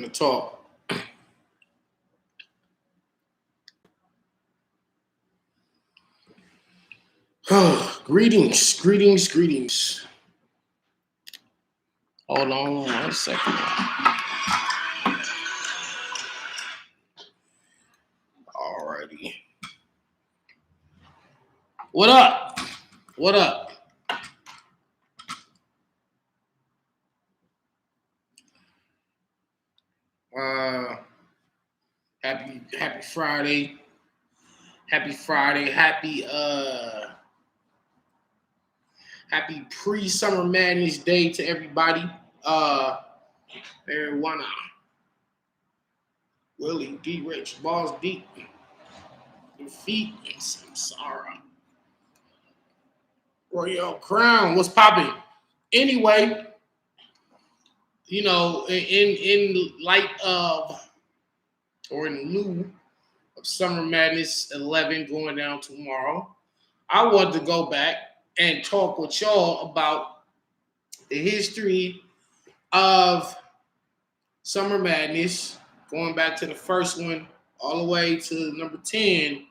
finna talk. Greetings. Hold on 1 second. Alrighty. What up? Happy Friday. Happy pre-summer madness day to everybody. Marijuana. Willie D. Rich. Balls deep. Your feet and some sorrow. Royal Crown. What's popping? Anyway, in light of or in lieu of Summer Madness 11 going down tomorrow, I want to go back and talk with y'all about the history of Summer Madness, going back to the first one all the way to number 10.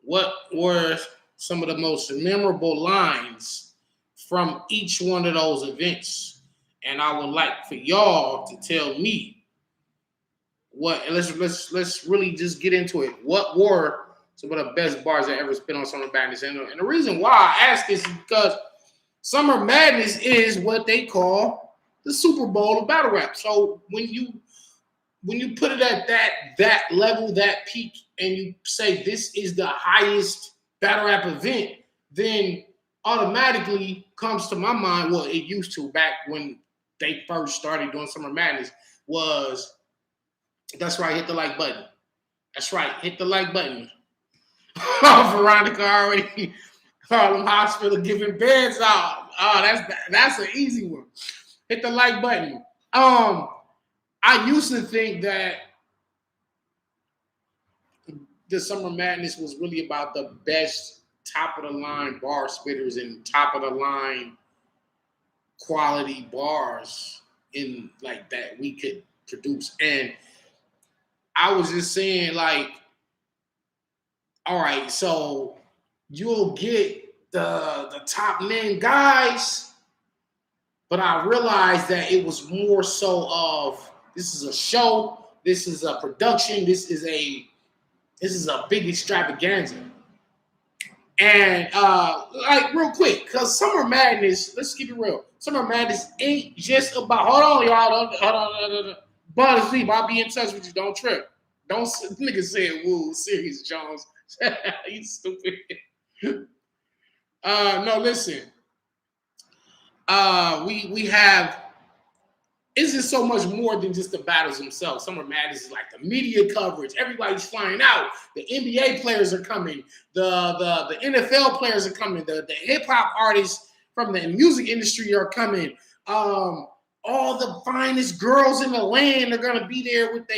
What were some of the most memorable lines from each one of those events? And I would like for y'all to tell me what. And let's really just get into it. What were some of the best bars that ever spit on Summer Madness? And the reason why I ask this is because Summer Madness is what they call the Super Bowl of battle rap. So when you put it at that level, that peak, and you say this is the highest battle rap event, then automatically comes to my mind what it used to back when they first started doing Summer Madness was, that's right, hit the like button. That's right, hit the like button. Veronica already Harlem Hospital giving beds out. Oh, that's an easy one. Hit the like button. I used to think that the Summer Madness was really about the best top of the line bar spitters and top of the line quality bars in like that we could produce. And I was just saying, like, all right, so you'll get the top name guys, but I realized that it was more so of this is a show, this is a production, this is a big extravaganza. And like real quick, because Summer Madness, let's keep it real. Summer Madness ain't just about, hold on, y'all. Hold on. Bud asleep, I'll be in touch with you. Don't trip. Don't nigga say it, woo, serious Jones. You stupid. No, listen. We have, it's just so much more than just the battles themselves. Summer Madness is like the media coverage. Everybody's flying out. The NBA players are coming. The NFL players are coming. The hip hop artists from the music industry are coming. All the finest girls in the land are gonna be there with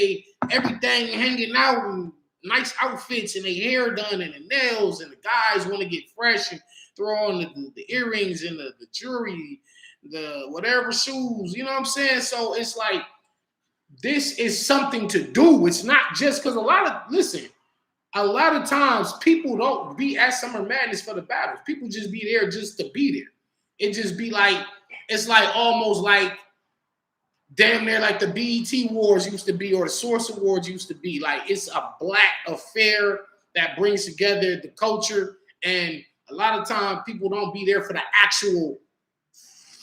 everything hanging out and nice outfits and their hair done and the nails, and the guys want to get fresh and throw on the earrings and the jewelry, the whatever shoes, you know what I'm saying? So it's like, this is something to do. It's not just because a lot of times people don't be at Summer Madness for the battles. People just be there just to be there. It just be like, it's like almost like damn near like the BET Awards used to be or the Source Awards used to be. Like, it's a black affair that brings together the culture. And a lot of times people don't be there for the actual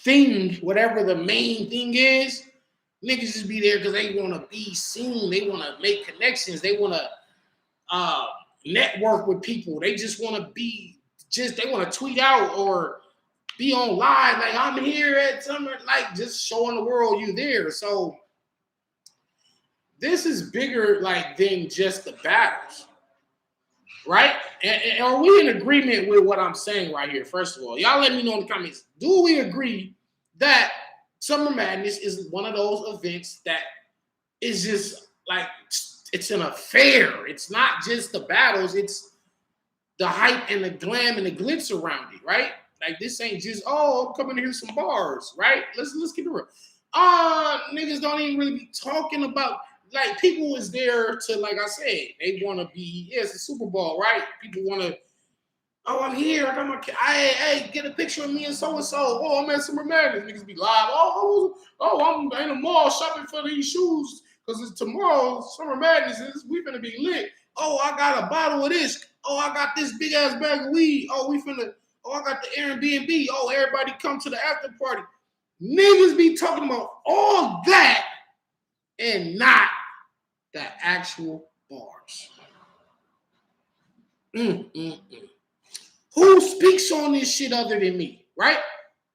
thing, whatever the main thing is. Niggas just be there because they want to be seen. They want to make connections. They want to network with people. They just want to they want to tweet out or be on live, like, I'm here at Summer, like, just showing the world you there. So this is bigger, like, than just the battles, right? And are we in agreement with what I'm saying right here? First of all, y'all let me know in the comments. Do we agree that Summer Madness is one of those events that is just like, it's an affair? It's not just the battles, it's the hype and the glam and the glitz around it, right? Like, this ain't just, I'm coming to hear some bars, right? Let's keep it real. Niggas don't even really be talking about, like, people was there to, like I said, they want to be, yeah, it's a Super Bowl, right? People want to, oh, I'm here. I got my, hey, get a picture of me and so and so. Oh, I'm at Summer Madness. Niggas be live. I'm in the mall shopping for these shoes because it's tomorrow. Summer Madness is, we finna be lit. Oh, I got a bottle of this. Oh, I got this big ass bag of weed. Oh, I got the Airbnb. Oh, everybody come to the after party. Niggas be talking about all that and not the actual bars. Who speaks on this shit other than me, right?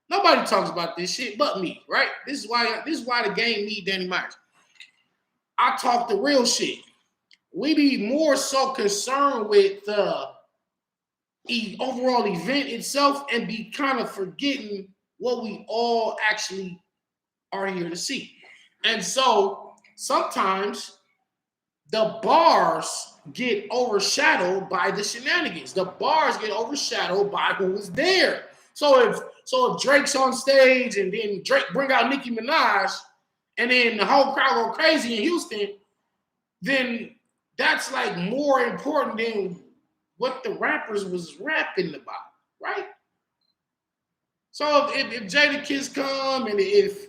Nobody talks about this shit but me, right? This is why the game need Danny Myers. I talk the real shit. We be more so concerned with the overall event itself and be kind of forgetting what we all actually are here to see. And so sometimes the bars get overshadowed by the shenanigans. The bars get overshadowed by who was there. So if Drake's on stage and then Drake bring out Nicki Minaj and then the whole crowd go crazy in Houston, then that's like more important than what the rappers was rapping about, right? So if Jadakiss come and if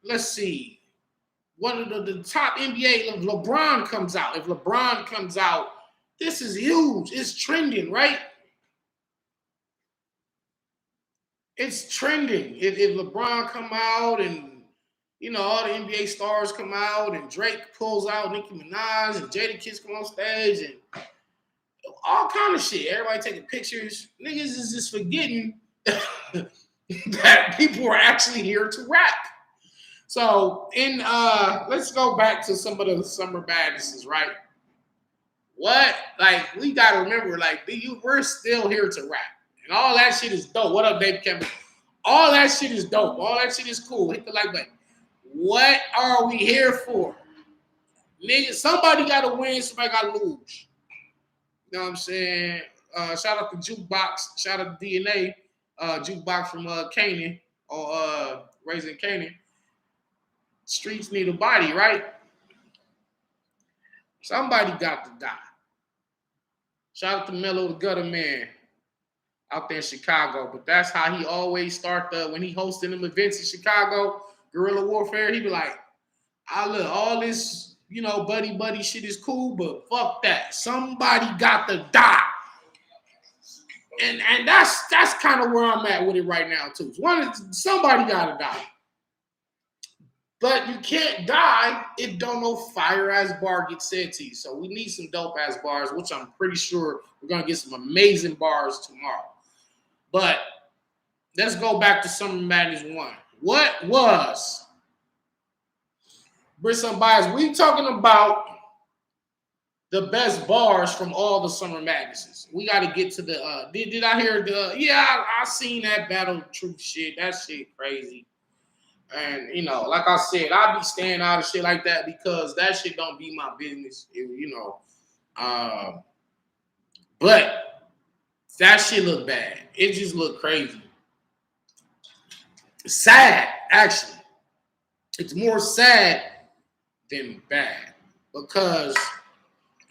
let's see, one of the top NBA, if LeBron comes out, this is huge. It's trending, right? It's trending. If LeBron come out and, you know, all the NBA stars come out and Drake pulls out Nicki Minaj and Jadakiss come on stage and all kind of shit. Everybody taking pictures. Niggas is just forgetting that people are actually here to rap. So let's go back to some of the Summer Madnesses, right? What? Like, we gotta remember, like, we're still here to rap. And all that shit is dope. What up, Dave Kevin? All that shit is dope. All that shit is cool. Hit the like button. What are we here for? Nigga, somebody gotta win, somebody gotta lose. You know what I'm saying? Shout out to Jukebox, shout out to DNA, Jukebox from Canaan or Raising Canaan. Streets need a body, right? Somebody got to die. Shout out to Mello the Gutter Man out there in Chicago. But that's how he always start when he hosting them events in Chicago, guerrilla warfare. He be like, look, all this, you know, buddy shit is cool, but fuck that. Somebody got to die. And that's kind of where I'm at with it right now, too. Somebody got to die. But you can't die if don't no fire-ass bar get said to you. So we need some dope-ass bars, which I'm pretty sure we're going to get some amazing bars tomorrow. But let's go back to Summer Madness 1. What was Brisson Bias? We talking about the best bars from all the Summer Madnesses. We got to get to the did I hear I seen that Battle Truth shit. That shit crazy. And, you know, like I said, I be staying out of shit like that because that shit don't be my business, you know. But that shit look bad. It just look crazy. Sad, actually. It's more sad than bad because,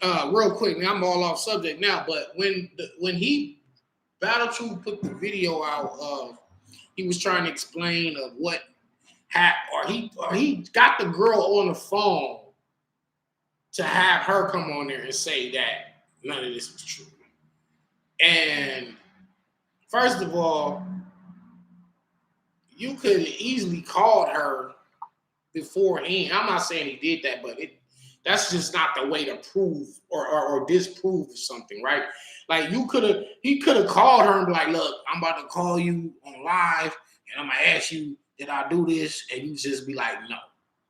real quick, now I'm all off subject now, but when he, Battle Truth put the video out of, he was trying to explain of what he got the girl on the phone to have her come on there and say that none of this was true. And first of all, you could easily called her beforehand. I'm not saying he did that, but that's just not the way to prove or disprove something, right? Like he could have called her and be like, look, I'm about to call you on live and I'm gonna ask you, did I do this? And you just be like, no.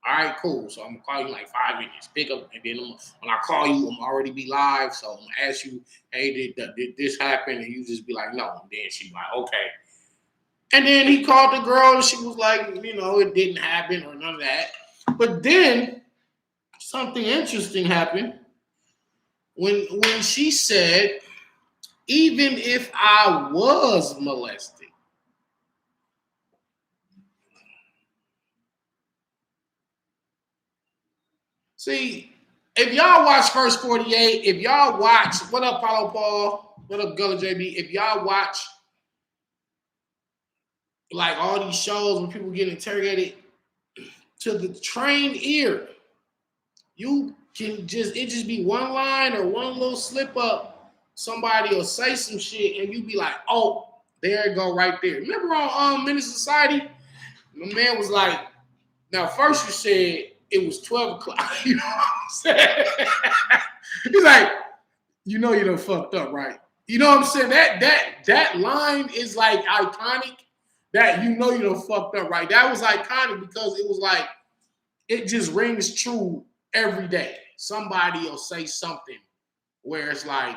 All right, cool. So I'm gonna call you in like 5 minutes. Pick up, and then when I call you, I'm already be live. So I'm gonna ask you, hey, did this happen? And you just be like, no. And then she's like, okay. And then he called the girl, and she was like, you know, it didn't happen or none of that. But then something interesting happened when she said, even if I was molested, See, if y'all watch First 48, if y'all watch, what up, Paulo Paul? What up, Gullah JB? If y'all watch like all these shows when people get interrogated, to the trained ear, you can just be one line or one little slip up. Somebody will say some shit and you be like, oh, there it go right there. Remember on Menace Society? The man was like, now first you said it was 12 o'clock. You know what I'm saying? He's like, you know you done fucked up, right? You know what I'm saying? That line is like iconic. That you know you done fucked up, right? That was iconic because it was like, it just rings true every day. Somebody will say something where it's like,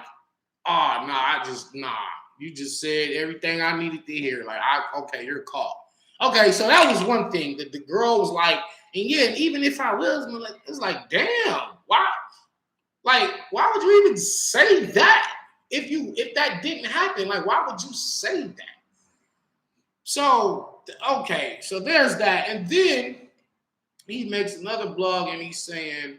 oh, nah, you just said everything I needed to hear. Like, okay, you're caught. Okay, so that was one thing that the girl was like, and yeah, even if I was, it's like, damn, why? Like, why would you even say that? If that didn't happen, like, why would you say that? So, okay, so there's that. And then he makes another blog and he's saying,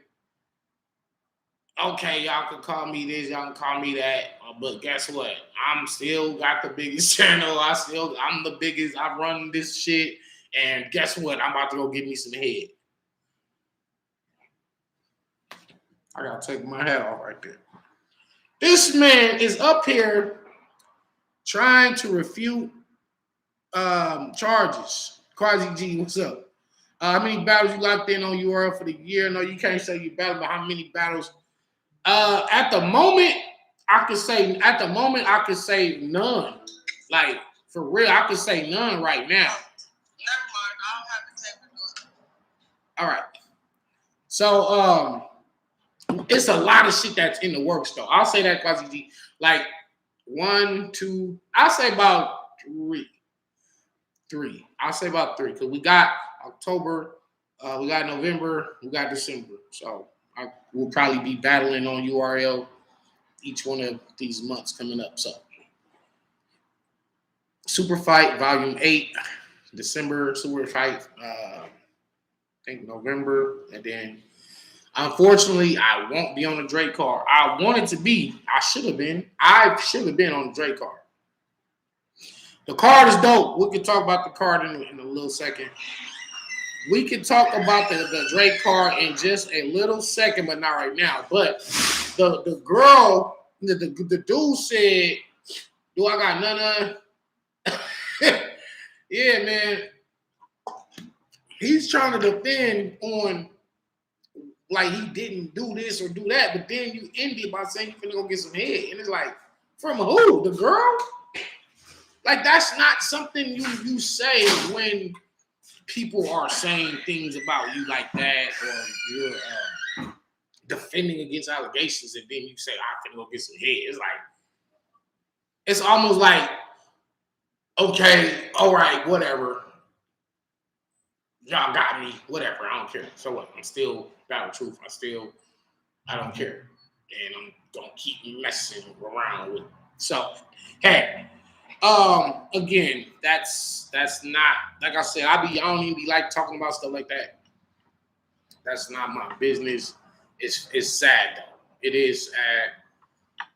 okay, y'all can call me this, y'all can call me that, but guess what? I'm still got the biggest channel. I'm the biggest. I run this shit, and guess what? I'm about to go get me some head. I gotta take my hat off right there. This man is up here trying to refute charges. Quasi G, what's up? How many battles you locked in on URL for the year? No, you can't say you battled, but how many battles? At the moment, I could say none. Like, for real, I could say none right now. Never mind, I don't have to take the all right. So it's a lot of shit that's in the works though. I'll say that, Quasi G. Like 1, 2, I'll say about three. I'll say about 3. Because we got October, we got November, we got December. So we'll probably be battling on URL each one of these months coming up. So Super Fight Volume 8, December, Super Fight, I think November, and then unfortunately I won't be on the Drake card. I wanted to be. I should have been on the Drake card. The card is dope. We can talk about the card in a little second. We can talk about the Drake card in just a little second, but not right now. But the girl, the dude said, do I got none of? Yeah, man. He's trying to defend on like he didn't do this or do that, but then you end it by saying you're gonna go get some head. And it's like, from who? The girl? Like, that's not something you say when people are saying things about you like that, or you're defending against allegations, and then you say, I'm gonna go get some head. It's like, it's almost like, okay, all right, whatever. Y'all got me, whatever, I don't care. So what? I'm still Battle Truth. I don't care. And I'm gonna keep messing around with it. So, hey, again, that's not, like I said, I don't even be like talking about stuff like that. That's not my business. It's sad though. It is sad.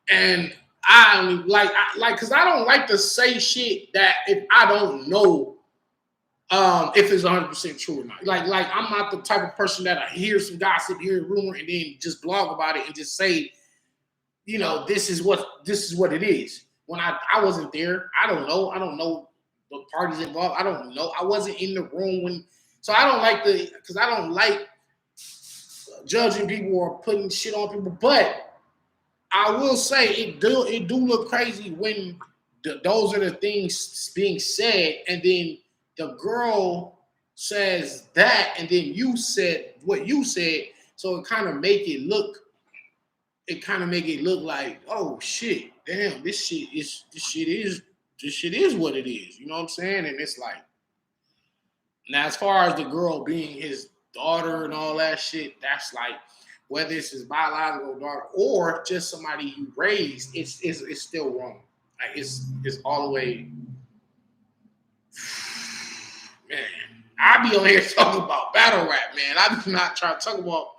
And I don't like because I don't like to say shit that if I don't know if it's 100% true or not. Like I'm not the type of person that I hear some gossip, hear a rumor, and then just blog about it and just say, you know, this is what it is. When I wasn't there, I don't know the parties involved. I don't know. I wasn't in the room when, so I don't like because I don't like judging people or putting shit on people. But I will say it do look crazy when those are the things being said, and then the girl says that, and then you said what you said. So it kind of make it look like, oh shit, damn, this shit is what it is. You know what I'm saying? And it's like, now as far as the girl being his daughter and all that shit, that's like, whether it's his biological daughter or just somebody you raised, it's still wrong. Like it's all the way. Man, I be on here talking about battle rap, man. I do not try to talk about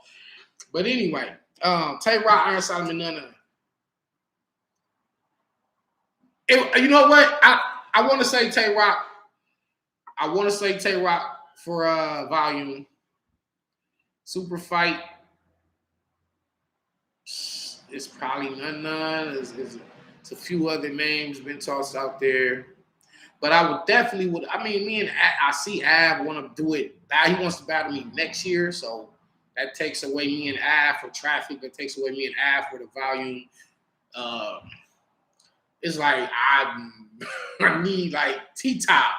But anyway, Tay Rock, Iron Solomon, none of it. You know what? I want to say Tay Rock. I want to say Tay Rock for volume. Super fight. It's probably none. It's a few other names been tossed out there. But I would definitely I mean, me and I see Av want to do it. He wants to battle me next year, so that takes away me and Av for traffic. That takes away me and Av for the volume. It's like I need like T-Top,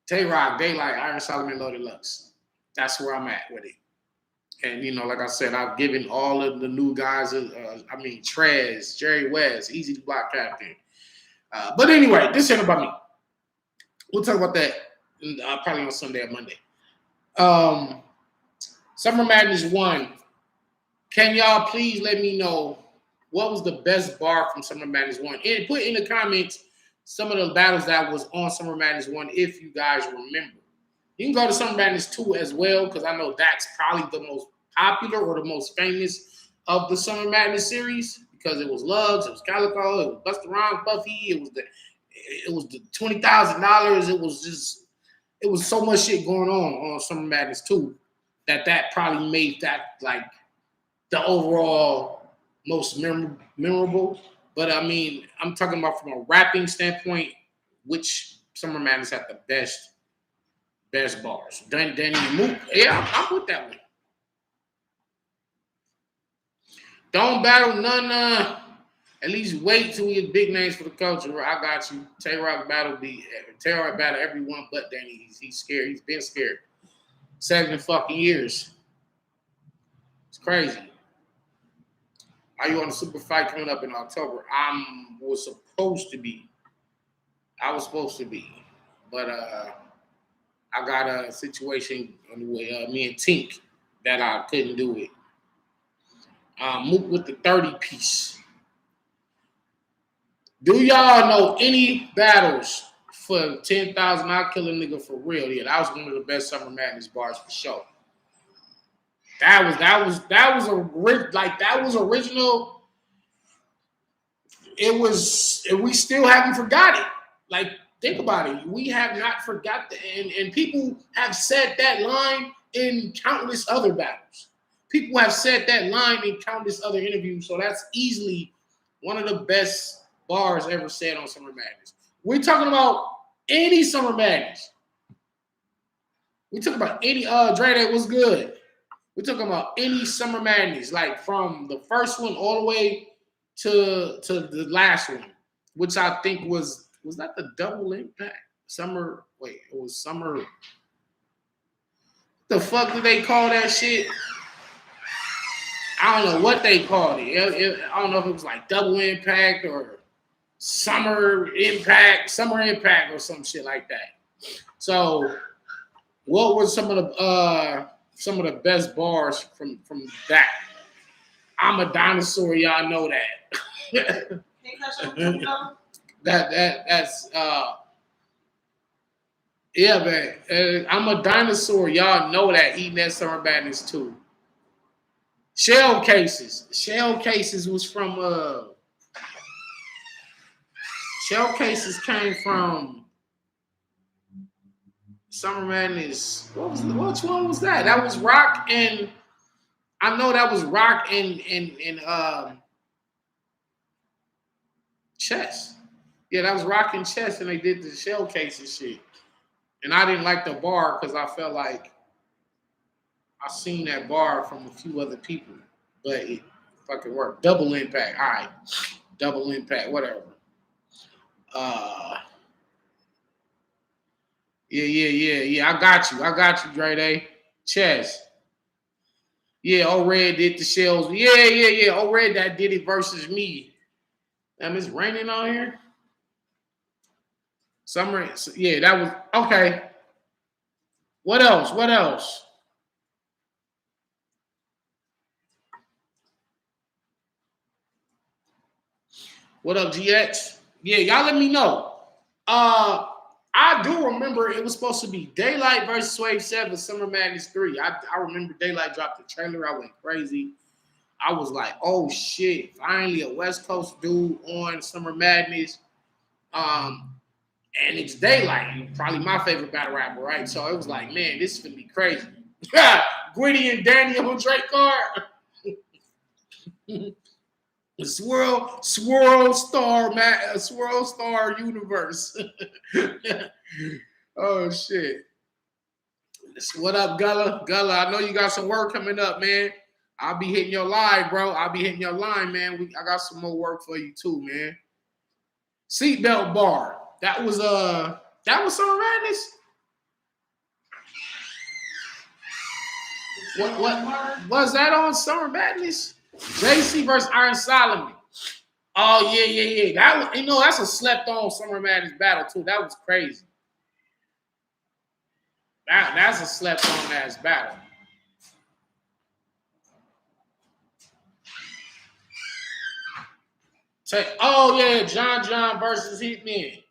Tay-Rock, Daylight, Iron Solomon, Loaded Lux. That's where I'm at with it. And, you know, like I said, I've given all of the new guys, Trez, Jerry West, Easy to Block Captain. But anyway, this ain't about me. We'll talk about that probably on Sunday or Monday. Summer Madness 1. Can y'all please let me know what was the best bar from Summer Madness 1? And put in the comments some of the battles that was on Summer Madness 1 if you guys remember. You can go to Summer Madness 2 as well, because I know that's probably the most popular or the most famous of the Summer Madness series, because it was Lugs, it was Calico, it was Busta Rhymes, Buffy, it was the $20,000. It was so much shit going on Summer Madness 2 that probably made that like the overall most memorable. But I mean, I'm talking about from a rapping standpoint, which Summer Madness had the best bars. Danny Mook, yeah, I'm with that one. Don't battle none. At least wait till we get big names for the culture. I got you. Tay-Rock battle everyone but Danny. He's scared. He's been scared 7 fucking years. It's crazy. Are you on a super fight coming up in October? I was supposed to be, but I got a situation with me and Tink that I couldn't do it. Mook with the 30 piece. Do y'all know any battles for 10,000? I'll kill a nigga for real. Yeah, that was one of the best Summer Madness bars for sure. That was original. It was, and we still haven't forgot it. Like, think about it. We have not forgot and people have said that line in countless other battles. People have said that line in countless other interviews. So that's easily one of the best bars ever said on Summer Madness. We're talking about any Summer Madness. We talking about any Dre, that was good. We're talking about any Summer Madness, like from the first one all the way to the last one, which I think was that the double impact? It was Summer. What the fuck did they call that shit? I don't know what they called it. I don't know if it was like double impact or summer impact or some shit like that. So what were some of the best bars from that? I'm a dinosaur, y'all know that. That's yeah, man. I'm a dinosaur, y'all know that. Eating that Summer Madness too. Shell cases was from Shell cases came from Summer Madness. Which one was that? That was Rock, and I know that was Rock and Chess. Yeah, that was Rock and Chess, and they did the Shell cases shit. And I didn't like the bar because I felt like I seen that bar from a few other people, but it fucking worked. Double impact, all right. Double impact, whatever. Yeah. I got you, Dre. Chess. Yeah, O-Red did the shells. Yeah. O-Red that did it versus me. Damn, it's raining out here. Summer, yeah, that was okay. What else? What up, GX? Yeah, y'all let me know. I do remember it was supposed to be Daylight versus Wave 7, Summer Madness 3. I remember Daylight dropped the trailer. I went crazy. I was like, oh shit, finally a West Coast dude on Summer Madness. And it's Daylight, probably my favorite battle rapper, right? So it was like, man, this is gonna be crazy. Gritty and Danny on Drake card. Swirl Star Universe. Oh shit. What up, Gullah? Gullah, I know you got some work coming up, man. I'll be hitting your line, bro. I'll be hitting your line, man. I got some more work for you too, man. Seatbelt bar. That was Summer Madness. What was that on Summer Madness? JC versus Iron Solomon. Oh yeah. That was, that's a slept on Summer Madness battle too. That was crazy. That's a slept on ass battle. Oh yeah, John versus Hitman.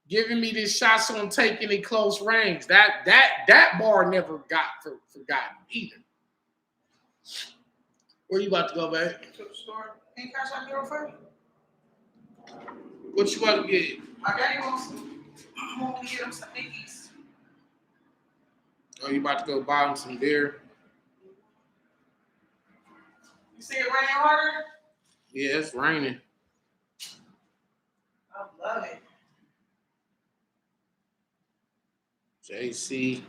Giving me this shot, so I'm taking it close range. That bar never got forgotten either. Where you about to go, babe? To the store. Ain't cash out there for you? What you about to get? My daddy wants some. I want to get him some Nickies. Oh, you about to go buy him some beer? You see it raining harder? Yeah, it's raining. I love it. JC.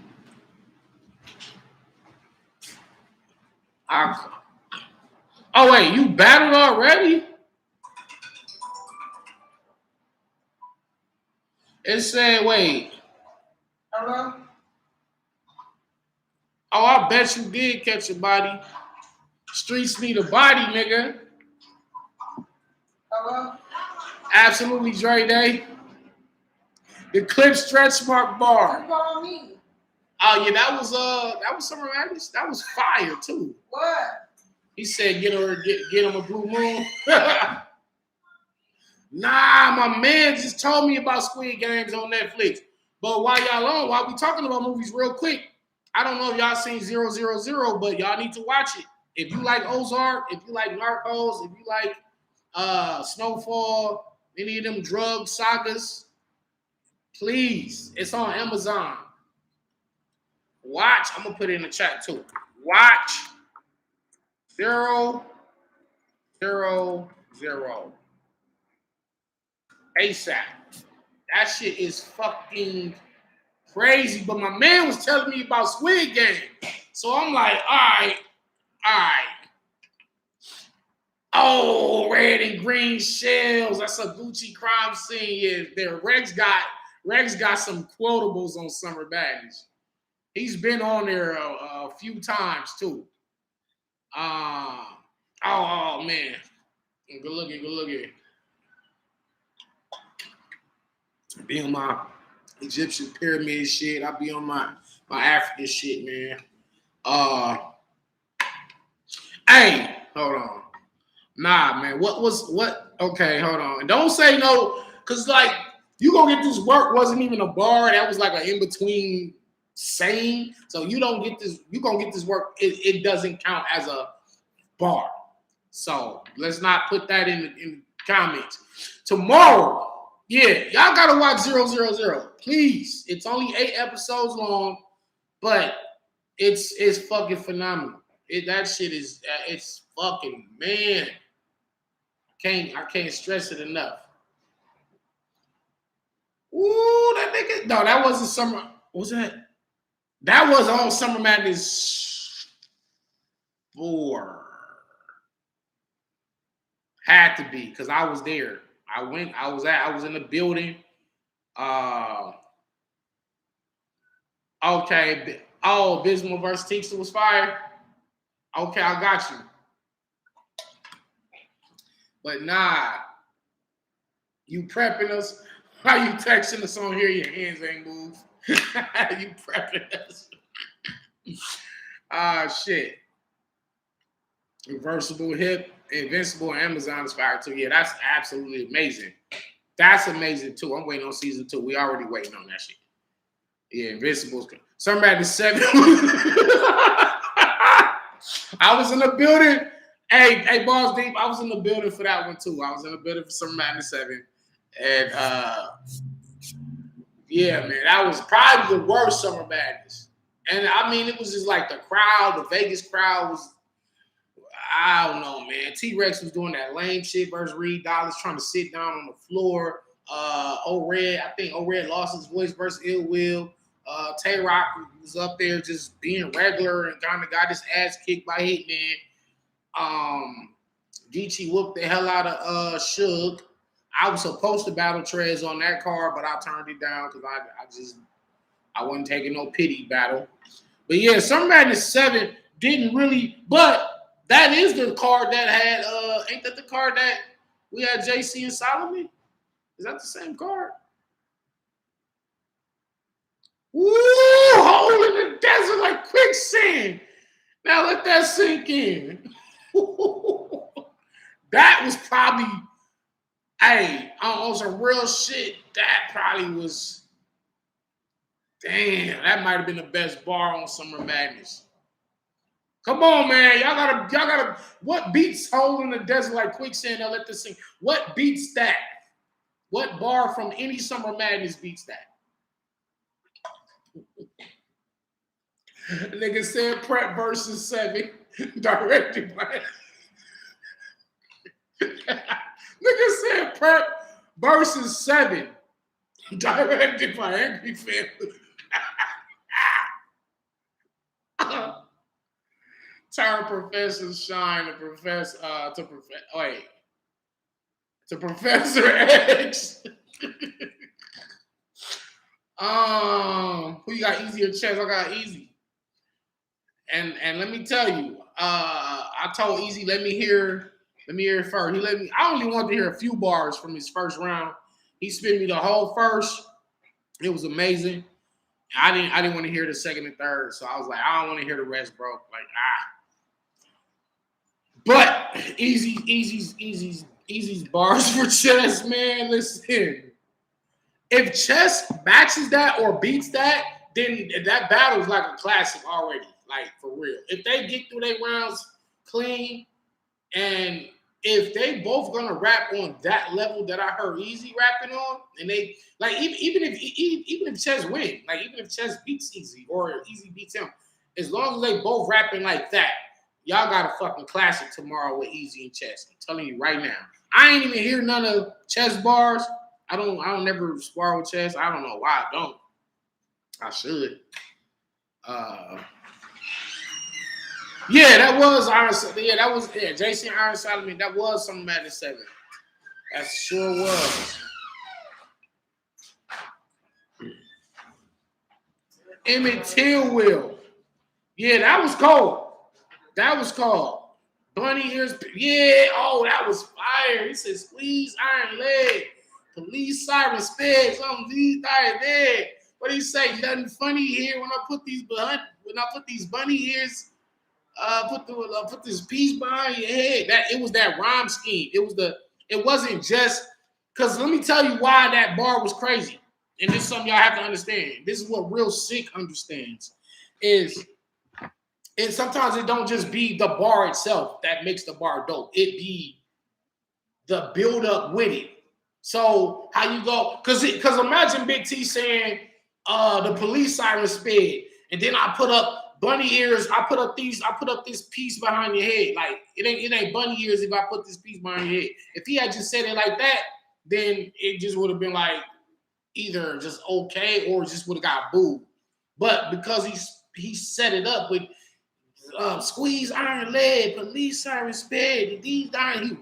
Oh wait, you battled already? It said, wait. Hello? Oh, I bet you did catch a body. Streets need a body, nigga. Hello? Absolutely, Dre Day. The clip stretch mark bar. You calling me? Oh yeah, that was Summer Madness. That was fire too. What? He said, get him a blue moon. Nah, my man just told me about Squid Games on Netflix. But while we talking about movies real quick, I don't know if y'all seen 000, but y'all need to watch it. If you like Ozark, if you like Narcos, if you like Snowfall, any of them drug sagas, please, it's on Amazon. Watch, I'm gonna put it in the chat too. Watch 000 ASAP. That shit is fucking crazy. But my man was telling me about Squid Game. So I'm like, all right. Oh, red and green shells. That's a Gucci crime scene. Yeah, there. Rex got some quotables on Summer Madness. He's been on there a few times too. Oh man. Good looking. Be on my Egyptian pyramid shit. I be on my African shit, man. Hey, hold on. Nah, man. What? Okay, hold on. And don't say no, cause like you gonna get this work wasn't even a bar. That was like an in between saying. So you don't get this. You gonna get this work. It doesn't count as a bar. So let's not put that in the comments. Tomorrow. Yeah, y'all gotta watch 000. Please. It's only 8 episodes long, but it's fucking phenomenal. That shit is it's fucking, man. I can't stress it enough. Ooh, that nigga. No, that wasn't Summer. What was that? That was on Summer Madness 4. Had to be, because I was there. I was in the building. Okay. Oh, Abysmal versus Teacher was fire. Okay, I got you. But nah, you prepping us. How you texting us on here? Your hands ain't moved. You prepping us. Shit. Reversible hip. Invincible on Amazon is fire too. Yeah, that's absolutely amazing. That's amazing too. I'm waiting on season 2. We already waiting on that shit. Yeah, Invincible's good. Summer Madness 7. I was in the building. Hey, Balls Deep, I was in the building for that one too. I was in the building for Summer Madness 7. And yeah, man, that was probably the worst Summer Madness. And I mean, it was just like the crowd, the Vegas crowd was, I don't know, man. T-Rex was doing that lame shit versus Reed Dollars trying to sit down on the floor. O-Red, I think O-Red lost his voice versus Ill Will. Tay-Rock was up there just being regular and kind of got his ass kicked by Hitman. Geechee whooped the hell out of Suge. I was supposed to battle Trez on that card, but I turned it down because I wasn't taking no pity battle. But yeah, Summer Madness 7 didn't really, but that is the card that had ain't that the card that we had JC and Solomon? Is that the same card? Woo! Hole in the desert like quicksand. Now let that sink in. That was probably, hey, on some real shit, that probably was, damn, that might have been the best bar on Summer Madness. Come on, man. Y'all gotta, what beats Hole in the Desert like quicksand? Now let this sink. What beats that? What bar from any Summer Madness beats that? Nigga said Prep versus 7, directed by. Nigga said Prep versus 7, directed by Angry Family. Turn Professor Shine to Professor X. Who you got, Easy or Chess? I got Easy. And let me tell you, I told Easy, let me hear it first. I only wanted to hear a few bars from his first round. He spit me the whole first. It was amazing. I didn't want to hear the second and third, so I was like, I don't want to hear the rest, bro. Like, But Easy's bars for Chess, man. Listen, if Chess matches that or beats that, then that battle is like a classic already. Like, for real. If they get through their rounds clean, and if they both gonna rap on that level that I heard Easy rapping on, and they like even if Chess win, like even if Chess beats Easy or Easy beats him, as long as they both rapping like that, y'all got a fucking classic tomorrow with Easy and Chess. I'm telling you right now. I ain't even hear none of Chess bars. I don't never spar with Chess. I don't know why I don't. I should. Yeah, that was Iron. Yeah, that was JC Iron Solomon. That was Summer Madness 7. That sure was. Emmett Till Will. Yeah, that was cold. That was cold. Bunny ears. Yeah. Oh, that was fire. He said, "Squeeze iron leg. Police siren sped. Something these guys there." What do you say? Nothing funny here when I put these bunny ears. Put this piece behind your head. That it was that rhyme scheme. It wasn't just because let me tell you why that bar was crazy. And this is something y'all have to understand. This is what real sick understands is and sometimes it don't just be the bar itself that makes the bar dope. It be the build up with it. So how you go? Because imagine Big T saying the police siren sped, and then I put up bunny ears. I put up this piece behind your head. Like it ain't bunny ears if I put this piece behind your head. If he had just said it like that, then it just would have been like either just okay or just would have got booed. But because he set it up with squeeze iron lead, police siren sped, these iron,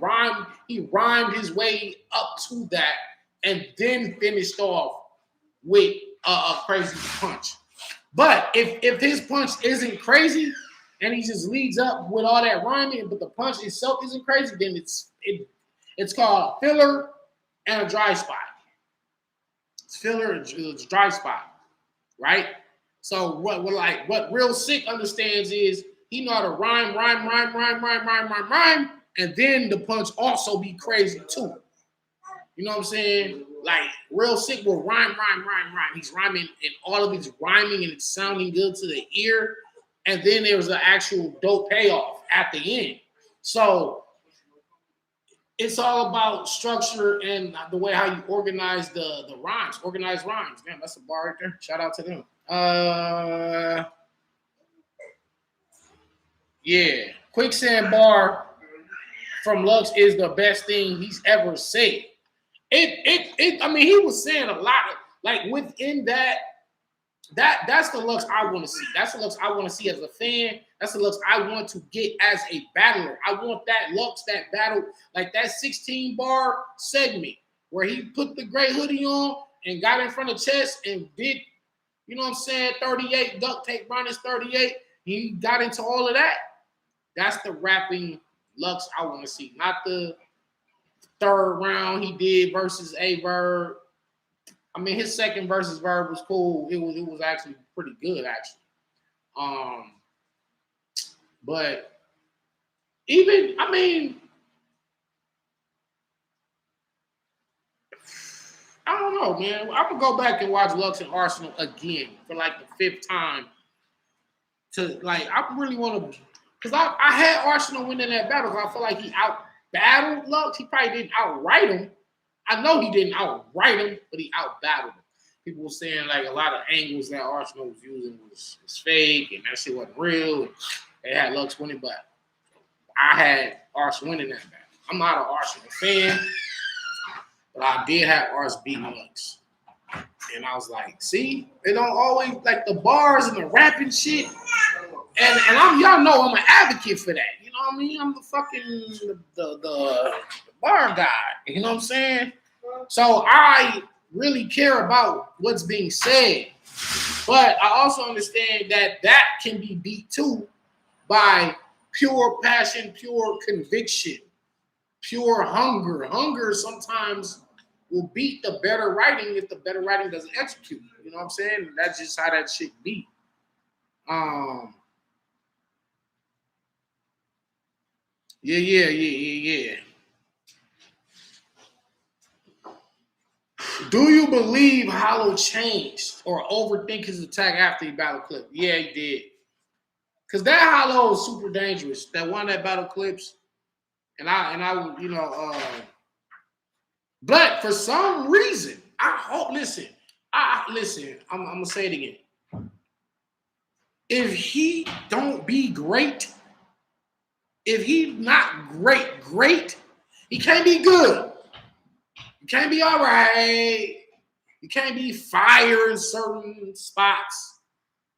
he rhymed his way up to that and then finished off with a crazy punch. But if his punch isn't crazy and he just leads up with all that rhyming, but the punch itself isn't crazy, then it's called filler and a dry spot. It's filler and it's dry spot, right? So what real sick understands is he know how to rhyme, and then the punch also be crazy too. You know what I'm saying? Like real sick will rhyme. He's rhyming, and all of it's rhyming and it's sounding good to the ear. And then there's an actual dope payoff at the end. So it's all about structure and the way how you organize the rhymes, organized rhymes. Damn, that's a bar right there. Shout out to them. Yeah, quicksand bar from Lux is the best thing he's ever said. I mean, he was saying a lot of, like, within that's the Lux I want to see. That's the Lux I want to see as a fan. That's the Lux I want to get as a battler. I want that Lux, that battle, like that 16 bar segment where he put the gray hoodie on and got in front of chest and did, you know what I'm saying, 38, duct tape minus 38. He got into all of that. That's the rapping Lux I want to see, not the third round he did versus A-Verb. I mean, his second versus Verb was cool. It was actually pretty good, actually. But even, I mean, I don't know, man. I'm gonna go back and watch Lux and Arsenal again for like the fifth time. To like, I really want to, because I had Arsenal winning that battle. I feel like he out battled Lux. He probably didn't outright him. I know he didn't outright him, but he out battled him. People were saying like a lot of angles that Arsenal was using was fake and that shit wasn't real. And they had Lux winning, but I had Arsenal winning that battle. I'm not an Arsenal fan, but I did have Ars beating Lux. And I was like, see, they don't always like the bars and the rapping shit. And y'all know I'm an advocate for that. You know what I mean? I'm the fucking the bar guy. You know what I'm saying? So I really care about what's being said. But I also understand that can be beat too by pure passion, pure conviction, pure hunger. Hunger sometimes will beat the better writing if the better writing doesn't execute. You know what I'm saying? That's just how that shit be. Yeah. Do you believe Hollow changed or overthink his attack after he battle clip? Yeah, he did. Cause that Hollow is super dangerous. That one that battle clips, and I, you know, but for some reason, I hope. Listen. I'm gonna say it again. If he don't be great, if he's not great, he can't be good. You can't be all right. You can't be fire in certain spots.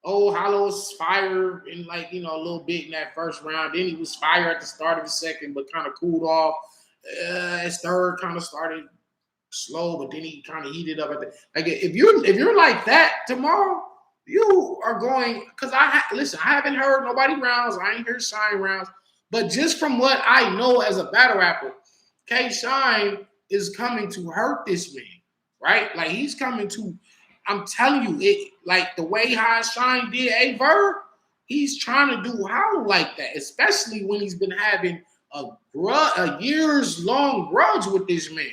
Oh, Hollow was fire in like, you know, a little bit in that first round. Then he was fire at the start of the second, but kind of cooled off. His third kind of started slow, but then he kind of heated up at the like. If you're like that tomorrow, you are going because listen. I haven't heard nobody rounds. I ain't heard Shine rounds, but just from what I know as a battle rapper, K Shine is coming to hurt this man, right? Like he's coming to. I'm telling you, it like the way how Shine did A-Verb, he's trying to do Hollow like that, especially when he's been having a years long grudge with this man.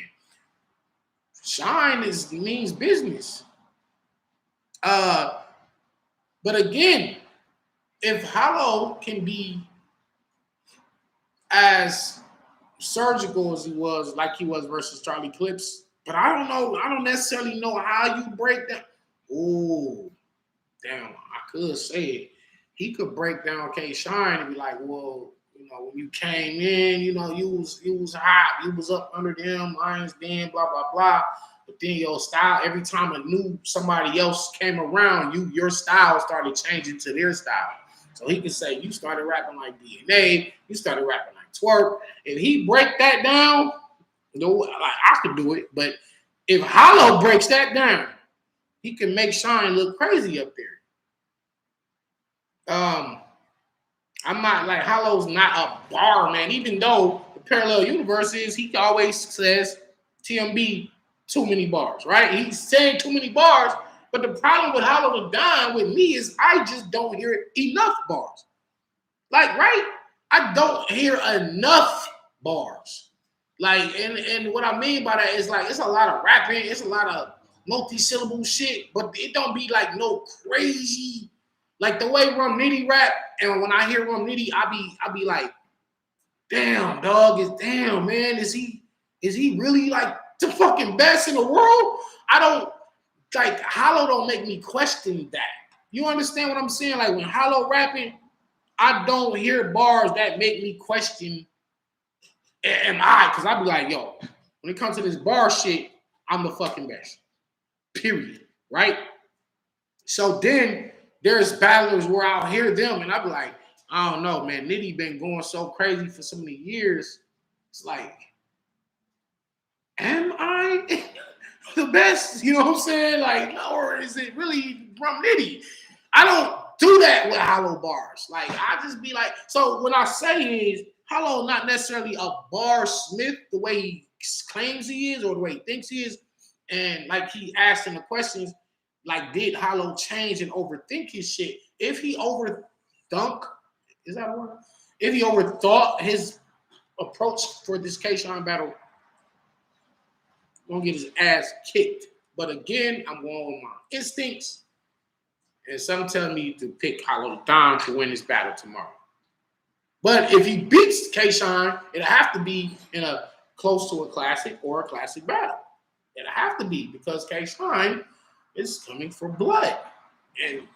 Shine means business. But again, if Hollow can be as surgical as he was, like he was versus Charlie Clips, but I don't know. I don't necessarily know how you break that. Oh, damn! I could say it. He could break down K Shine and be like, well, you know, when you came in, you know, you was hot, you was up under them, Lions Den, blah, blah, blah. But then your style, every time a new somebody else came around, your style started changing to their style. So he could say, you started rapping like DNA, you started rapping like Twerk. If he break that down, no, like I could do it. But if Hollow breaks that down, he can make Shine look crazy up there. I'm not like Hollow's not a bar man, even though the parallel universe is he always says TMB too many bars, right? He's saying too many bars, but the problem with Hollow and Don with me is I just don't hear enough bars. Like, right? I don't hear enough bars. Like, and what I mean by that is like it's a lot of rapping, it's a lot of multi-syllable shit, but it don't be like no crazy. Like the way Rum Nitty rap, and when I hear Rum Nitty, I be like, damn, dog, man, is he really like the fucking best in the world? I don't like Hollow don't make me question that. You understand what I'm saying? Like when Hollow rapping, I don't hear bars that make me question, am I? Because I be like, yo, when it comes to this bar shit, I'm the fucking best. Period. Right? So then there's battlers where I'll hear them and I'll be like, I don't know, man. Nitty been going so crazy for so many years. It's like, am I the best? You know what I'm saying? Like, or is it really from Nitty? I don't do that with Hollow bars. Like, I just be like, so when I say is Hollow not necessarily a bar smith the way he claims he is or the way he thinks he is. And like he asked in the questions, like, did Hollow change and overthink his shit? If he overthunk, is that a word? If he overthought his approach for this K-Shine battle, gonna get his ass kicked. But again, I'm going with my instincts. And some tell me to pick Hollow Don to win this battle tomorrow. But if he beats K-Shine, it'll have to be in a close to a classic or a classic battle. It'll have to be because K-Shine is coming for blood. And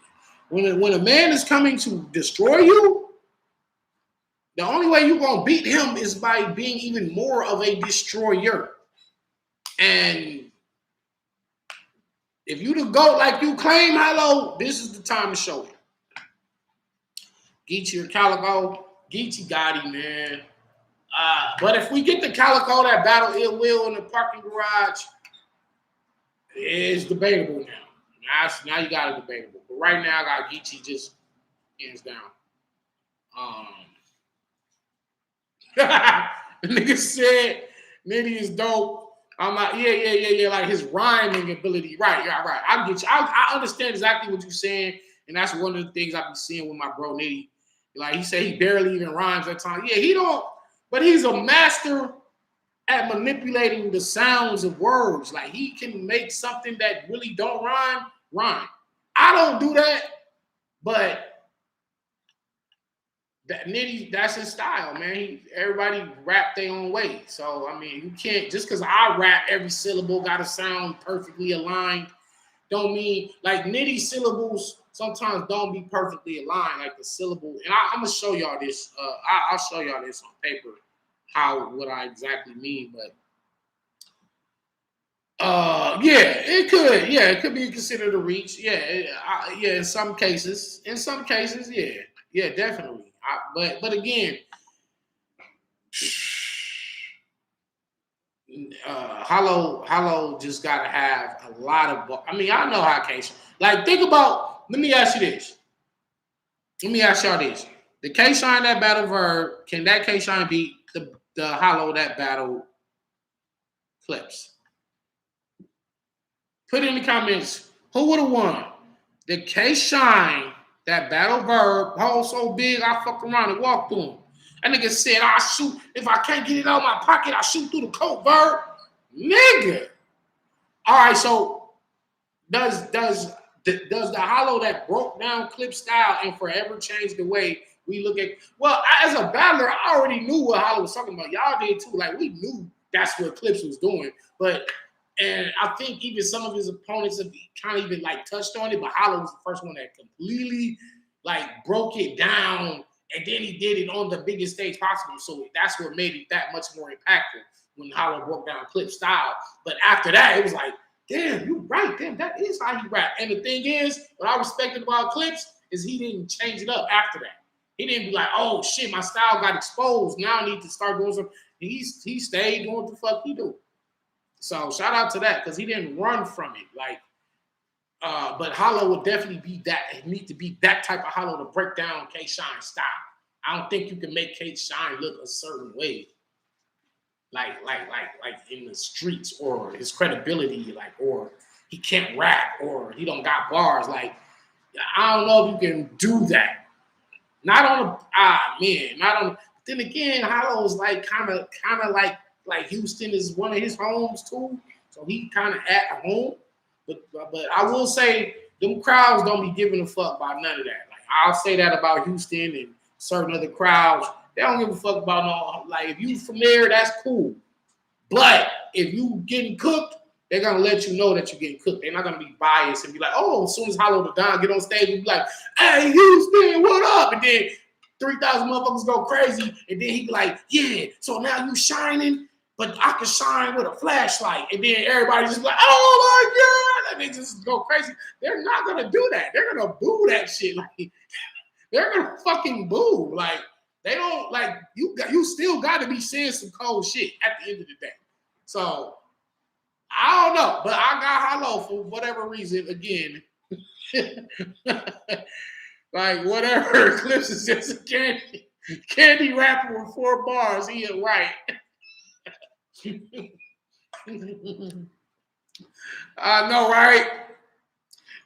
when a man is coming to destroy you, the only way you're going to beat him is by being even more of a destroyer. And if you the GOAT like you claim, Hollow, this is the time to show it. Geechee or Calico, Geechee got him, man. But if we get the Calico that battle Ill Will in the parking garage, it's debatable now. Now you got it debatable. But right now, I got Geechee just hands down. The nigga said Nitty is dope. I'm like, yeah. Like his rhyming ability. Right. I get you. I understand exactly what you're saying. And that's one of the things I be seeing with my bro Nitty. Like he said he barely even rhymes at times. Yeah, he don't, but he's a master at manipulating the sounds of words. Like he can make something that really don't rhyme. I don't do that, but that Nitty, that's his style, man. Everybody rap their own way. So, I mean, you can't, just because I rap, every syllable got to sound perfectly aligned, don't mean, like Nitty syllables sometimes don't be perfectly aligned, like the syllable. And I'm going to show y'all this. I'll show y'all this on paper, what I exactly mean. But, it could be considered a reach. In some cases, yeah, definitely. But again, Hollow just gotta have a lot of. I mean, I know how K-Shine. Like, think about. Let me ask you this. Let me ask y'all this: the K-Shine that battle Verb, can that K-Shine beat the Hollow that battle Clips? Put in the comments who would have won. The K-Shine that battle Verb, hole so big I fuck around and walk through him. That nigga said, I'll shoot. If I can't get it out of my pocket, I'll shoot through the coat, Verb. Nigga. All right, so does the Hollow that broke down Clip style and forever changed the way we look at? Well, as a battler, I already knew what Hollow was talking about. Y'all did too. Like, we knew that's what Clips was doing. And I think even some of his opponents have kind of even like touched on it, but Hollow was the first one that completely like broke it down, and then he did it on the biggest stage possible. So that's what made it that much more impactful when Hollow broke down Clip style. But after that, it was like, damn, you right. Damn, that is how you rap. And the thing is, what I respected about Clips is he didn't change it up after that. He didn't be like, oh shit, my style got exposed. Now I need to start doing something. He stayed doing what the fuck he do. So shout out to that because he didn't run from it. Like, but Hollow would definitely need to be that type of Hollow to break down K-Shine style. I don't think you can make K-Shine look a certain way, like in the streets, or his credibility, like, or he can't rap, or he don't got bars. Like, I don't know if you can do that. Not on Then again, Hollow is like kind of like Houston is one of his homes too, so he kind of at home. But I will say them crowds don't be giving a fuck about none of that. Like, I'll say that about Houston and certain other crowds. They don't give a fuck about no, like, if you from there, that's cool. But if you getting cooked, they're gonna let you know that you're getting cooked. They're not gonna be biased and be like, oh, as soon as Hollow the Don get on stage, you be like, hey, Houston, what up? And then 3,000 motherfuckers go crazy, and then he be like, yeah, so now you shining, but I can shine with a flashlight. And then everybody just be like, oh my God, and they just go crazy. They're not gonna do that. They're gonna boo that shit. Like, they're gonna fucking boo. Like, they don't, like, you still gotta be saying some cold shit at the end of the day. So I don't know, but I got Hollow for whatever reason. Again, like, whatever. Clips is just a candy rapper with 4 bars. He is right. I know, right?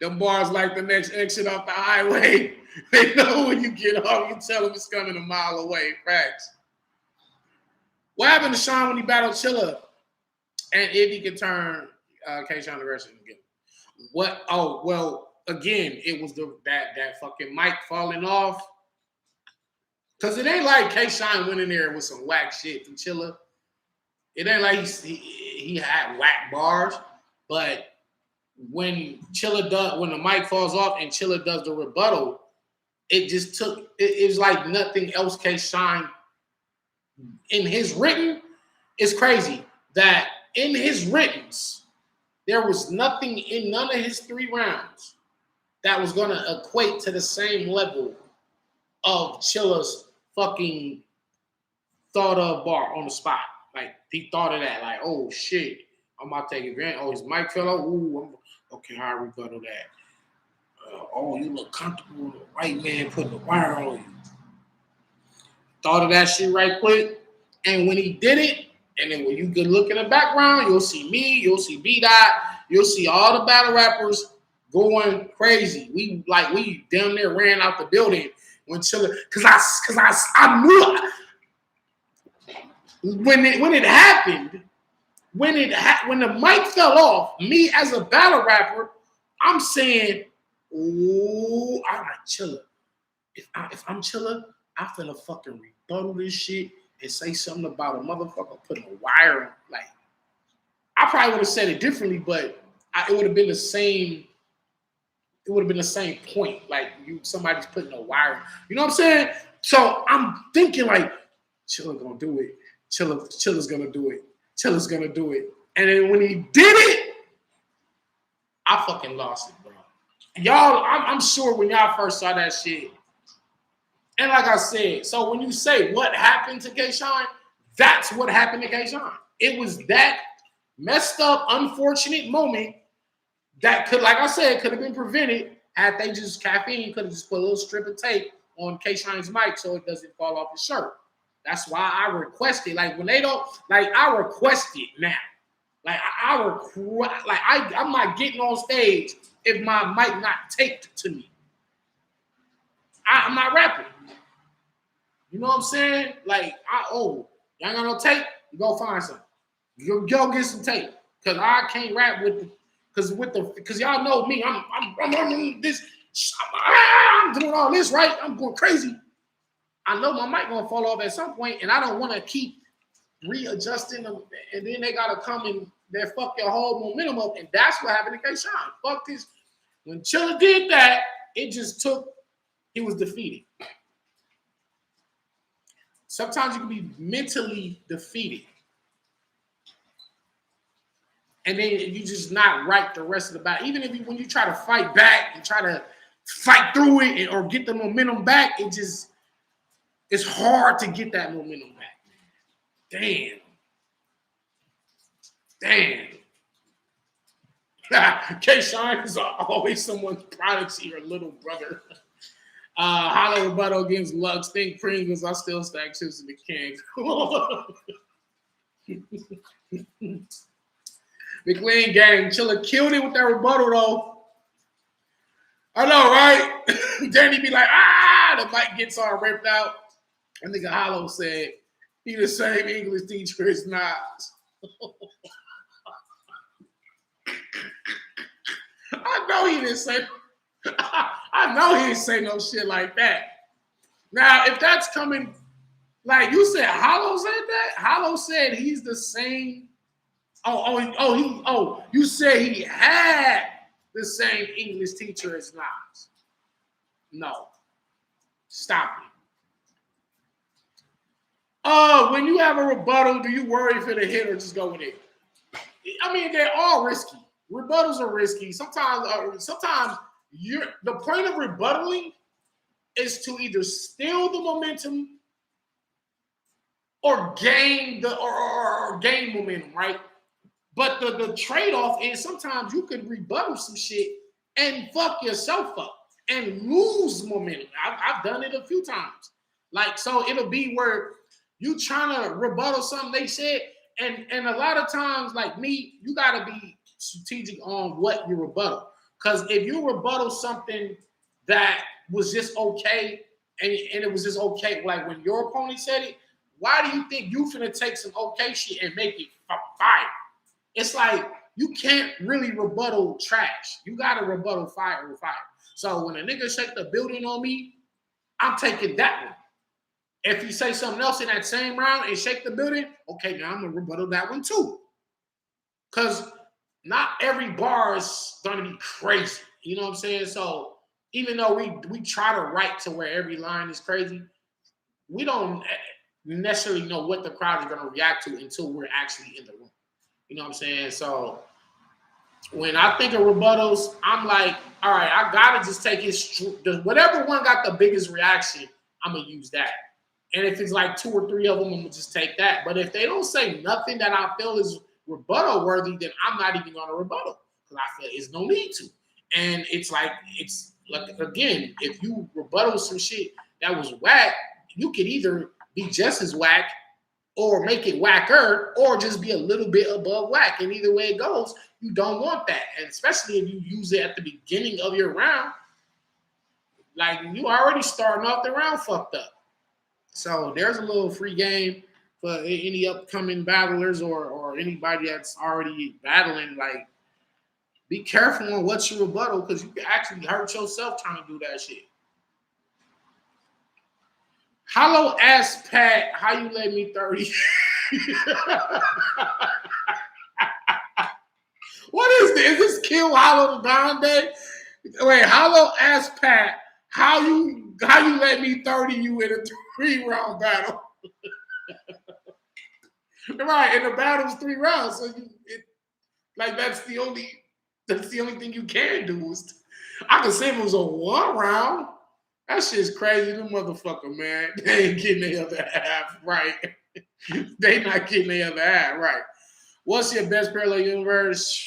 Them bars like the next exit off the highway. They know when you get off, you tell them it's coming a mile away. Facts. What happened to Sean when he battled Chilla? And if he could turn K-Shine the Wrestling again. What? Oh, well, again, it was that fucking mic falling off. Because it ain't like K-Shine went in there with some whack shit from Chilla. It ain't like he had whack bars. But when the mic falls off and Chilla does the rebuttal, it just took, it was like nothing else K-Shine in his written. It's crazy that in his writtens, there was nothing in none of his 3 rounds that was going to equate to the same level of Chilla's fucking thought of bar on the spot. Like, he thought of that. Like, oh, shit, I'm about to take advantage. Oh, his mic fell out. Ooh, okay, how I rebuttal that? Oh, you look comfortable with a white man putting a wire on you. Thought of that shit right quick. And when he did it, and then when you can look in the background, you'll see me, you'll see B-Dot, you'll see all the battle rappers going crazy. We damn near ran out the building when Chilla, because I knew when it happened, when the mic fell off, me as a battle rapper, I'm saying, oh, all right, Chilla. If I'm Chilla, I finna fucking rebuttal this shit and say something about a motherfucker putting a wire on. Like, I probably would have said it differently, but it would have been the same. It would have been the same point. Like, somebody's putting a wire. You know what I'm saying? So I'm thinking like, Chilla gonna do it. Chilla's gonna do it. Chilla's gonna do it. And then when he did it, I fucking lost it, bro. Y'all, I'm sure when y'all first saw that shit. And like I said, so when you say what happened to K-Shine, that's what happened to K-Shine. It was that messed up, unfortunate moment that could, like I said, could have been prevented had they just, Caffeine could have just put a little strip of tape on K-Shine's mic so it doesn't fall off his shirt. That's why I requested, like, when they don't, like, I request it now. Like, I'm not getting on stage if my mic not taped to me. I'm not rapping. You know what I'm saying? Like, y'all got no tape? You go find some. Go get some tape. Cause I can't rap because y'all know me. I'm this. I'm doing all this, right? I'm going crazy. I know my mic gonna fall off at some point, and I don't want to keep readjusting them, and then they gotta come and they fuck your whole momentum up, and that's what happened to K-Shine. Fuck this. When Chilla did that, it just took. He was defeated. Sometimes you can be mentally defeated. And then you just not right the rest of the battle. Even when you try to fight back and try to fight through it or get the momentum back, it's hard to get that momentum back. Damn. K-Shine is always someone's prodigy or little brother. Hollow rebuttal against Lux. Think Pringles. I still stack chips in the can. McLean gang. Chilla killed it with that rebuttal, though. I know, right? Danny be like, the mic gets all ripped out. I think Hollow said, he the same English teacher as Nas. I know he didn't say I know he didn't say no shit like that. Now, if that's coming Like you said, Hollow said that. Hollow said he's the same. You said he had the same English teacher as Nas. No, stop it. When you have a rebuttal, do you worry if it'll hit or just go with it? I mean, they're all risky. Rebuttals are risky. Sometimes the point of rebuttaling is to either steal the momentum or gain or gain momentum, right? But the trade-off is sometimes you could rebuttal some shit and fuck yourself up and lose momentum. I've done it a few times. Like, so it'll be where you trying to rebuttal something they said, and a lot of times, like me, you gotta be strategic on what you rebuttal. Because if you rebuttal something that was just okay, and it was just okay, like when your opponent said it, why do you think you finna take some okay shit and make it fire? It's like you can't really rebuttal trash. You gotta rebuttal fire with fire. So when a nigga shake the building on me, I'm taking that one. If you say something else in that same round and shake the building, okay, now I'm gonna rebuttal that one too. Because not every bar is gonna be crazy. You know what I'm saying? So even though we try to write to where every line is crazy, we don't necessarily know what the crowd is gonna react to until we're actually in the room. You know what I'm saying? So when I think of rebuttals, I'm like, all right, I gotta just take it. Whatever one got the biggest reaction, I'm gonna use that. And if it's like 2 or 3 of them, I'm gonna just take that. But if they don't say nothing that I feel is rebuttal worthy, then I'm not even gonna rebuttal because I feel there's no need to. And it's like again, if you rebuttal some shit that was whack, you could either be just as whack or make it whacker, or just be a little bit above whack. And either way it goes, you don't want that. And especially if you use it at the beginning of your round, like you already starting off the round fucked up. So there's a little free game for any upcoming battlers or anybody that's already battling. Like, be careful on what you rebuttal because you can actually hurt yourself trying to do that shit. Hollow asked Pat, how you let me 30? What is this? Is this Kill Hollow the Grande? Wait, Hollow asked Pat, how you let me 30 you in a 3-round battle? Right, and the battle's 3 rounds, so that's the only thing you can do. I could say if it was a 1 round. That shit's crazy. Them motherfucker, man. They ain't getting their other half right. They not getting their other half right. What's your best parallel universe?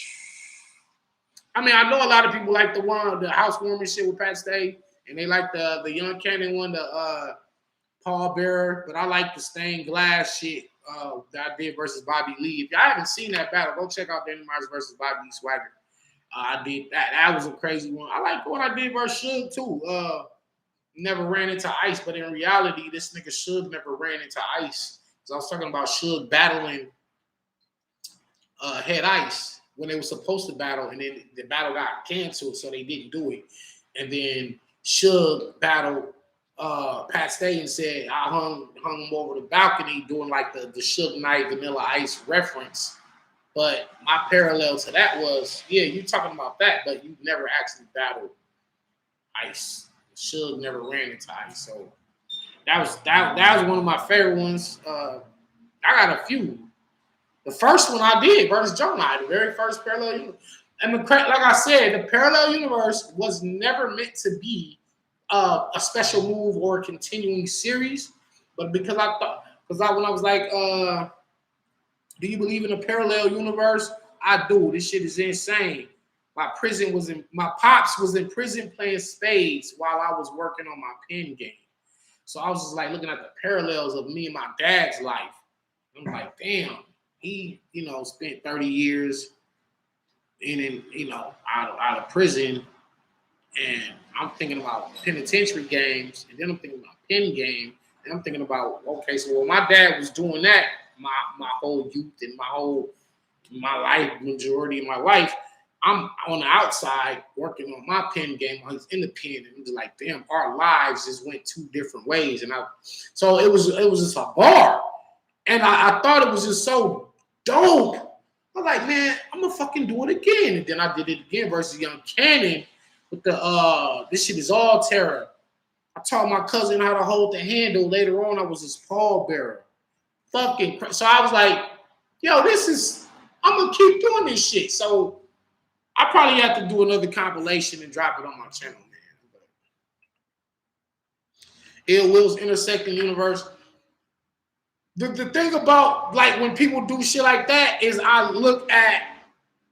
I mean, I know a lot of people like the housewarming shit with Pat Stay, and they like the Young Cannon one, the Paul Bearer, but I like the stained glass shit that I did versus Bobby Lee. If y'all haven't seen that battle, go check out Danny Myers versus Bobby Lee Swagger. I did that. That was a crazy one. I like what I did versus Suge too. Never ran into Ice, but in reality, this nigga Suge never ran into Ice. So I was talking about Suge battling Head Ice when they were supposed to battle, and then the battle got canceled, so they didn't do it. And then Suge battled Pat Stay and said, I hung him over the balcony doing like the Suge Knight Vanilla Ice reference. But my parallel to that was, yeah, you talking about that, but you never actually battled Ice. Suge never ran into Ice, so that was one of my favorite ones. I got a few. The first one I did versus Jonah, the very first parallel universe. And like I said, the parallel universe was never meant to be a special move or a continuing series, but because when I was like, do you believe in a parallel universe? I do. This shit is insane. My pops was in prison playing spades while I was working on my pen game. So I was just like looking at the parallels of me and my dad's life. I'm like, damn, he, spent 30 years out of prison. And I'm thinking about penitentiary games, and then I'm thinking about pen game, and I'm thinking about, okay, so when my dad was doing that, my whole youth and my life, majority of my life, I'm on the outside working on my pen game while he's in the pen, and it was like, damn, our lives just went two different ways. And so it was just a bar. And I thought it was just so dope. I was like, man, I'm gonna fucking do it again. And then I did it again versus Young Cannon with the this shit is all terror. I taught my cousin how to hold the handle. Later on, I was his pallbearer. Fucking so I was like, yo, I'm gonna keep doing this shit. So I probably have to do another compilation and drop it on my channel, man. Ill Will's Intersecting Universe. The thing about like when people do shit like that is I look at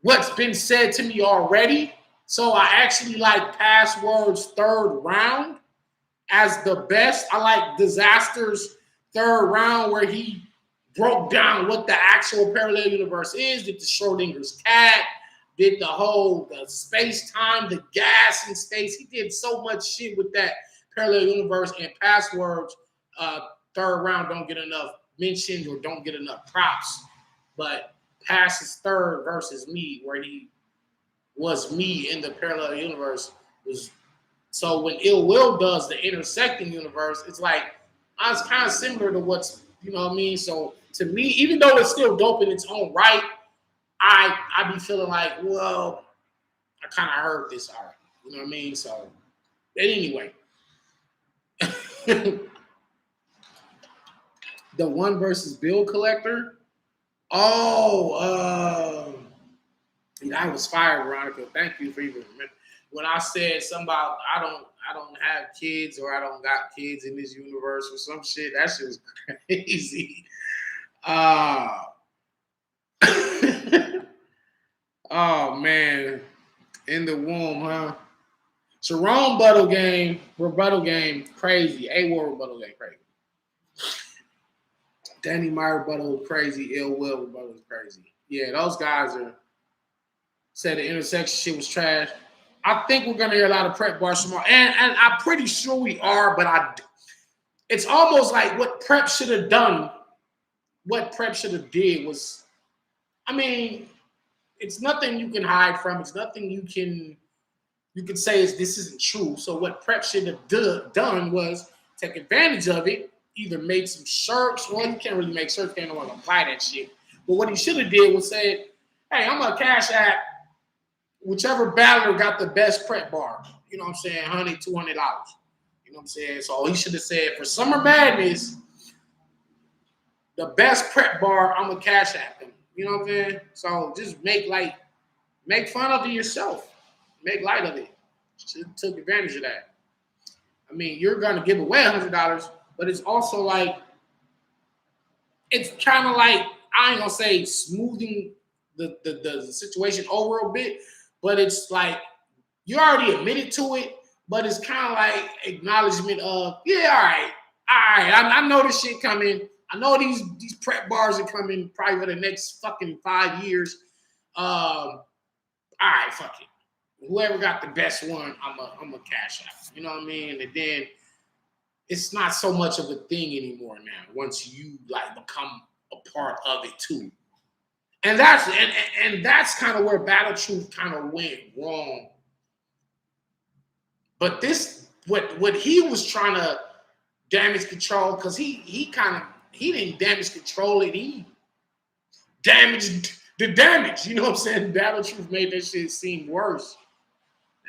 what's been said to me already. So I actually like Password's third round as the best. I like Disaster's third round where he broke down what the actual parallel universe is, did the Schrodinger's cat, did the space-time, the gas in space. He did so much shit with that parallel universe, and Password's third round don't get enough mentioned or don't get enough props. But Pass's third versus me, where he was me in the parallel universe, was so when Ill Will does the intersecting universe, it's like it's kind of similar to what's, you know what I mean? So to me, even though it's still dope in its own right, I be feeling like, well, I kind of heard this already. You know what I mean? So, but anyway. The one versus bill collector. Oh, I was fired, Veronica. Thank you for even when I said something about I don't have kids or I don't got kids in this universe or some shit. That shit was crazy. Oh man, in the womb, huh? Sharon rebuttal game, crazy. A-War rebuttal game, crazy. Danny Meyer rebuttal was crazy. Ill Will rebuttal was crazy. Yeah, those guys said the intersection shit was trash. I think we're gonna hear a lot of prep bars tomorrow, and I'm pretty sure we are. But it's almost like what prep should have done. What prep should have did was, I mean, it's nothing you can hide from. It's nothing you can say this isn't true. So what prep should have done was take advantage of it. Either make some shirts. Well, you can't really make shirts. They don't want to buy that shit. But what he should have did was say, hey, I'm going to cash app whichever battler got the best prep bar. You know what I'm saying? $100, $200. You know what I'm saying? So he should have said, for Summer Madness, the best prep bar, I'm going to cash app him. You know what I'm saying? So just make fun of it yourself. Make light of it. Should took advantage of that. I mean, you're going to give away $100, but it's also like, it's kind of like, I ain't going to say smoothing the situation over a bit, but it's like, you already admitted to it, but it's kind of like acknowledgement of, yeah, all right. I know this shit coming. I know these prep bars are coming probably for the next fucking 5 years. All right, fuck it. Whoever got the best one, I'm a cash out. You know what I mean? And then it's not so much of a thing anymore now. Once you like become a part of it too, and that's kind of where Battle Truth kind of went wrong. But this what he was trying to damage control, because he didn't damage control it. He damaged the damage. You know what I'm saying? Battle Truth made that shit seem worse.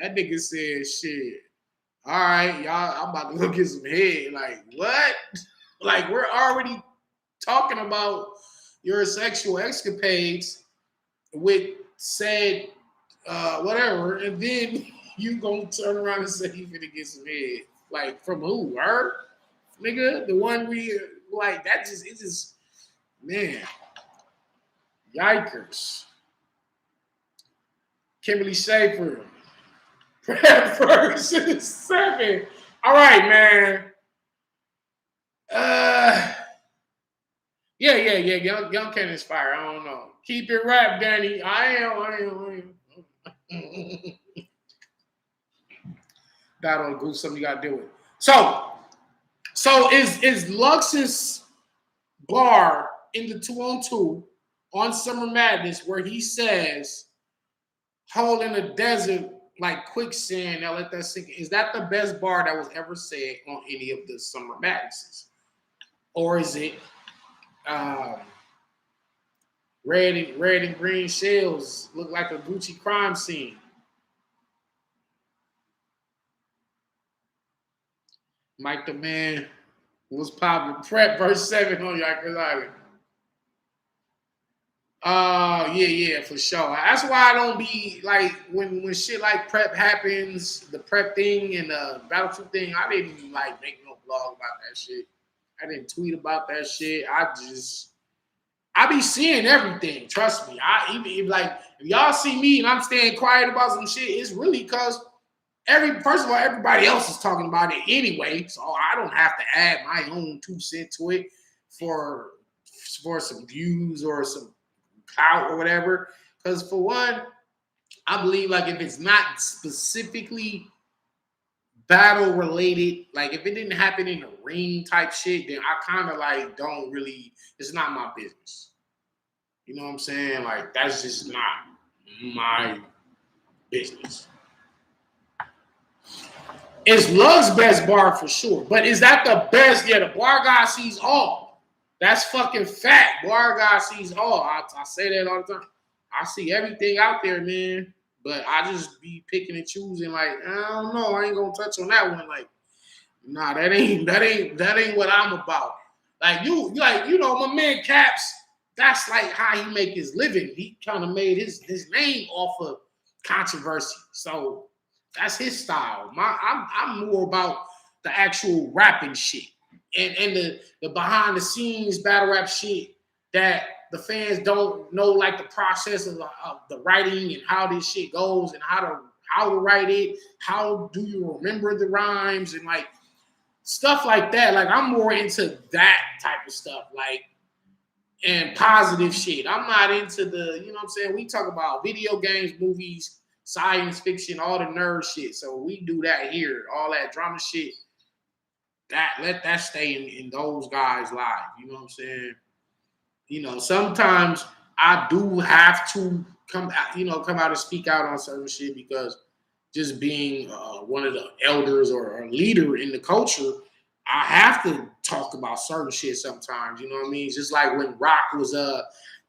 That nigga said, shit, all right, y'all, I'm about to go get some head. Like, what? Like, we're already talking about your sexual escapades with said whatever, and then you gonna turn around and say you finna get some head. Like, from who? Her? Nigga? The one we, like, that just, it just, man. Yikers. Kimberly Schaefer. Prep versus 7. All right, man. Yeah. Young Cannon's fire. I don't know. Keep it rap, Danny. I am. That'll do something you gotta deal with. So is Lux's bar in the 2-on-2 on Summer Madness where he says hole in the desert like quicksand. Now let that sink in. Is that the best bar that was ever said on any of the Summer Madnesses? Or is it red and green shells look like a Gucci crime scene? Mike the Man was popping. Prep verse 7 on Yonkers Island. Yeah, for sure. That's why I don't be like when shit like prep happens, the prep thing and the battlefield thing. I didn't like make no blog about that shit. I didn't tweet about that shit. I be seeing everything. Trust me. I even if y'all see me and I'm staying quiet about some shit, it's really because first of all, everybody else is talking about it anyway. So I don't have to add my own 2 cents to it for some views or some clout or whatever. Because for one, I believe like if it's not specifically battle related, like if it didn't happen in the ring type shit, then I kind of like don't really. It's not my business. You know what I'm saying? Like that's just not my business. It's Lug's best bar for sure, but is that the best? Yeah, the bar guy sees all. That's fucking fact. Bar guy sees all. I say that all the time. I see everything out there, man. But I just be picking and choosing. Like I don't know. I ain't gonna touch on that one. Like, nah, that ain't what I'm about. Like you know, my man Caps. That's like how he make his living. He kind of made his name off of controversy. So that's his style. I'm more about the actual rapping shit and the behind the scenes battle rap shit that the fans don't know, like the process of the writing and how this shit goes and how to write it. How do you remember the rhymes and like stuff like that? Like I'm more into that type of stuff, like and positive shit. I'm not into the, you know what I'm saying? We talk about video games, movies, science fiction, all the nerd shit. So we do that here, all that drama shit. Let that stay in those guys' lives. You know what I'm saying? You know, sometimes I do have to come out and speak out on certain shit because just being one of the elders or a leader in the culture, I have to talk about certain shit sometimes. You know what I mean? Just like when Rock was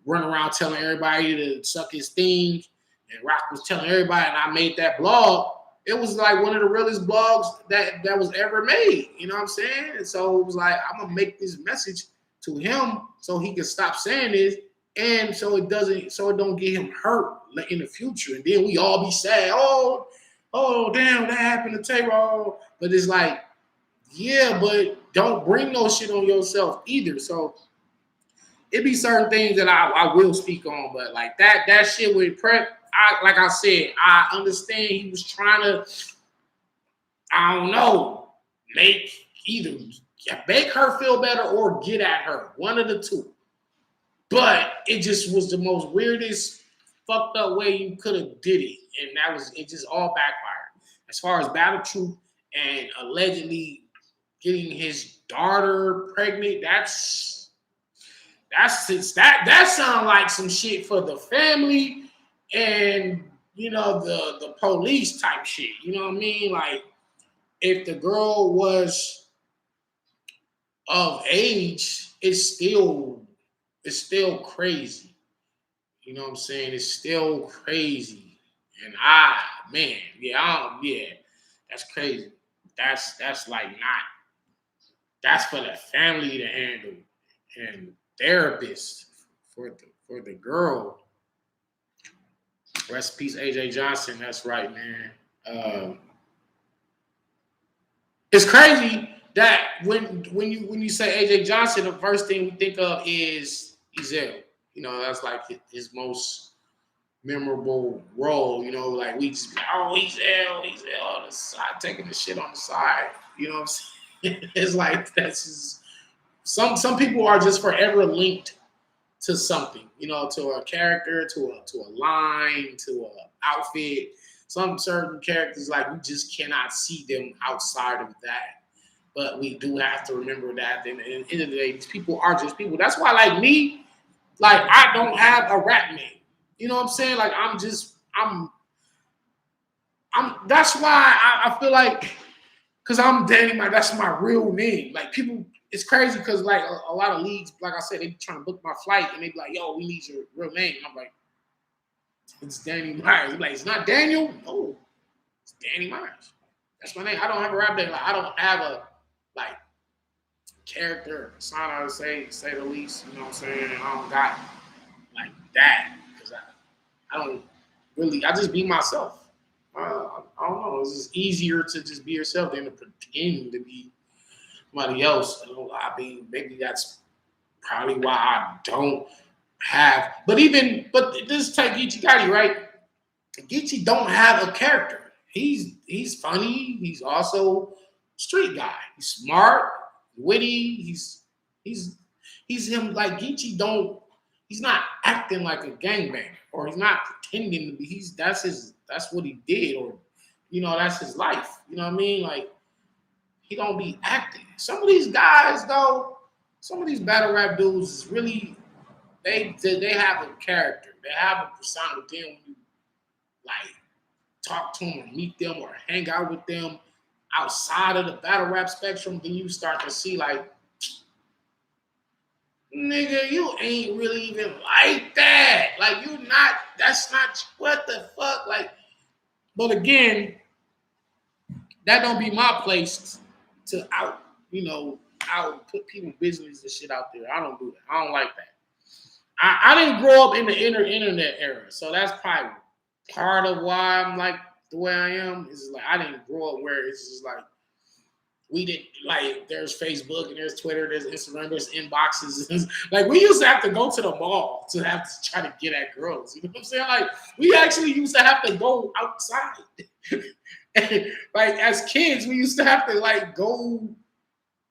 running around telling everybody to suck his thing, and Rock was telling everybody, and I made that blog. It was like one of the realest blogs that was ever made. You know what I'm saying? And so it was like, I'm gonna make this message to him so he can stop saying this, and so it don't get him hurt in the future. And then we all be sad. Oh, damn, that happened to Tay-Roll. But it's like, yeah, but don't bring no shit on yourself either. So it be certain things that I will speak on, but like that shit with Prep, like I said, I understand he was trying to, I don't know, make her feel better or get at her, one of the two. But it just was the most weirdest, fucked up way you could have did it, and it just all backfired. As far as Battle Truth and allegedly getting his daughter pregnant, that sounds like some shit for the family and you know the police type shit. You know what I mean? Like if the girl was of age, it's still crazy. You know what I'm saying? It's still crazy. And that's crazy. That's like not. That's for the family to handle and therapist for the girl. Rest in peace, AJ Johnson. That's right, man. It's crazy that when you say AJ Johnson, the first thing we think of is Ezell. You know, that's like his most memorable role. You know, like we just be like, oh, Ezell on the side, taking the shit on the side. You know what I'm saying? It's like that's just, some people are just forever linked to something, you know, to a character, to a line, to an outfit. Some certain characters, like we just cannot see them outside of that. But we do have to remember that. And at the end of the day, these people are just people. That's why, like me, like I don't have a rap name. You know what I'm saying? Like I'm That's why I feel like, because I'm Danny Mike, that's my real name. Like people, it's crazy because like a lot of leagues, like I said, they be trying to book my flight and they be like, yo, we need your real name. I'm like, it's Danny Myers. They're like, it's not Daniel? No, it's Danny Myers. That's my name. I don't have a rap name. Like I don't have a like character, persona, I would say the least. You know what I'm saying? I don't got like that because I don't really. I just be myself. I don't know. It's just easier to just be yourself than to pretend to be somebody else. I mean, maybe that's probably why I don't have. But this take Geechee Gotti, right? Geechee don't have a character. He's funny. He's also a street guy. He's smart, witty. He's him. Like Geechee don't. He's not acting like a gangbanger, or he's not pretending to be. That's what he did, or that's his life. You know what I mean? Like he don't be acting. Some of these guys, though, some of these battle rap dudes is really they have a character. They have a persona with them when you like talk to them or meet them or hang out with them outside of the battle rap spectrum. Then you start to see like, nigga, you ain't really even like that. Like you not. That's not what the fuck. Like, but again, that don't be my place to out put people business and shit out there. I don't do that. I don't like that. I didn't grow up in the internet era, so that's probably part of why I'm like the way I am. Is like I didn't grow up where it's just like we didn't like. There's Facebook and there's Twitter, there's Instagram, there's inboxes. Like we used to have to go to the mall to have to try to get at girls. You know what I'm saying? Like we actually used to have to go outside. Like as kids, we used to have to like go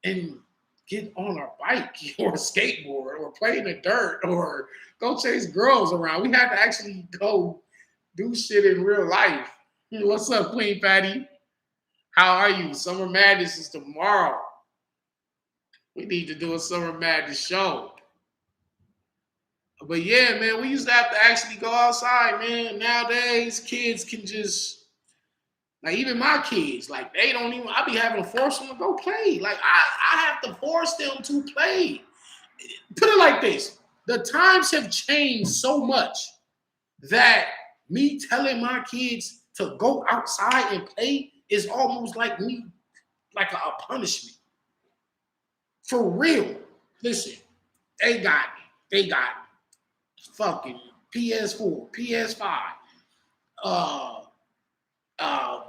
and get on our bike or a skateboard or play in the dirt or go chase girls around. We had to actually go do shit in real life. What's up, Queen Patty? How are you? Summer Madness is tomorrow. We need to do a Summer Madness show. But yeah, man, we used to have to actually go outside, man. Nowadays, kids can just like even my kids, like they don't even. I be having to force them to go play. Like I have to force them to play. Put it like this: the times have changed so much that me telling my kids to go outside and play is almost like me, like a punishment. For real. Listen, they got fucking PS4, PS5,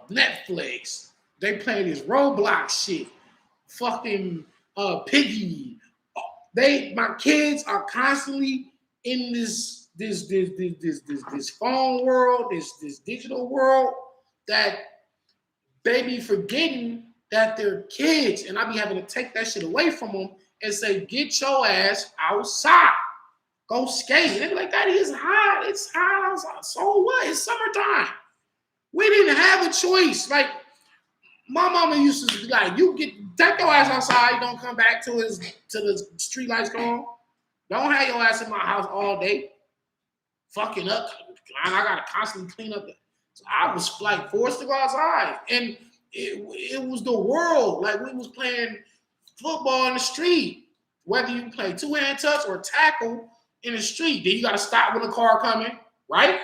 Netflix. They play this Roblox shit. Fucking Piggy. My kids are constantly in this phone world, this digital world that they be forgetting that they're kids, and I be having to take that shit away from them and say, get your ass outside. Go skate. And they be like, Daddy, it's hot. It's hot outside. So what? It's summertime. We didn't have a choice. Like, my mama used to be like, take your ass outside. Don't come back till the street lights come on. Don't have your ass in my house all day. Fucking up. I gotta constantly clean up. So I was like forced to go outside. And it was the world. Like we was playing football in the street. Whether you play two-hand touch or tackle in the street, then you gotta stop when the car coming, right?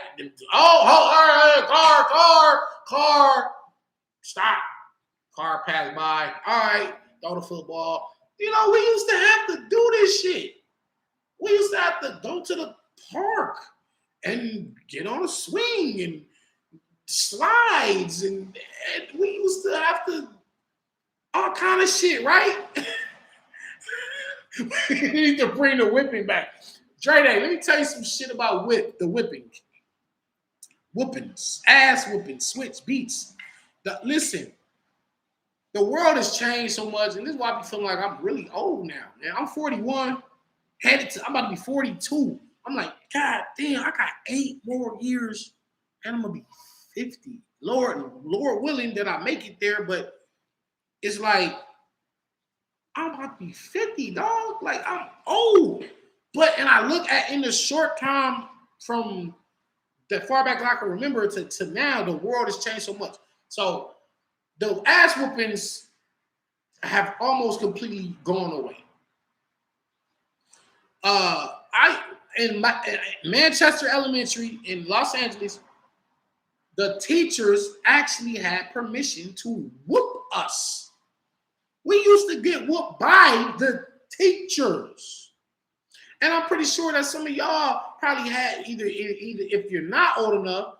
All right, car, stop. Car pass by. All right, throw the football. We used to have to do this shit. We used to have to go to the park and get on a swing and slides, and we used to have to all kind of shit, right? We need to bring the whipping back. Dre Day, let me tell you some shit about the whipping. Whoopings, ass whoopings, switch beats. Listen, the world has changed so much, and this is why I be feeling like I'm really old now, man. I'm 41, I'm about to be 42. I'm like, God damn, I got 8 more years, and I'm gonna be 50. Lord willing that I make it there, but it's like I'm about to be 50, dog. Like I'm old. And I look at in the short time from that far back I can remember to now, the world has changed so much. So the ass whoopings have almost completely gone away. I in Manchester Elementary in Los Angeles, the teachers actually had permission to whoop us. We used to get whooped by the teachers. And I'm pretty sure that some of y'all probably had either if you're not old enough,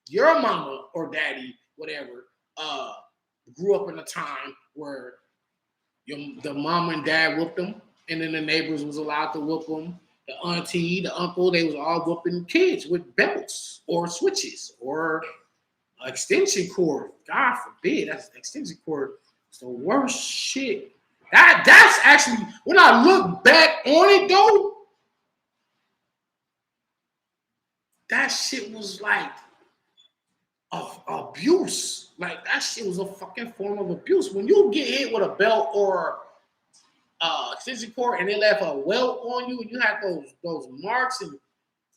your mama or daddy, whatever, grew up in a time where the mom and dad whooped them, and then the neighbors was allowed to whoop them. The auntie, the uncle, they was all whooping kids with belts or switches or extension cord. God forbid, that's extension cord. It's the worst shit. That's actually, when I look back on it though, that shit was like abuse. Like that shit was a fucking form of abuse. When you get hit with a belt or extension cord and they left a welt on you and you have those marks, and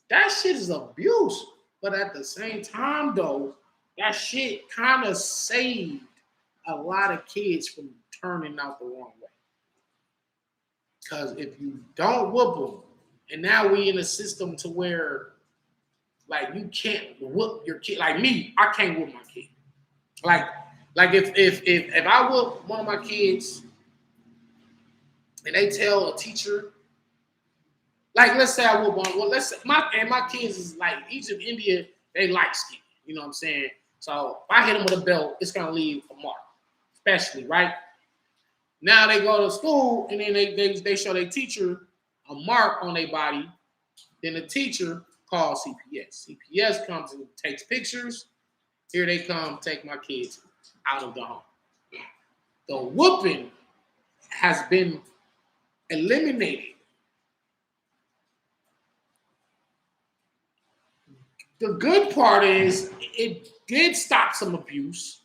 that shit is abuse. But at the same time though, that shit kind of saved a lot of kids from turning out the wrong way. Because if you don't whoop them, and now we in a system to where like you can't whoop your kid. Like me, I can't whoop my kid. Like if I whoop one of my kids and they tell a teacher, like let's say I whoop one, well let's say my kids is like Egypt, India, they light skin. You know what I'm saying? So if I hit them with a belt, it's gonna leave a mark, especially right. Now they go to school and then they show their teacher a mark on their body. Then the teacher calls CPS. CPS comes and takes pictures. Here they come, take my kids out of the home. The whooping has been eliminated. The good part is it did stop some abuse.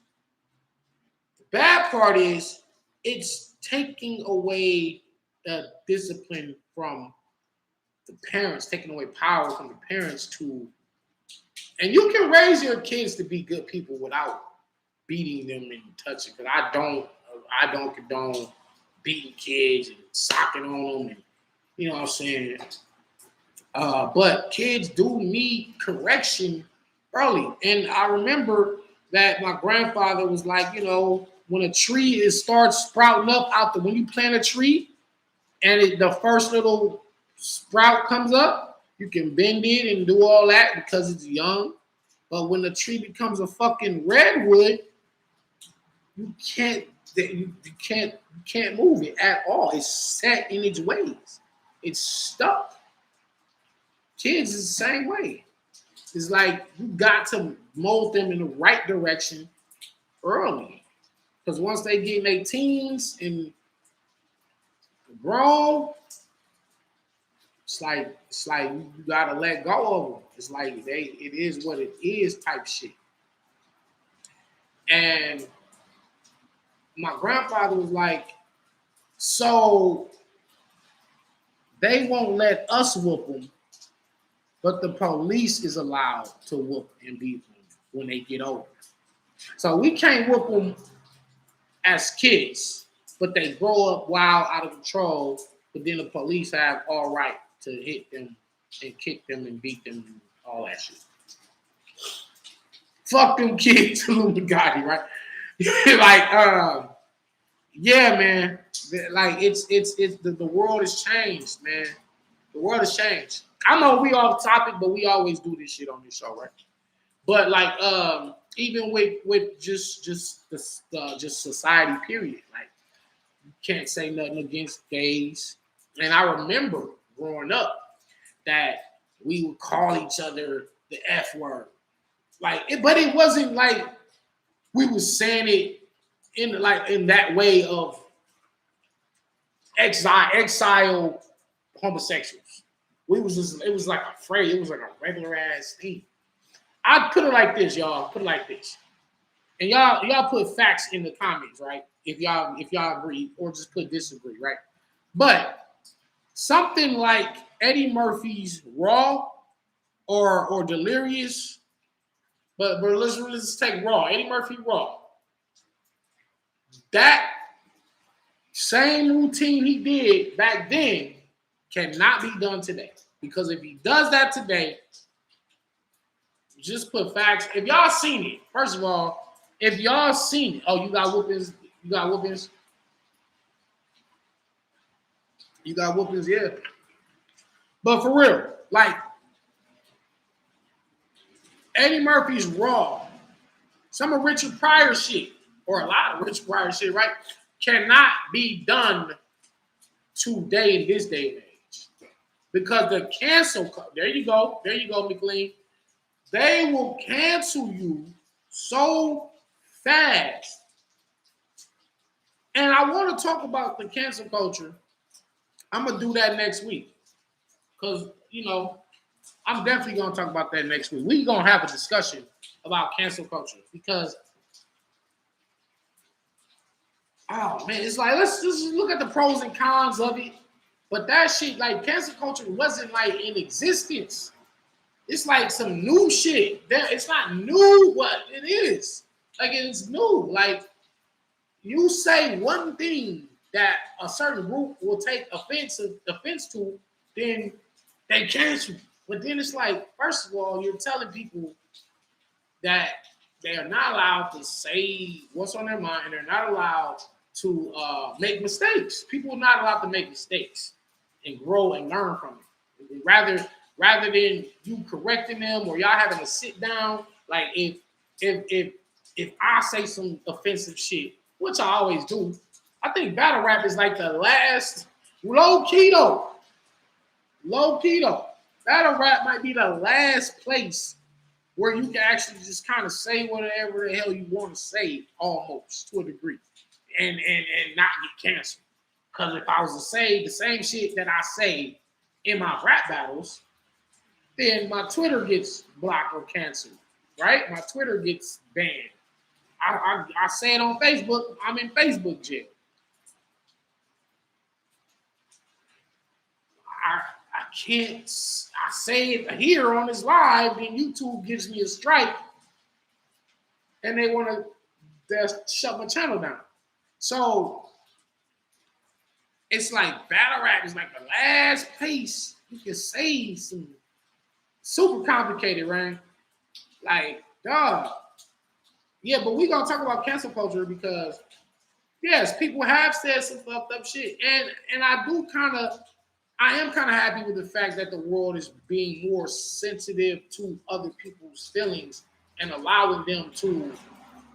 The bad part is it's taking away the discipline from the parents, taking away power from the parents to, and you can raise your kids to be good people without beating them and touching. Because I don't condone beating kids and socking on them, and you know what I'm saying. But kids do need correction early, and I remember that my grandfather was like, you know, when a tree starts sprouting up when you plant a tree, and the first little sprout comes up, you can bend it and do all that because it's young. But when the tree becomes a fucking redwood, you can't move it at all. It's set in its ways. It's stuck. Kids is the same way. It's like you got to mold them in the right direction early. Because once they get in their teens and grown, it's like you gotta let go of them. It's like it is what it is type shit. And my grandfather was like, so they won't let us whoop them, but the police is allowed to whoop and beat them when they get older. So we can't whoop them as kids, but they grow up wild, out of control. But then the police have all right to hit them and kick them and beat them and all that shit. Fuck them kids, Illuminati, right? Like, yeah, man. Like it's the world has changed, man. The world has changed. I know we off topic, but we always do this shit on this show, right? But like, even with just society, period. Like, you can't say nothing against gays. And I remember growing up that we would call each other the F word, but it wasn't like we were saying it in that way of exile homosexuals. It was like a phrase. It was like a regular ass thing. I'd put it like this, y'all. Put it like this. And y'all put facts in the comments, right? If y'all agree, or just put disagree, right? But something like Eddie Murphy's Raw or Delirious But let's take Raw. Eddie Murphy Raw. That same routine he did back then cannot be done today. Because if he does that today, just put facts. If y'all seen it, first of all, if y'all seen it, oh, you got whoopings, yeah. But for real, like Eddie Murphy's Raw, some of Richard Pryor shit, or a lot of Richard Pryor shit, right, cannot be done today in this day and age. Because the cancel, there you go, McLean. They will cancel you so fast. And I want to talk about the cancel culture. I'm going to do that next week. Because, I'm definitely going to talk about that next week. We're going to have a discussion about cancel culture. Because, oh, man, it's like, let's just look at the pros and cons of it. But that shit, like, cancel culture wasn't, like, in existence. It's like some new shit. It's not new, but it is. Like, it's new. Like, you say one thing that a certain group will take offense to, then they cancel. But then it's like, first of all, you're telling people that they are not allowed to say what's on their mind, and they're not allowed to make mistakes. People are not allowed to make mistakes and grow and learn from it. Rather than you correcting them or y'all having to sit down, like if I say some offensive shit, which I always do, I think battle rap is like the last low key though. Battle rap might be the last place where you can actually just kind of say whatever the hell you want to say, almost to a degree, and not get canceled. Because if I was to say the same shit that I say in my rap battles, then my Twitter gets blocked or canceled, right? My Twitter gets banned. I say it on Facebook, I'm in Facebook jail. I can't, I say it here on this live, then YouTube gives me a strike, and they want to shut my channel down. So it's like battle rap is like the last place you can say some super complicated, right? Like, dog. Yeah, but we're going to talk about cancel culture because, yes, people have said some fucked up shit. And I am kind of happy with the fact that the world is being more sensitive to other people's feelings and allowing them to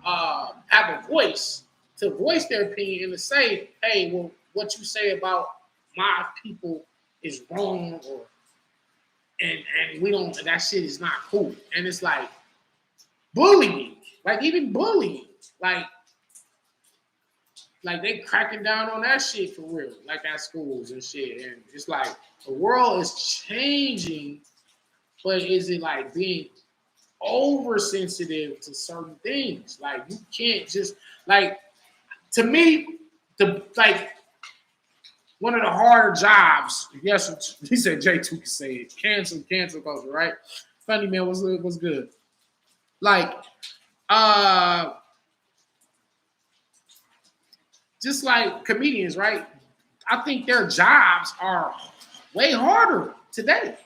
have a voice, to voice their opinion and to say, hey, well, what you say about my people is wrong, or and we don't, that shit is not cool. And it's like bullying, like even bullying, like they cracking down on that shit for real, like at schools and shit. And it's like the world is changing, but is it like being oversensitive to certain things? Like you can't just, like, to me, one of the harder jobs, yes, he said J2 can say it, cancel culture, right? Funny man, what's good? Like, just like comedians, right? I think their jobs are way harder today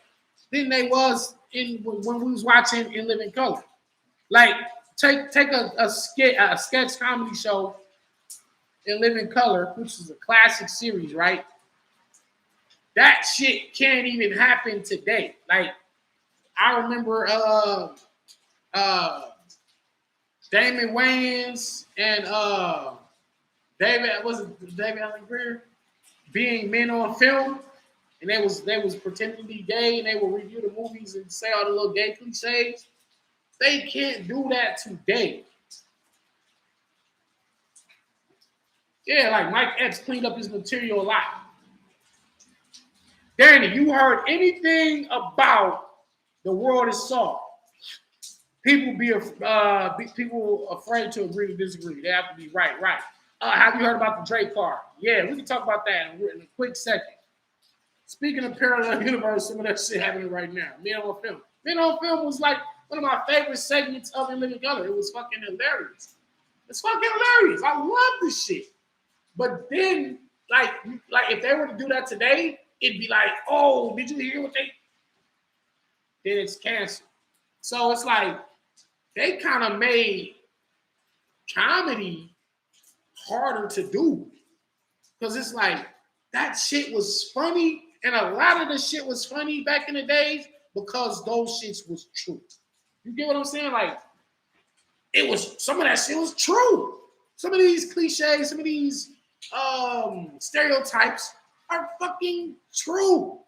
than they was when we was watching In Living Color. Like, take a sketch comedy show, In Living Color, which is a classic series, right? That shit can't even happen today. Like, I remember Damon Wayans and David Allen Greer being men on film, and they was pretending to be gay, and they would review the movies and say all the little gay cliches. They can't do that today. Yeah, like Mike Epps cleaned up his material a lot. Danny, you heard anything about the world is soft? People people afraid to agree to disagree. They have to be right. Have you heard about the Drake car? Yeah, we can talk about that in a quick second. Speaking of parallel universe, some of that shit happening right now. Men on Film. Men on Film was like one of my favorite segments of In Living Color. It was fucking hilarious. It's fucking hilarious. I love this shit. But then, like if they were to do that today, it'd be like, oh, did you hear what they? Then it's canceled. So it's like they kind of made comedy harder to do because it's like that shit was funny, and a lot of the shit was funny back in the days because those shits was true. You get what I'm saying? Like it was some of that shit was true. Some of these cliches, some of these stereotypes are fucking true,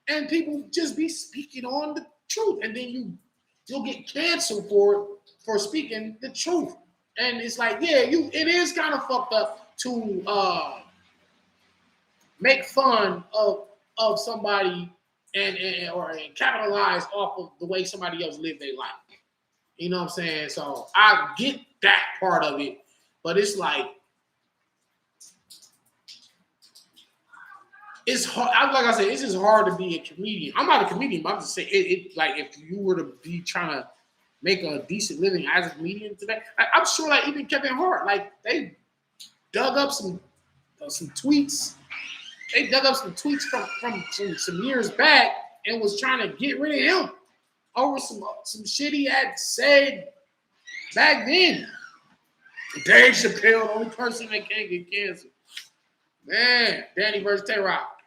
and people just be speaking on the truth, and then you'll get canceled for speaking the truth. And it's like, yeah, it is kind of fucked up to make fun of somebody and capitalize off of the way somebody else lived their life. You know what I'm saying? So I get that part of it, but it's like it's hard. Like I said, it's just hard to be a comedian. I'm not a comedian, but I'm just saying it like if you were to be trying to make a decent living as a comedian today, I'm sure like even Kevin Hart, like they dug up some tweets. They dug up some tweets from some years back and was trying to get rid of him over some shit he had said back then. Dave Chappelle, the only person that can't get canceled. Man, Danny versus Tay-Rock.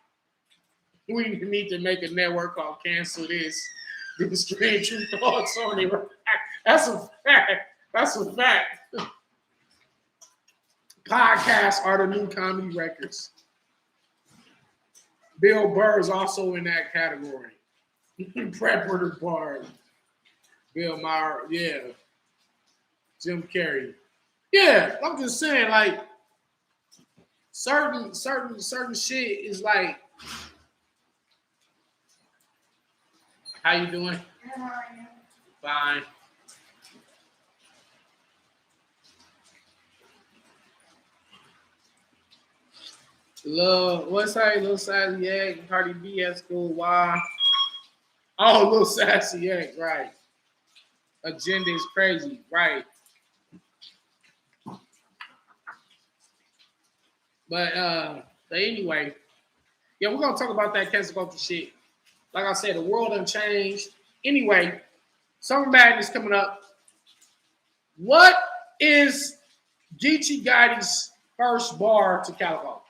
We need to make a network called Cancel This. Do the strange true thoughts on it. That's a fact. That's a fact. Podcasts are the new comedy records. Bill Burr is also in that category. Predator Bar. Bill Maher, yeah. Jim Carrey. Yeah, I'm just saying, like, certain shit is like, how you doing? Fine. What's that? Little Sassy Egg, Cardi B at school. Why? Oh, Little Sassy Egg, right. Agenda is crazy, right. But anyway, yeah, we're gonna talk about that cancel culture shit. Like I said, the world done changed. Anyway, Summer Madness coming up. What is Geechee Gotti's first bar to Calico?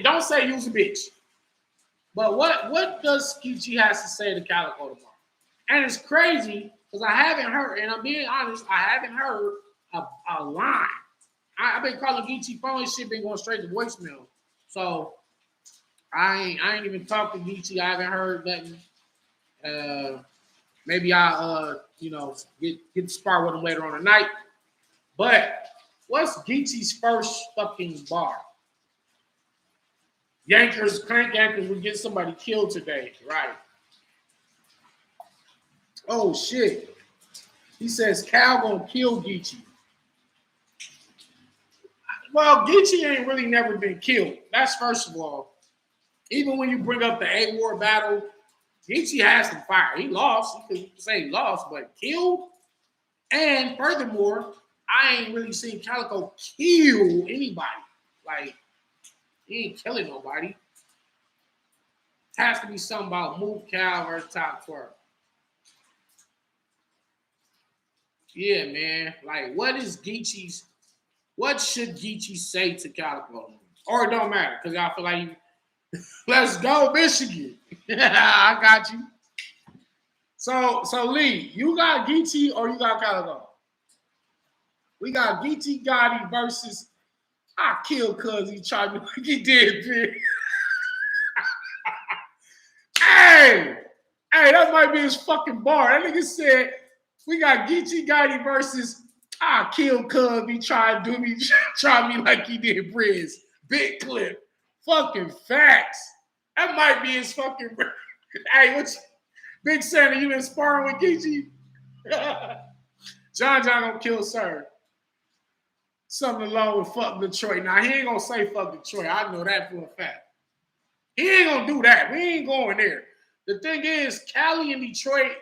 Don't say use a bitch. But what does Geechee has to say to Calico tomorrow? And it's crazy because I haven't heard, and I'm being honest, I haven't heard a line. I've been calling Geechee phone and shit been going straight to voicemail. So I ain't even talked to Geechee. I haven't heard nothing. Maybe I'll get to spar with him later on tonight. But what's Geechee's first fucking bar? Crank Yankers would get somebody killed today, right? Oh shit. He says Cal gonna kill Geechee. Well, Geechee ain't really never been killed. That's first of all. Even when you bring up the A-War battle, Geechee has some fire. He lost. You could say he lost, but killed. And furthermore, I ain't really seen Calico kill anybody. Like, he ain't killing nobody. Has to be something about move Cal versus top 12. Yeah, man. Like, what should Geechee say to Calico? Or it don't matter, because y'all feel like let's go, Michigan. I got you. So Lee, you got Geechee or you got Calico? We got Geechee Gotti versus I killed cuz he tried me like he did, bitch. Hey, that might be his fucking bar. That nigga said we got Geechee Gotti versus I killed cuz he tried me like he did Briz. Big clip. Fucking facts. That might be his fucking. Hey, what's Big Santa? You been sparring with Geechee? John gonna kill Sir. Something along with fuck Detroit. Now he ain't gonna say fuck Detroit. I know that for a fact. He ain't gonna do that. We ain't going there. The thing is, Cali and Detroit,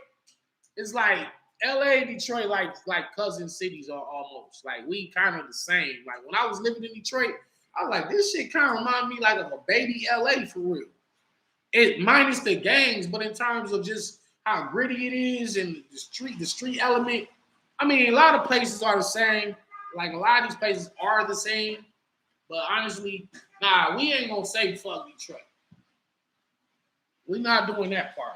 it's like LA, Detroit, like cousin cities are almost. Like we kind of the same. Like when I was living in Detroit, I was like, this shit kind of remind me like of a baby LA for real. It minus the gangs, but in terms of just how gritty it is and the street element. I mean, a lot of places are the same. Like a lot of these places are the same. But honestly, nah, we ain't gonna say fuck Detroit. We're not doing that part.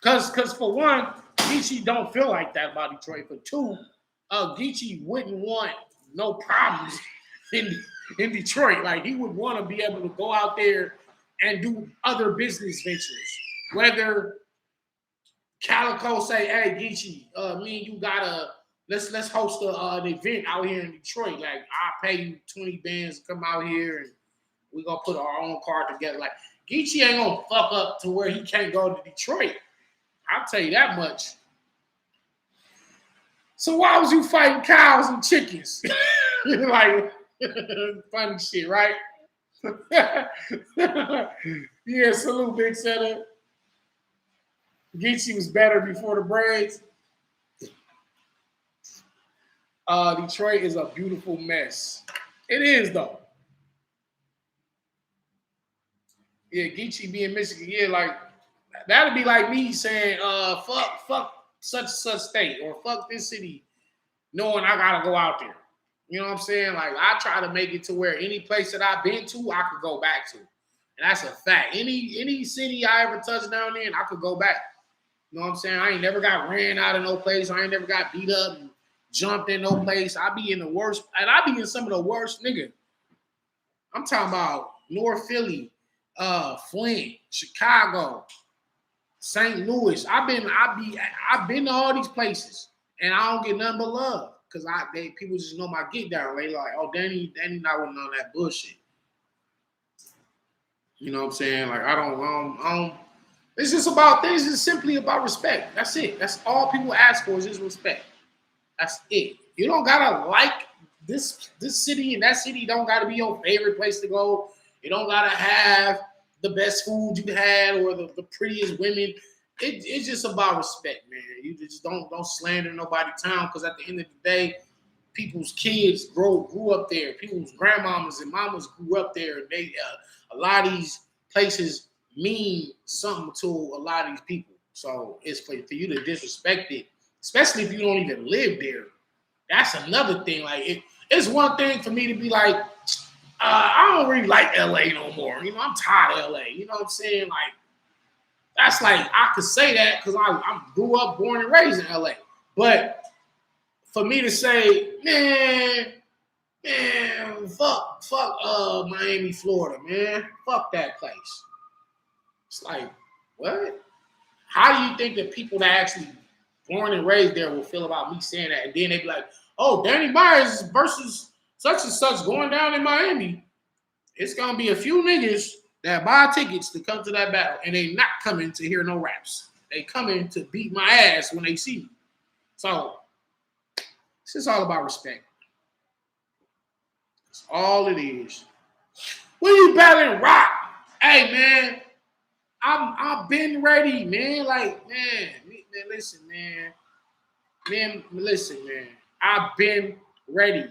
Cause for one, Geechee don't feel like that about Detroit. For two, Geechee wouldn't want no problems in Detroit. Like he would want to be able to go out there and do other business ventures. Whether Calico say, "Hey, Geechee, me and you gotta let's host an event out here in Detroit. Like I'll pay you 20 bands to come out here and we gonna put our own card together." Like Geechee ain't gonna fuck up to where he can't go to Detroit. I'll tell you that much. So why was you fighting cows and chickens? Like funny shit, right? Yeah, salute, big setup. Geechee was better before the braids. Detroit is a beautiful mess. It is though. Yeah, Geechee being Michigan, yeah, like that'd be like me saying, fuck such and such state or fuck this city, knowing I gotta go out there. You know what I'm saying? Like I try to make it to where any place that I've been to, I could go back to. And that's a fact. Any city I ever touched down in, I could go back. You know what I'm saying? I ain't never got ran out of no place. I ain't never got beat up and jumped in no place. I be in the worst, and I be in some of the worst, nigga. I'm talking about North Philly, Flint, Chicago, St. Louis. I've been to all these places, and I don't get nothing but love because people just know my get down. They like, oh, Danny not with none of that bullshit. You know what I'm saying? Like I don't. It's just about things. It's simply about respect. That's it. That's all people ask for is just respect. That's it. You don't gotta like this city and that city. Don't gotta be your favorite place to go. You don't gotta have the best food you had or the prettiest women. It's just about respect, man. You just don't slander nobody's town because at the end of the day, people's kids grew up there. People's grandmamas and mamas grew up there. And they a lot of these places mean something to a lot of these people. So it's for you to disrespect it, especially if you don't even live there. That's another thing. Like it's one thing for me to be like, I don't really like LA no more. You know, I'm tired of LA. You know what I'm saying? Like, that's like, I could say that because I grew up, born and raised in LA. But for me to say, man, fuck Miami, Florida, man. Fuck that place. It's like, what? How do you think that people that actually born and raised there will feel about me saying that? And then they be like, oh, Danny Myers versus such and such going down in Miami. It's going to be a few niggas that buy tickets to come to that battle, and they not coming to hear no raps. They coming to beat my ass when they see me. So it's just all about respect. That's all it is. When you battling Rock, hey, man, I've been ready, man. Like, man, listen, man. Man, listen, man. I've been ready.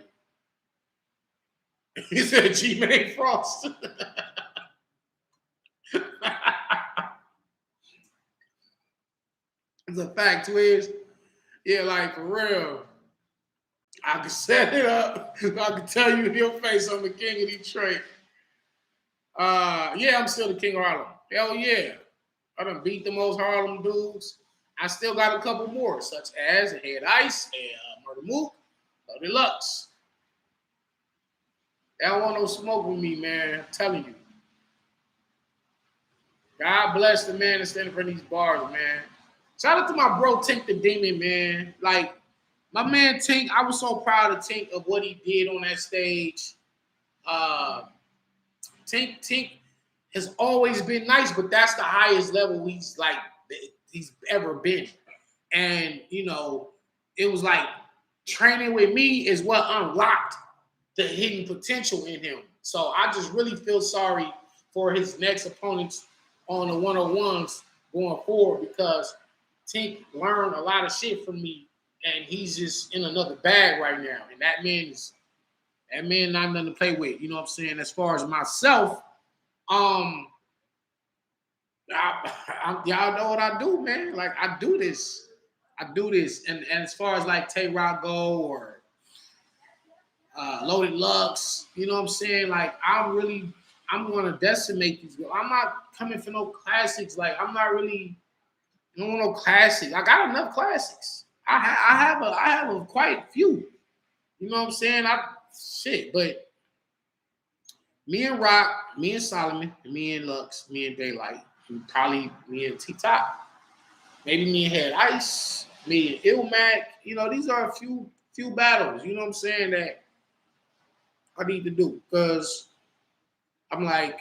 He said G-Man Frost. The fact is, yeah, like for real. I can set it up. I can tell you in your face I'm the king of Detroit. Yeah, I'm still the king of Harlem. Hell yeah. I done beat the most Harlem dudes. I still got a couple more, such as Head Ice and Murder Mook, Deluxe. They don't want no smoke with me, man. I'm telling you. God bless the man that's standing for these bars, man. Shout out to my bro Tink the Demon, man. Like, my man Tink, I was so proud of Tink of what he did on that stage. Tink has always been nice, but that's the highest level he's ever been. And, you know, it was like training with me is what unlocked the hidden potential in him. So I just really feel sorry for his next opponents on the 101s going forward because Tink learned a lot of shit from me, and he's just in another bag right now. And that man not nothing to play with. You know what I'm saying? As far as myself, y'all know what I do, man. Like I do this, and as far as like Tay Rock go or Loaded Lux, you know what I'm saying? Like I'm going to decimate these. I'm not coming for no classics. Like I'm not really. I don't want no classics. I got enough classics. I have a quite few. You know what I'm saying? But me and Rock, me and Solomon, me and Lux, me and Daylight, and probably me and T-Top, maybe me and Head Ice, me and Ilmac. You know, these are a few battles, you know what I'm saying, that I need to do. Because I'm like,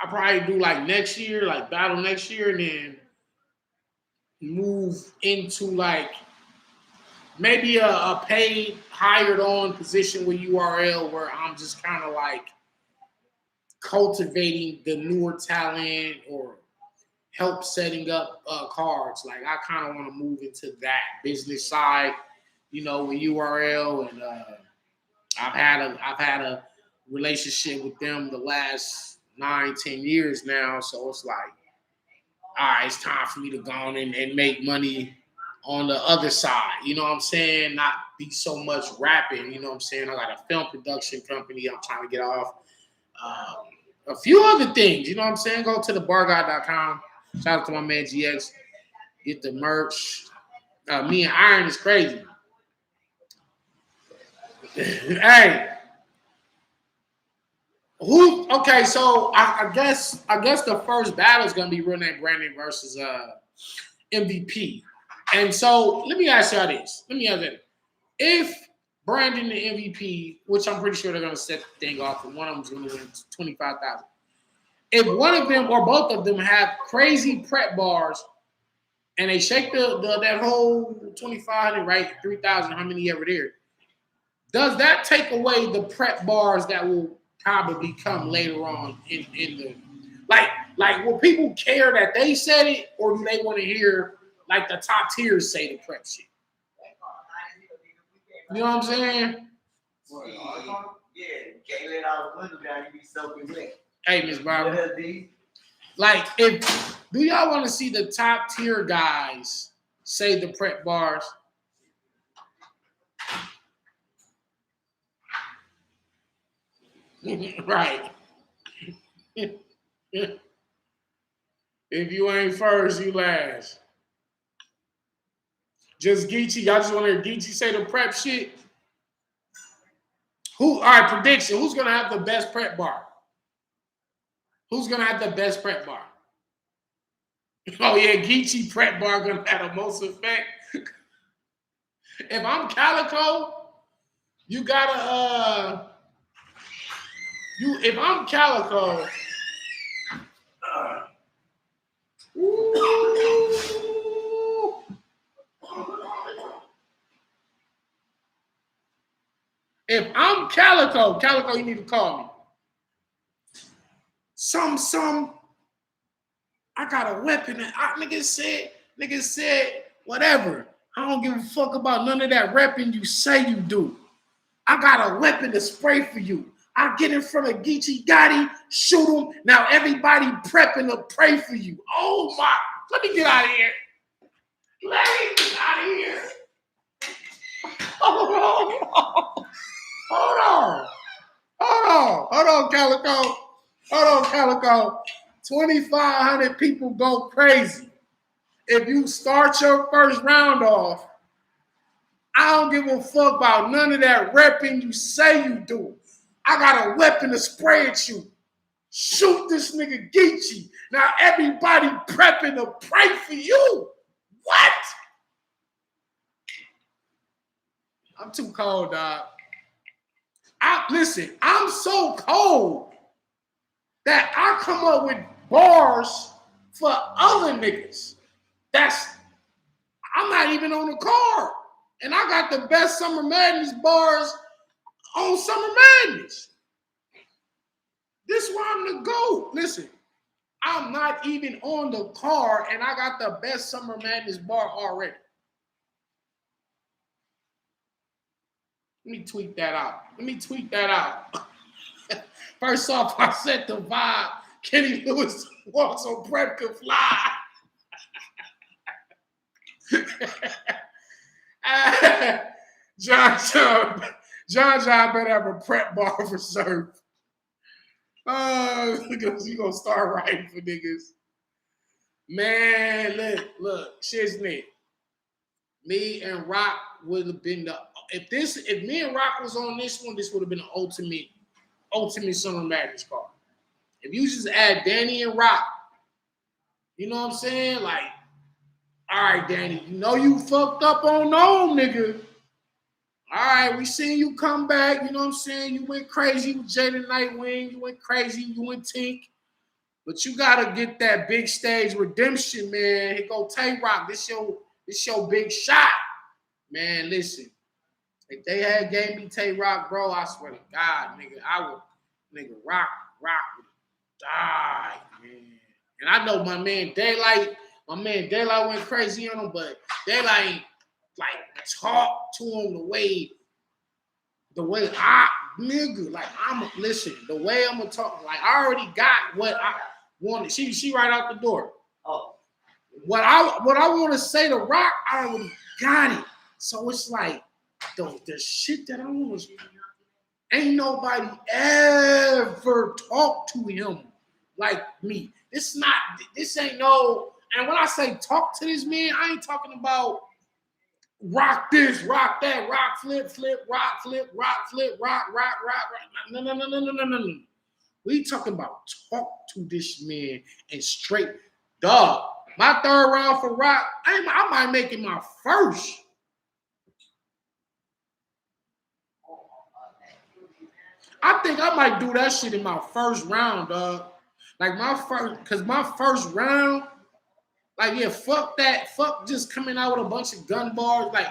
I probably do like next year, like battle next year, and then move into like maybe a paid, hired on position with URL where I'm just kind of like cultivating the newer talent or help setting up cards. Like I kind of want to move into that business side, you know, with URL, and I've had a relationship with them the last 9-10 years now, so it's like, all right, it's time for me to go on and make money on the other side. You know what I'm saying? Not be so much rapping. You know what I'm saying? I got a film production company I'm trying to get off. A few other things. You know what I'm saying? Go to thebarguy.com. Shout out to my man GX. Get the merch. Me and Iron is crazy. Hey. Okay, so I guess the first battle is gonna be Real Name Brandon versus MVP. And so let me ask y'all this. If Brandon the MVP, which I'm pretty sure they're gonna set the thing off, and one of them's gonna win $25,000. If one of them or both of them have crazy prep bars and they shake that whole 2,500, right? 3,000, how many ever there? Does that take away the prep bars that will probably come later on in the like will people care that they said it, or do they want to hear like the top tiers say the prep shit? You know what I'm saying? Yeah, can't let all the window down, you be soaking wet. Hey, Miss Barbara. Like, do y'all want to see the top tier guys say the prep bars? Right. If you ain't first, you last. Just Geechee. Y'all just want to hear Geechee say the prep shit? All right, prediction. Who's going to have the best prep bar? Who's going to have the best prep bar? Oh, yeah, Geechee prep bar going to have the most effect. If I'm Calico, you got to, if I'm Calico, if I'm Calico, you need to call me. I got a weapon. Niggas said, whatever. I don't give a fuck about none of that repping you say you do. I got a weapon to spray for you. I get in front of Geechee Gotti, shoot him. Now everybody prepping to pray for you. Oh my, let me get out of here. Let me get out of here. Hold on, Calico. 2,500 people go crazy. If you start your first round off, I don't give a fuck about none of that repping you say you do. I got a weapon to spray at you. Shoot this nigga Geechee. Now everybody prepping to pray for you. What? I'm too cold, dog. Listen, I'm so cold that I come up with bars for other niggas. I'm not even on the card. And I got the best Summer Madness bars on Summer Madness. This is why I'm the GOAT. Listen, I'm not even on the card, and I got the best Summer Madness bar already. Let me tweet that out. First off, I set the vibe. Kenny Lewis walks on prep could fly. John better have a prep bar for serve. You gonna start writing for niggas. Man, look, Shiznit. Me and Rock would have been if me and Rock was on this one, this would have been the ultimate Summer Madness card. If you just add Danny and Rock, you know what I'm saying? Like, all right, Danny, you know you fucked up on no nigga. All right, we seen you come back. You know what I'm saying? You went crazy with Jaden Nightwing. You went crazy. You went Tink. But you gotta get that big stage redemption, man. Here go Tay-Rock. This your big shot. Man, listen. If they had gave me Tay-Rock, bro, I swear to God, Rock would die, man. And I know my man Daylight went crazy on him, but Daylight ain't like talk to him the way the way I'm gonna talk, like I already got what I wanted. She right out the door. Oh. What I want to say to Rock, I already got it. So it's like the shit that I want to, ain't nobody ever talked to him like me. This ain't no, and when I say talk to this man, I ain't talking about rock this, rock that, rock flip, rock flip, rock flip, rock. No. We talking about talk to this man and straight. Dog, my third round for Rock, I might make it my first. I think I might do that shit in my first round, dog. Like my first round, like, yeah, fuck that. Fuck just coming out with a bunch of gun bars. Like,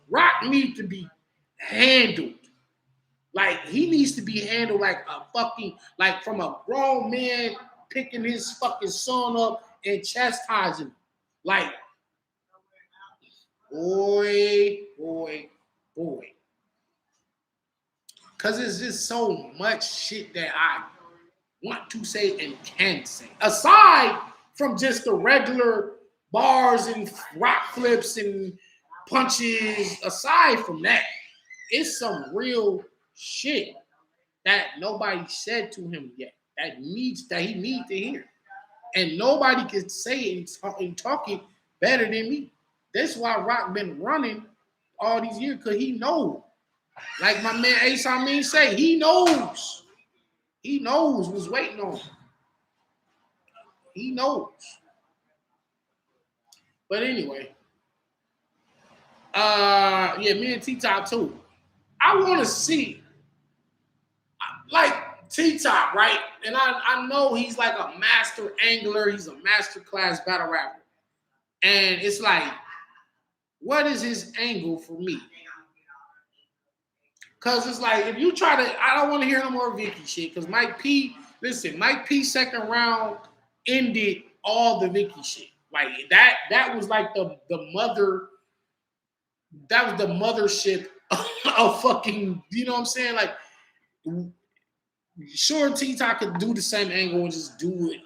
Rock needs to be handled. Like, he needs to be handled like a fucking, like from a grown man picking his fucking son up and chastising him. Like, boy. Because it's just so much shit that I want to say and can say. Aside from just the regular bars and rock flips and punches, aside from that, it's some real shit that nobody said to him yet that he needs to hear. And nobody can say it and talk it better than me. That's why Rock been running all these years, because he knows. Like my man Ace Amin say, he knows. He knows what's waiting on him. He knows. But anyway, me and T-Top too. I want to see, like T-Top, right? And I know he's like a master angler. He's a master class battle rapper. And it's like, what is his angle for me? Because it's like, if you try to, I don't want to hear no more Vicky shit. Because Mike P second round ended all the Vicky shit. Like that was like the mother, that was the mothership of fucking, you know what I'm saying? Like, sure, T-Top could do the same angle and just do it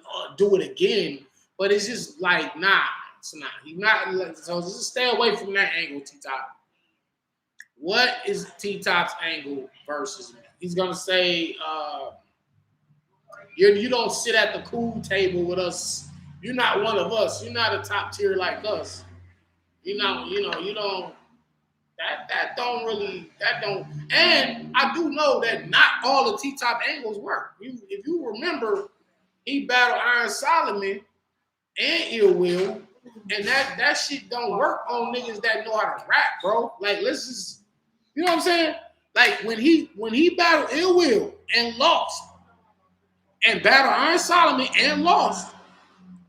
again, but it's just like, nah, it's not. He's not. So just stay away from that angle, T-Top. What is T-Top's angle versus me? He's gonna say, you don't sit at the cool table with us. You're not one of us. You're not a top tier like us. You don't. That don't. And I do know that not all the T-Top angles work. If you remember, he battled Iron Solomon and Ill Will, and that shit don't work on niggas that know how to rap, bro. Like, let's just, you know what I'm saying? Like when he battled Ill Will and lost, and battled Iron Solomon and lost,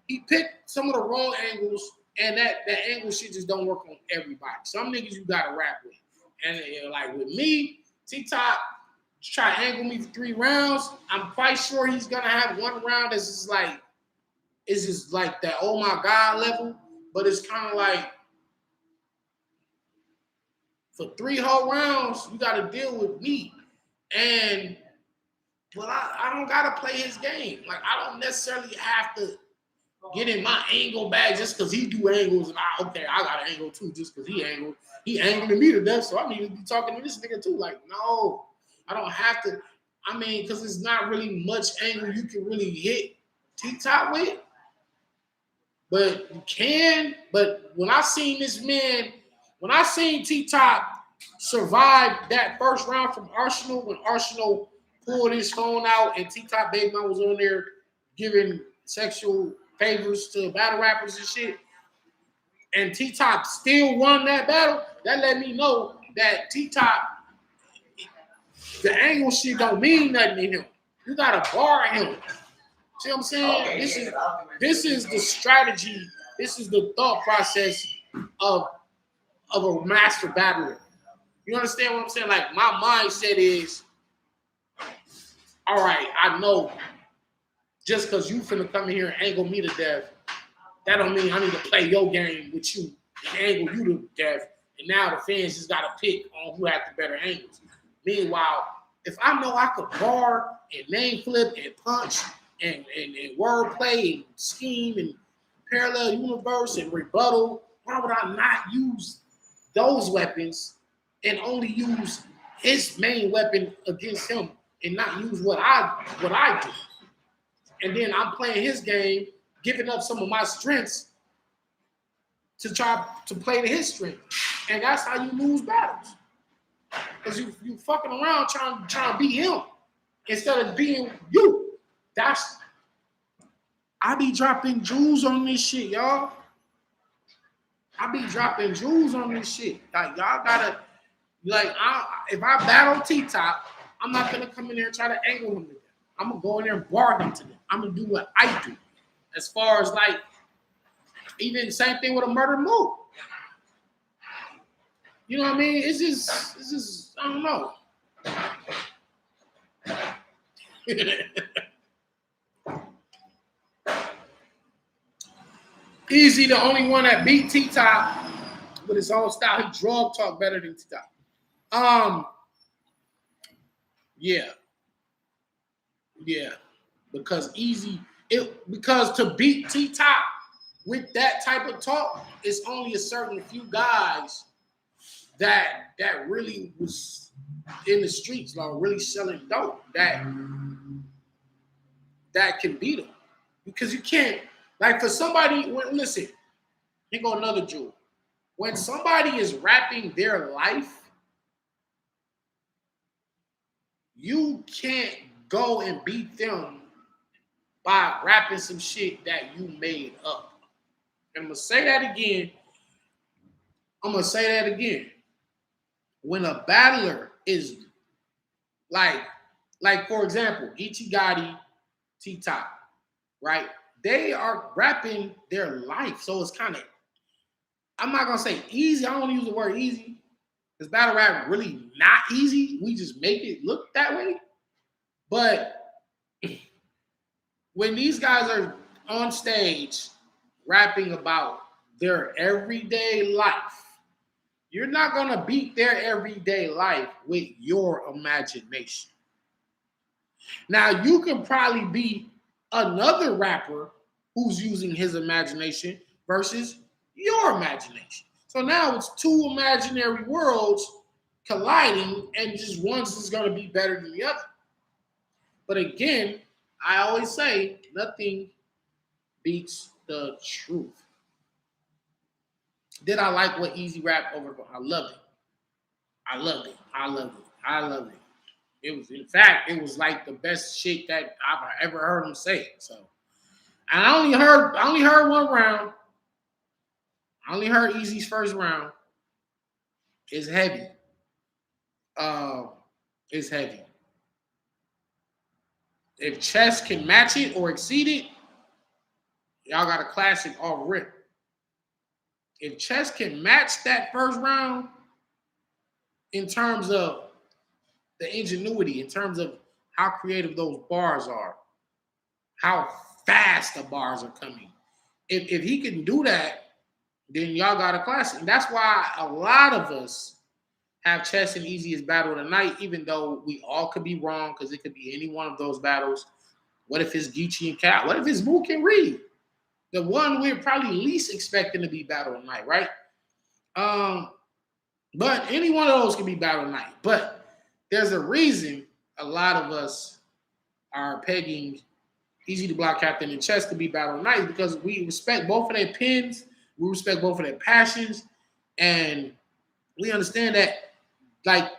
he picked some of the wrong angles, and that angle shit just don't work on everybody. Some niggas you gotta rap with. And like with me, T-Top try to angle me for 3 rounds. I'm quite sure he's gonna have one round that's just like is just like that oh my God level, but it's kind of like for 3 whole rounds, you got to deal with me. And but I don't gotta play his game. Like I don't necessarily have to get in my angle bag just because he do angles and I got an angle too just because he angled. He angling me to death, so I need to be talking to this nigga too. Like, no, I don't have to. I mean, because it's not really much angle you can really hit T-Top with. But you can. But when I seen T-Top survive that first round from Arsenal, when Arsenal pulled his phone out and T-Top Baby Man was on there giving sexual favors to battle rappers and shit, and T-Top still won that battle, that let me know that T-Top, the angle shit don't mean nothing to him. You gotta bar him. See what I'm saying? Okay, this is the strategy. This is the thought process of a master battler. You understand what I'm saying? Like my mindset is, all right, I know just because you finna come in here and angle me to death, that don't mean I need to play your game with you and angle you to death. And now the fans just gotta pick on who had the better angles. Meanwhile, if I know I could bar and name flip and punch and wordplay and scheme and parallel universe and rebuttal, why would I not use those weapons and only use his main weapon against him and not use what I do? And then I'm playing his game, giving up some of my strengths to try to play to his strength. And that's how you lose battles. Because you fucking around trying to beat him instead of being you. I be dropping jewels on this shit, y'all. I be dropping jewels on this shit. Like y'all gotta, if I battle T-Top, I'm not gonna come in there and try to angle him to them. I'm gonna go in there and bar him to them. I'm gonna do what I do. As far as like, even the same thing with a murder move. You know what I mean? It's just I don't know. Easy, the only one that beat T-Top with his own style. He drug talk better than T-Top. Yeah. Because to beat T-Top with that type of talk, it's only a certain few guys that really was in the streets, like really selling dope, that can beat him. Because you can't, like for somebody, listen, here go another jewel. When somebody is rapping their life, you can't go and beat them by rapping some shit that you made up. And I'm gonna say that again. When a battler is like for example, Geechee Gotti, T-Top, right? They are rapping their life. So it's kind of, I'm not gonna say easy. I don't want to use the word easy. Because battle rap really not easy. We just make it look that way. But when these guys are on stage rapping about their everyday life, you're not going to beat their everyday life with your imagination. Now, you can probably beat another rapper who's using his imagination versus your imagination. So now it's two imaginary worlds colliding, and just one's is going to be better than the other. But again, I always say nothing beats the truth. Did I like what Easy rap over? I loved it. It was, in fact, it was like the best shit that I've ever heard him say. So, and I only heard one round. I only heard Easy's first round. It's heavy. It's heavy. If Chess can match it or exceed it, y'all got a classic off rip. If Chess can match that first round in terms of the ingenuity, in terms of how creative those bars are, how fast the bars are coming. If he can do that, then y'all got a classic. And that's why a lot of us have Chess and Easy as battle of the night, even though we all could be wrong because it could be any one of those battles. What if it's Geechee and Cal? What if it's Mook and Reed? The one we're probably least expecting to be battle of the night, right? But any one of those can be battle of the night. But there's a reason a lot of us are pegging Easy the Block Captain and Chess to be battle of the night because we respect both of their pins, we respect both of their passions, and we understand that, like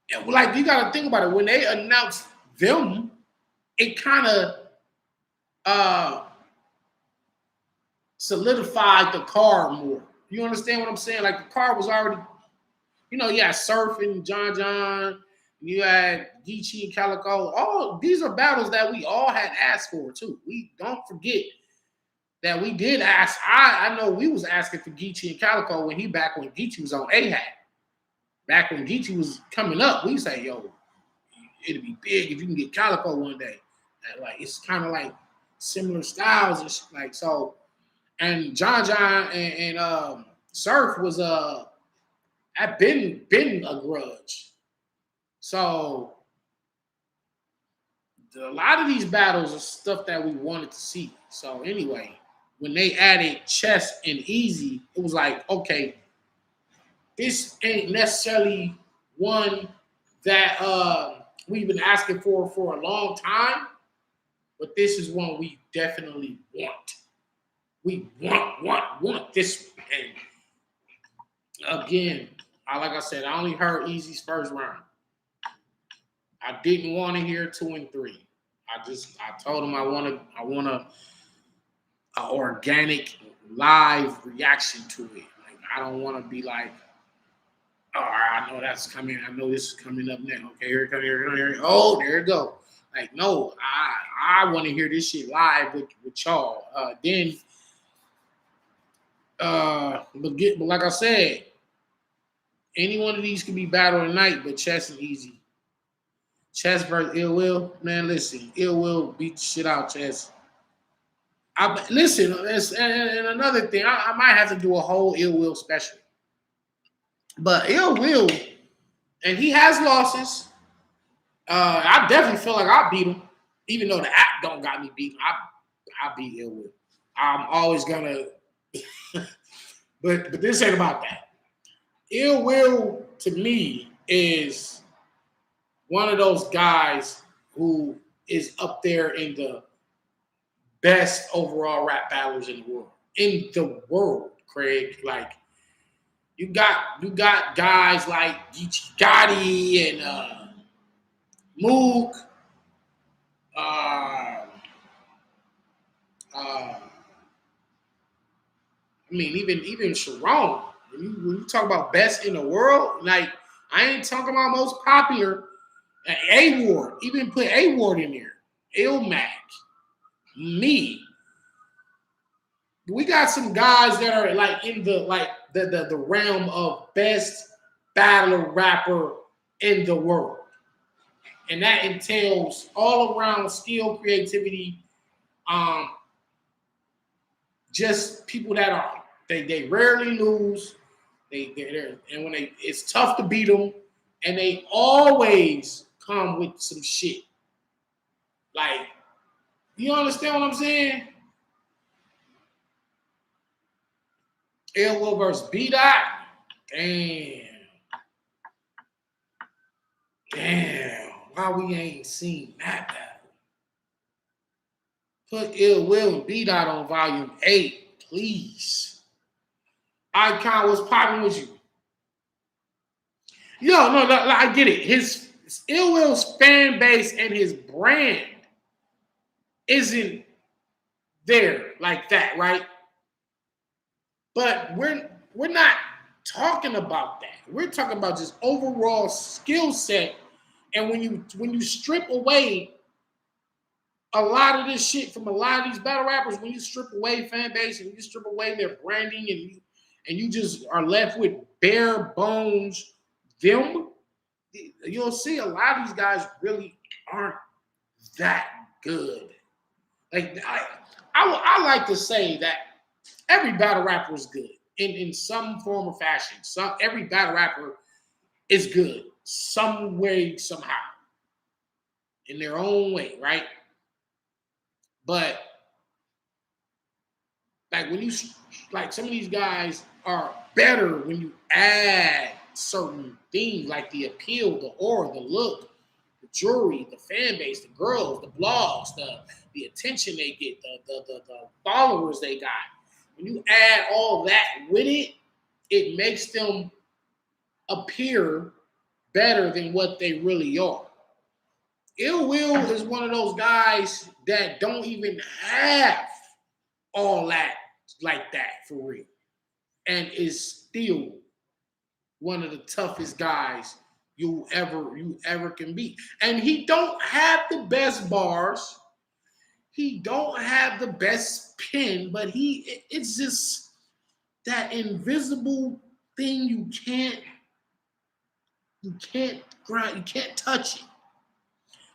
you got to think about it. When they announced them, it kind of solidified the card more. You understand what I'm saying? Like the card was already, you had Surf and John, you had Geechee and Calico. All these are battles that we all had asked for too. We don't forget that we did ask. I know we was asking for Geechee and Calico when Geechee was on AHAT. Back when Geechee was coming up, we say, yo, it'd be big if you can get Calico one day. And like it's kind of like similar styles and shit, like so. And John and Surf was had been a grudge. So a lot of these battles are stuff that we wanted to see. So anyway, when they added Chess and Easy, it was like, okay, this ain't necessarily one that we've been asking for a long time, but this is one we definitely want. We want this. And again, like I said, I only heard Easy's first round. I didn't want to hear 2 and 3. I told him I want an organic live reaction to it. Like I don't want to be like, oh, I know that's coming. I know this is coming up next. Okay, here it comes. Here. Oh, there it go. Like no, I want to hear this shit live with y'all. But like I said, any one of these could be battle tonight, but Chess and Easy. Chess versus Ill Will, man. Listen, Ill Will beat the shit out Chess. Listen, and another thing, I might have to do a whole Ill Will special. But Ill Will, and he has losses. I definitely feel like I beat him, even though the app don't got me beat. I beat Ill Will. I'm always gonna, but this ain't about that. Ill Will to me is one of those guys who is up there in the best overall rap battlers in the world. In the world, Craig. Like you got guys like Geechee Gotti and Mook. I mean, even Sharon. When you talk about best in the world, like I ain't talking about most popular. A-Ward, even put A-Ward in there. Ilmac, me. We got some guys that are like in the realm of best battler rapper in the world. And that entails all around skill, creativity, just people that are they rarely lose. And when it's tough to beat them, and they always come with some shit. Like, you understand what I'm saying? Ill Will versus B-Dot. Damn. Why we ain't seen that battle? Put Ill Will and B-Dot on volume 8, please. Icon, what's popping with you? No, I get it. His Ill Will's fan base and his brand isn't there like that, right? But we're not talking about that. We're talking about just overall skill set. And when you strip away a lot of this shit from a lot of these battle rappers, when you strip away fan base and you strip away their branding and you just are left with bare bones them, you'll see a lot of these guys really aren't that good. Like I like to say that every battle rapper is good in some form or fashion. Every battle rapper is good some way, somehow, in their own way, right? But like when you like some of these guys are better when you add certain things like the appeal, the aura, the look, the jewelry, the fan base, the girls, the blogs, the attention they get, the followers they got. When you add all that with it, it makes them appear better than what they really are. Ill Will is one of those guys that don't even have all that like that for real, and is still one of the toughest guys you ever can be. And he don't have the best bars, he don't have the best pen, but it's just that invisible thing you can't grind, you can't touch it.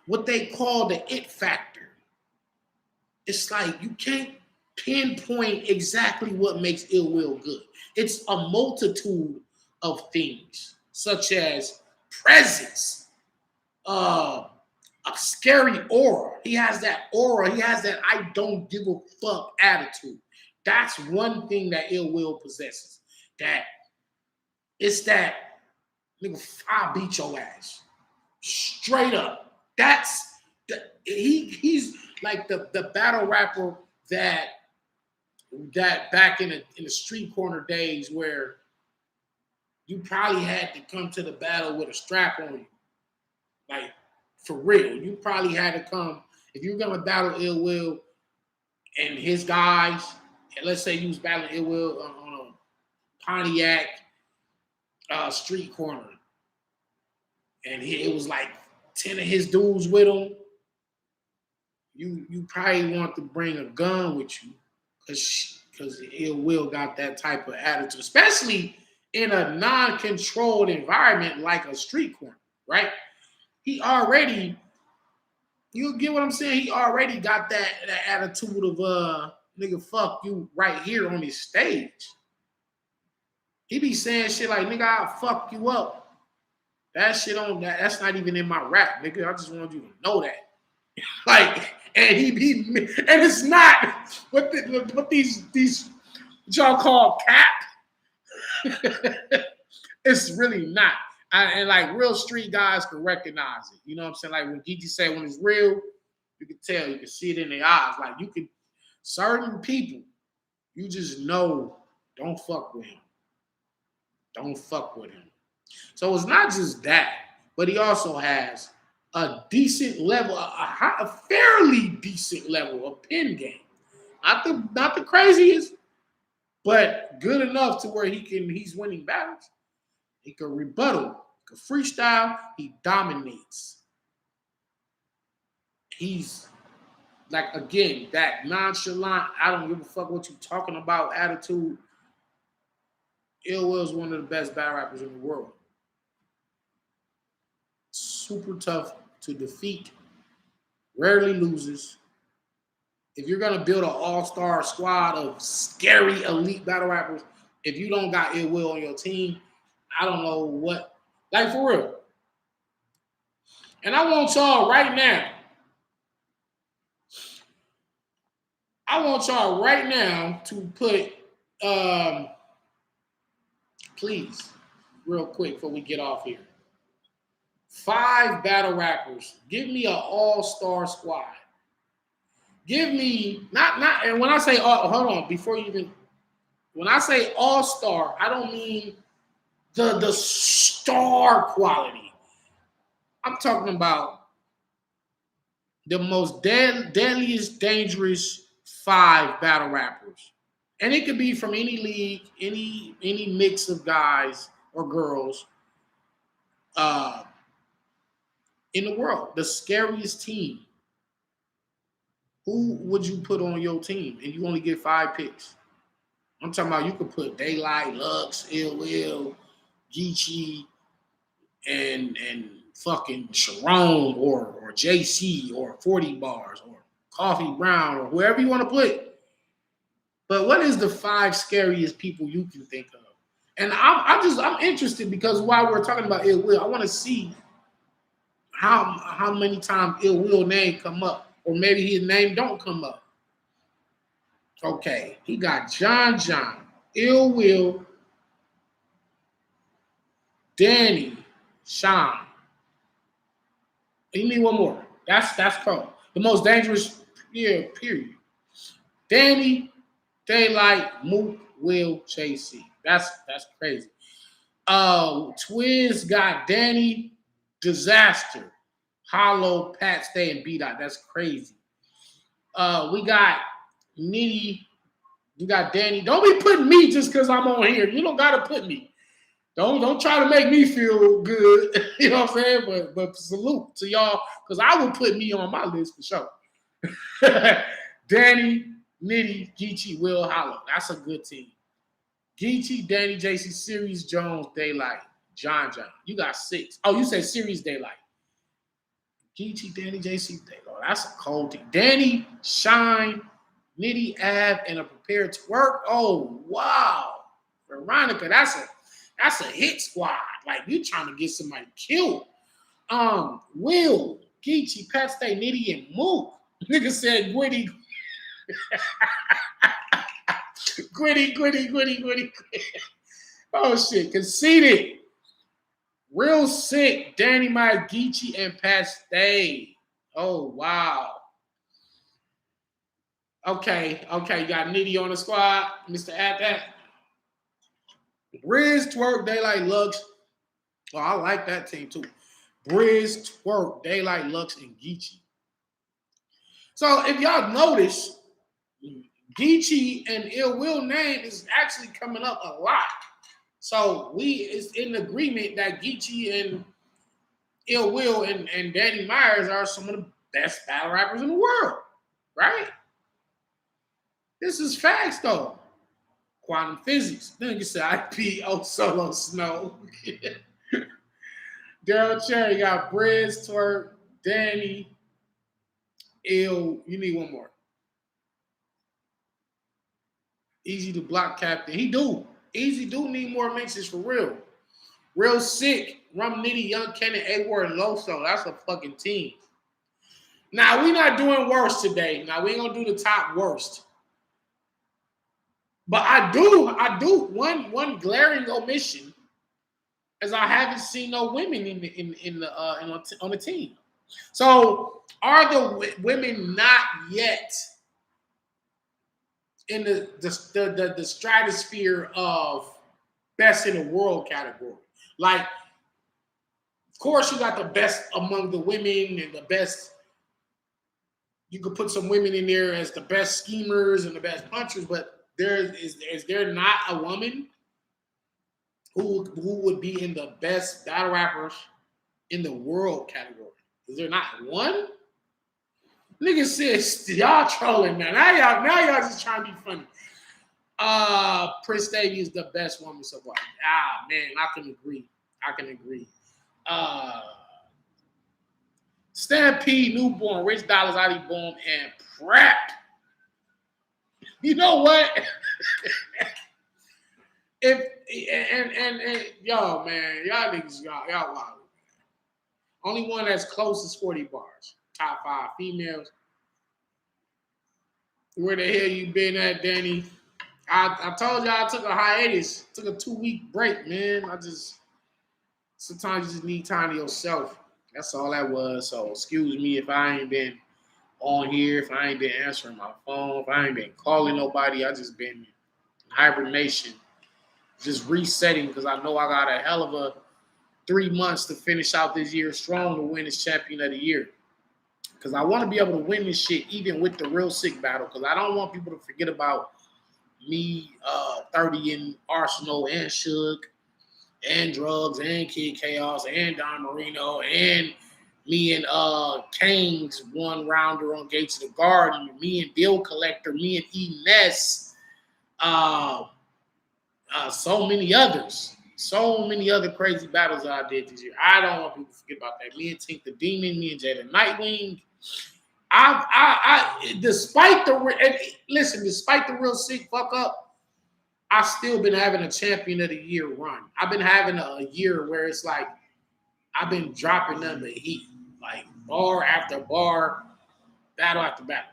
What they call the it factor. It's like you can't pinpoint exactly what makes Ill Will good. It's a multitude of things, such as presence, a scary aura. He has that aura. He has that I don't give a fuck attitude. That's one thing that Ill Will possesses. That it's that nigga, I'll beat your ass. Straight up. He's like the battle rapper that back in the street corner days where you probably had to come to the battle with a strap on you. Like, for real. You probably had to come, if you were gonna battle Ill Will and his guys, and let's say you was battling Ill Will on a Pontiac street corner, and it was like 10 of his dudes with him, you probably want to bring a gun with you because Ill Will got that type of attitude, especially in a non-controlled environment like a street corner, right? He already, you get what I'm saying? He already got that attitude of nigga, fuck you right here on his stage. He be saying shit like, nigga, I'll fuck you up. That shit on that's not even in my rap, nigga. I just want you to know that. Like, and and it's not what these what y'all call cap. It's really not. And like real street guys can recognize it. You know what I'm saying? Like when Geechee say when it's real, you can tell, you can see it in their eyes. Like you can, certain people, you just know, don't fuck with him. Don't fuck with him. So it's not just that, but he also has a decent level, a fairly decent level of pen game. Not the craziest, but good enough to where he's winning battles. He can rebuttal, he can freestyle, he dominates. He's like, again, that nonchalant, I don't give a fuck what you talking about attitude. Ill Will is one of the best battle rappers in the world. Super tough to defeat, rarely loses. If you're gonna build an all-star squad of scary elite battle rappers, if you don't got Ill Will on your team, I don't know what, like for real. And I want y'all right now, to put, please, real quick before we get off here. 5 battle rappers. Give me an all-star squad. Give me not and when I say hold on, before you even, when I say all-star, I don't mean the star quality. I'm talking about the most deadliest, dangerous 5 battle rappers. And it could be from any league, any mix of guys or girls in the world. The scariest team. Who would you put on your team? And you only get 5 picks. I'm talking about you could put Daylight, Lux, Ill Will, Geechee, and fucking Sharon or JC or 40 Bars or Coffee Brown, or whoever you want to put. But what is the 5 scariest people you can think of? And I'm interested because while we're talking about Ill Will, I want to see how many times Ill Will name come up, or maybe his name don't come up. Okay, he got John, Ill Will, Danny, Sean. You need one more. That's Carl. The most dangerous, period. Danny, Daylight, Mook, Will, JC. That's crazy. Twins got Danny, Disaster, Hollow, Pat Stay, and B-Dot. That's crazy. We got Nitty. You got Danny. Don't be putting me just because I'm on here. You don't gotta put me. Don't try to make me feel good. You know what I'm saying? But salute to y'all, because I will put me on my list for sure. Danny, Nitty, Geechee, Will, Hollow. That's a good team. Geechee, Danny, JC, Series, Jones, Daylight, John. You got 6. Oh, you said Series, Daylight. Geechee, Danny, JC, Daylight. That's a cold team. Danny, Shine, Nitty, Av, and a prepared to work. Oh, wow. Veronica, that's a hit squad. Like, you trying to get somebody killed. Will, Geechee, Pat Stay, Nitty, and Mook. Nigga said Gwitty. Gwitty. Oh, shit. Conceited. Real sick. Danny, Mike, Geechee, and Pat Stay. Oh, wow. Okay. You got Nitty on the squad. Mr. At that. Briz, Twerk, Daylight, Lux. Oh, I like that team too. Briz, Twerk, Daylight, Lux, and Geechee. So if y'all notice, Geechee and Ill Will name is actually coming up a lot. So is in agreement that Geechee and Ill Will and Danny Myers are some of the best battle rappers in the world, right? This is facts though. Quantum physics. Nigga said IPO Solo Snow. Daryl Cherry got Briz, Twerk, Danny, Ill. You need one more. Easy to block captain. He do. Easy do need more mentions for real. Real sick. Rum Nitty, Young Cannon, A-Ward, and Loso. That's a fucking team. Now, we not doing worst today. Now, we ain't going to do the top worst. But I do one glaring omission is I haven't seen no women on the team. So are the women not yet in the stratosphere of best in the world category? Like, of course, you got the best among the women and the best. You could put some women in there as the best schemers and the best punchers, but is there not a woman who would be in the best battle rappers in the world category? Is there not one? Nigga says y'all trolling, man. Now y'all just trying to be funny. Prince Davy is the best woman so far. Man, I can agree. Stampede, Newborn, Rich Dollars, Adi Boom, and Prep. You know what? And y'all, man, y'all niggas, y'all wild. Only one that's close is 40 bars. Top 5 females. Where the hell you been at, Danny? I told y'all I took a hiatus. Took a 2-week break, man. Sometimes you just need time to yourself. That's all that was. So excuse me if I ain't been on here, if I ain't been answering my phone, if I ain't been calling nobody. I just been in hibernation. Just resetting because I know I got a hell of a 3 months to finish out this year strong to win this champion of the year. Because I want to be able to win this shit even with the real sick battle. Because I don't want people to forget about me, 30 in Arsenal and Suge and Drugs and Kid Chaos and Don Marino and me and Kane's one rounder on Gates of the Garden, me and Bill Collector, me and E. Ness, so many others. So many other crazy battles that I did this year. I don't want people to forget about that. Me and Tink the Demon, me and Jada Nightwing, Despite despite the real sick fuck up, I still been having a champion of the year run. I've been having a year where it's like I've been dropping them the heat, like bar after bar, battle after battle.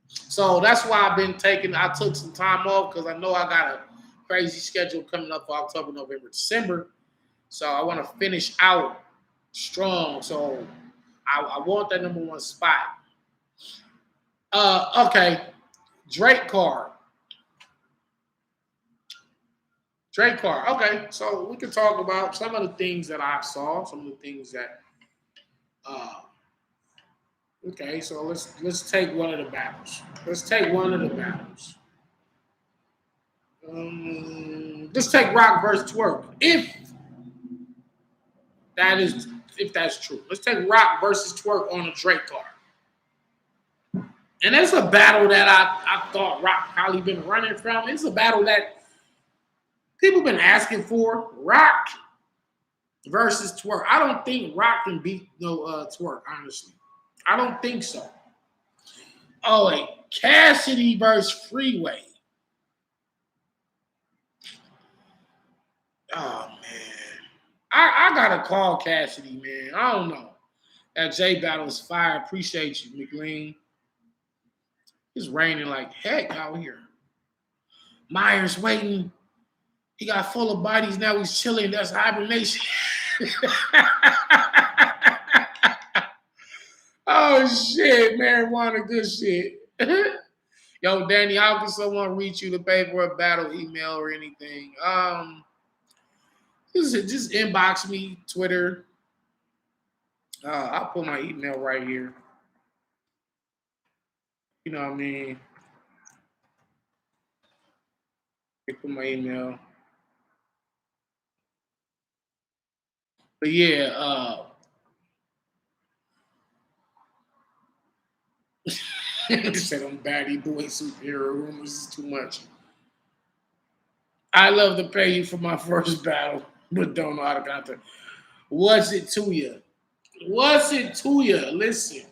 So that's why I took some time off because I know I got a crazy schedule coming up for October, November, December. So I want to finish out strong. So I want that number one spot. Okay. Drake card. Drake card. Okay. So we can talk about some of the things that I saw, some of the things that okay, so let's take one of the battles. Let's take one of the battles. Let's take Rock versus Twerk. That is if that's true. Let's take Rock versus Twerk on a Drake card. And it's a battle that I thought Rock probably been running from. It's a battle that people been asking for. Rock versus Twerk. I don't think Rock can beat Twerk, honestly. I don't think so. Oh, wait. Cassidy versus Freeway. Oh, man. I got to call Cassidy, man. I don't know. That J battle is fire. Appreciate you, McLean. It's raining like heck out here. Myers waiting. He got full of bodies. Now he's chilling. That's hibernation. Oh, shit. Marijuana, good shit. Yo, Danny, how can someone reach you to pay for a battle, email, or anything? Just inbox me, Twitter. I'll put my email right here. You know what I mean? I put my email. But yeah, said I'm baddie boy superhero rumors is too much. I love to pay you for my first battle, but don't know how to contact. What's it to you? What's it to you? Listen,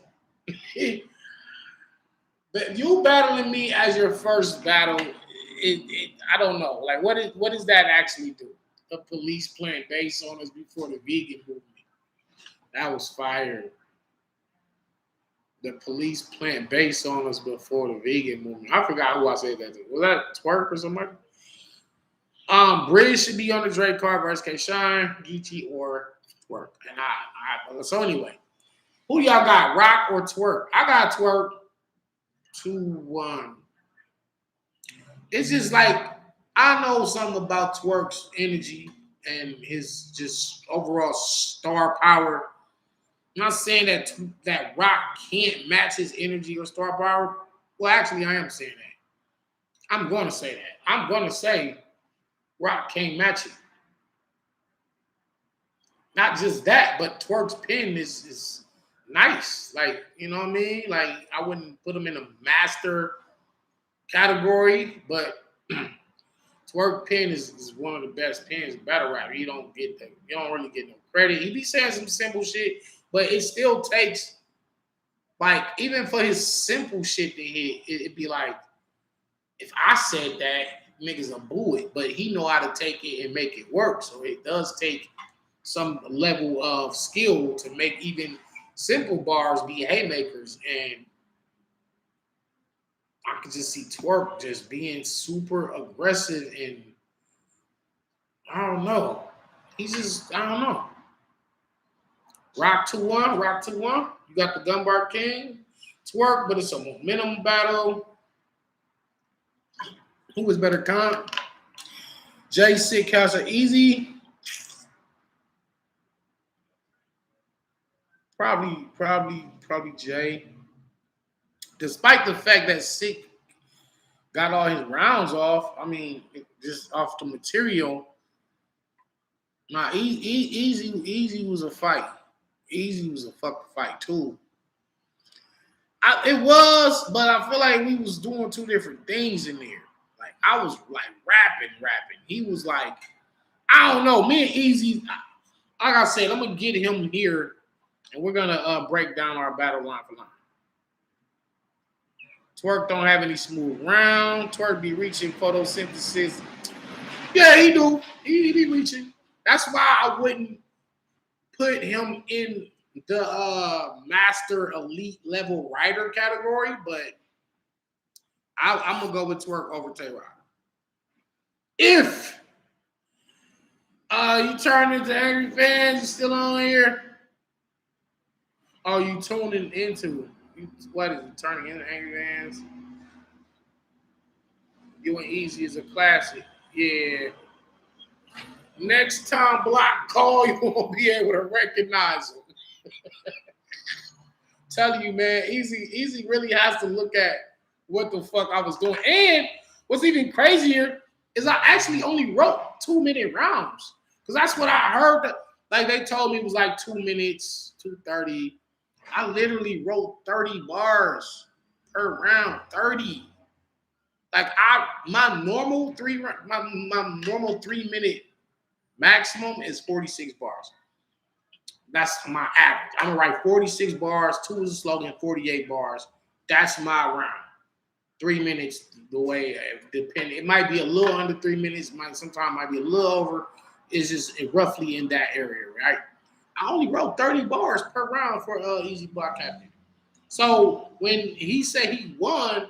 you battling me as your first battle. I don't know. Like, what does that actually do? The police playing bass on us before the vegan movement. That was fire. The police playing bass on us before the vegan movement. I forgot who I said that to. Was that Twerk or somebody? Bridge should be on the Drake card versus K Shine, Geechee, or Twerk. And so anyway, who y'all got? Rock or Twerk? I got Twerk 2-1. It's just like I know something about Twerk's energy and his just overall star power. I'm not saying that Rock can't match his energy or star power. Well, actually, I am saying that. I'm going to say that. I'm going to say Rock can't match it. Not just that, but Twerk's pen is nice. Like, you know what I mean? Like, I wouldn't put him in a master category, but Twerk pen is one of the best pens in battle rap. You don't really get no credit. He be saying some simple shit, but it still takes, like, even for his simple shit to hit, it'd be like, if I said that, niggas will boo it, but he know how to take it and make it work. So it does take some level of skill to make even simple bars be haymakers. And I could just see Twerk just being super aggressive and I don't know. I don't know. Rock 2-1, Rock 2-1. You got the Gunbar King, Twerk, but it's a momentum battle. Who was better comp? Jay Sick House or Easy? Probably Jay. Despite the fact that Sick got all his rounds off, I mean, just off the material. Nah, Easy was a fight. Easy was a fucking fight too. It was, but I feel like we was doing two different things in there. Like I was like rapping. He was like, I don't know. Me and Easy, like I said, I'm gonna get him here, and we're gonna break down our battle line for line. Twerk don't have any smooth round. Twerk be reaching photosynthesis. Yeah, he do. He be reaching. That's why I wouldn't put him in the master elite level writer category, but I'm gonna go with Twerk over Tay-Rock. If you turn into angry fans, you still on here? Oh, you tuning into it? What is it? Turning into angry fans? You and Easy is a classic. Yeah. Next time Block call, you won't be able to recognize him. Telling you, man, Easy really has to look at what the fuck I was doing. And what's even crazier is I actually only wrote 2-minute rounds. Because that's what I heard. Like they told me it was like 2 minutes, 2:30. I literally wrote 30 bars per round. 30. Like my normal 3-minute maximum is 46 bars. That's my average. I'm gonna write 46 bars, 2 is a slogan, 48 bars. That's my round. 3 minutes, the way depending. It might be a little under 3 minutes, sometimes might be a little over. It's just roughly in that area, right? I only wrote 30 bars per round for Easy Block Captain. So when he said he won,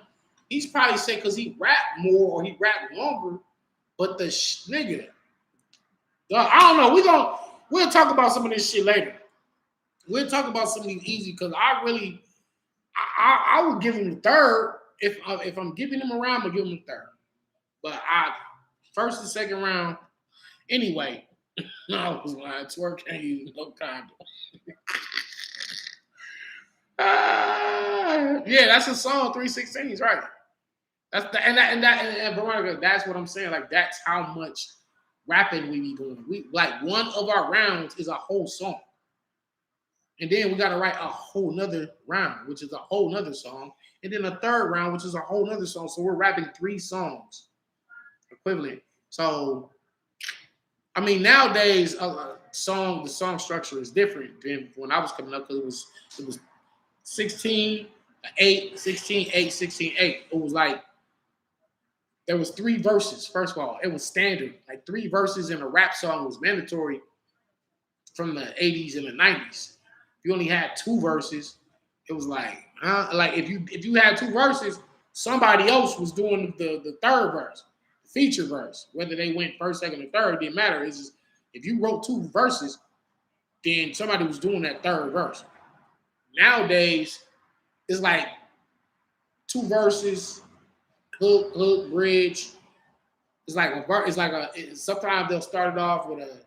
he's probably saying because he rapped more or he rapped longer, but the nigga, I don't know. We'll talk about some of this shit later. We'll talk about some of these Easy because I would give him the third. If I'm giving him a round, I'm gonna give him a third. But first and second round, anyway. No, I was lying. Twerk can't use no condom. Yeah, that's a song. 316s, right? That's and Veronica. That's what I'm saying. Like that's how much rapping we be doing. We like one of our rounds is a whole song. And then we got to write a whole nother round, which is a whole nother song. And then a third round, which is a whole nother song. So we're rapping 3 songs equivalent. So, I mean, nowadays, the song structure is different than when I was coming up because it was 16, 8, 16, 8, 16, 8. It was like, there was 3 verses, first of all. It was standard. Like 3 verses in a rap song was mandatory from the 80s and the 90s. You only had 2 verses. It was like, like if you had 2 verses, somebody else was doing the third verse, the feature verse. Whether they went first, second, or third, it didn't matter. It's just if you wrote 2 verses, then somebody was doing that third verse. Nowadays, it's like 2 verses, hook, bridge. It's like sometimes they'll start it off with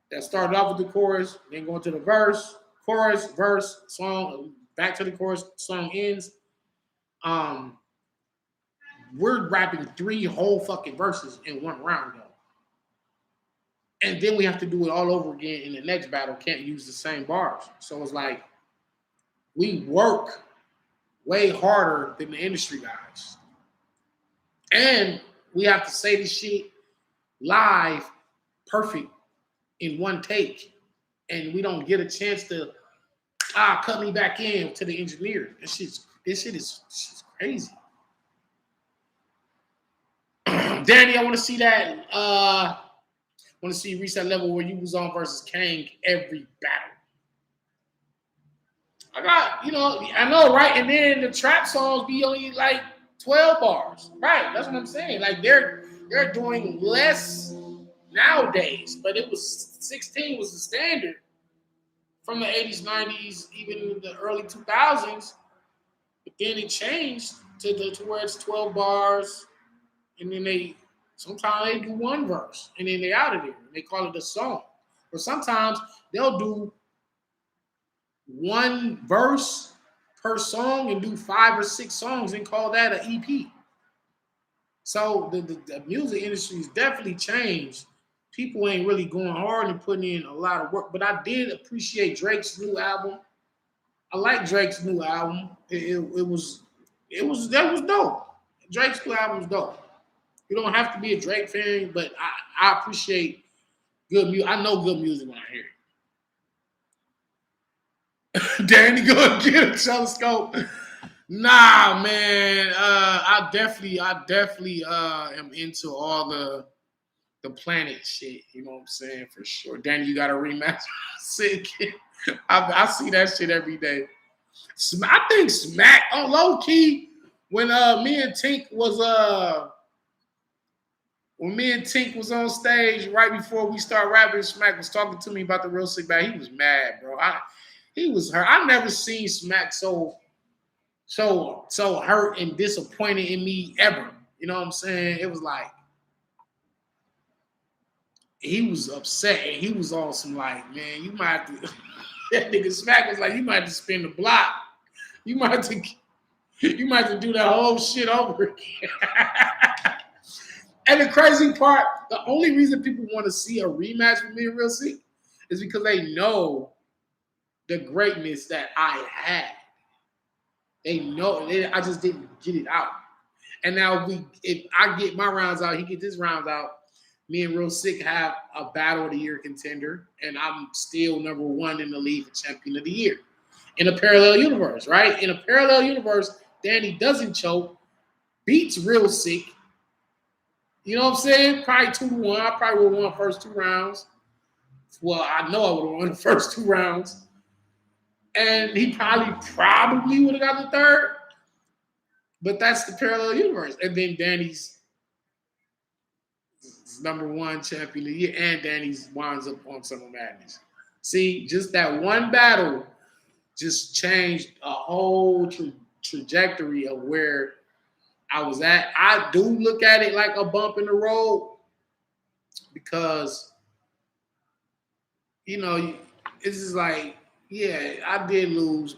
that started off with the chorus, then go into the verse, chorus, verse, song, back to the chorus, song ends. We're rapping 3 whole fucking verses in one round though. And then we have to do it all over again in the next battle. Can't use the same bars. So it's like we work way harder than the industry guys. And we have to say this shit live perfect in one take, and we don't get a chance to cut me back in to the engineer. This shit is crazy. Danny, I want to see that. Want to see you reach that level where you was on versus Kang every battle. I know, right? And then the trap songs be only like 12 bars, right? That's what I'm saying. Like they're doing less nowadays, but it was 16 was the standard from the 80s, 90s, even the early 2000s. But then it changed to where it's 12 bars, and then sometimes they do 1 verse, and then they out of there. And they call it a song. Or sometimes they'll do 1 verse per song and do 5 or 6 songs and call that an EP. So the music industry has definitely changed. People ain't really going hard and putting in a lot of work, but I did appreciate Drake's new album. I like Drake's new album. That was dope. Drake's new album was dope. You don't have to be a Drake fan, but I appreciate good music. I know good music when I hear it. Danny, go and get a telescope. Nah, man. I definitely am into all the planet shit. You know what I'm saying? For sure. Danny, you got a rematch. Sick. I see that shit every day. I think Smack on low key when me and Tink was when me and Tink was on stage right before we start rapping, Smack was talking to me about the real sick bag. He was mad, bro. He was hurt. I never seen Smack so hurt and disappointed in me ever. You know what I'm saying? It was like he was upset and he was on some like, man, you might have to. That nigga Smack was like, you might have to spin the block. You might have to do that whole shit over again. And the crazy part, the only reason people want to see a rematch with me and Real Sick is because they know the greatness that I had. They know I just didn't get it out. And now if I get my rounds out, he gets his rounds out. Me and Real Sick have a battle of the year contender, and I'm still number one in the league for champion of the year. In a parallel universe, right? In a parallel universe, Danny doesn't choke, beats Real Sick. You know what I'm saying? Probably 2-1. I probably would have won the first 2 rounds. Well, I know I would have won the first 2 rounds. And he probably would have got the third. But that's the parallel universe. And then Danny's number one champion of the year, and Danny's winds up on Summer Madness. See, just that one battle just changed a whole trajectory of where I was at. I do look at it like a bump in the road because, you know, it's just like, yeah, I did lose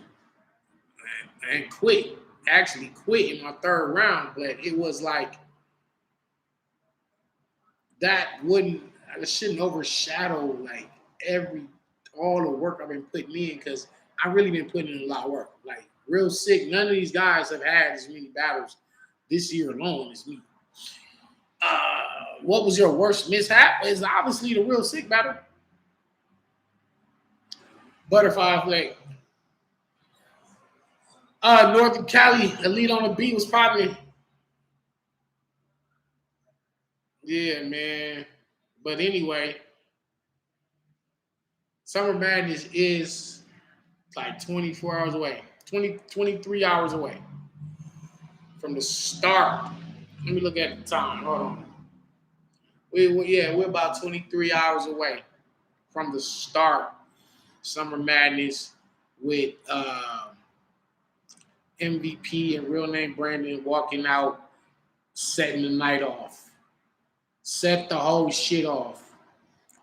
and quit. Actually quit in my 3rd round, but it was like that shouldn't overshadow like all the work I've been putting in because I've really been putting in a lot of work. Like Real Sick, none of these guys have had as many battles this year alone as me. What was your worst mishap? Is obviously the Real Sick battle. Butterfly Flag. Northern Cali, Elite on the Beat was probably. Yeah, man. But anyway, Summer Madness is like 24 hours away. 23 hours away from the start. Let me look at the time. Hold on. We're about 23 hours away from the start. Summer Madness with MVP and Real Name Brandon walking out, setting the night off. Set the whole shit off.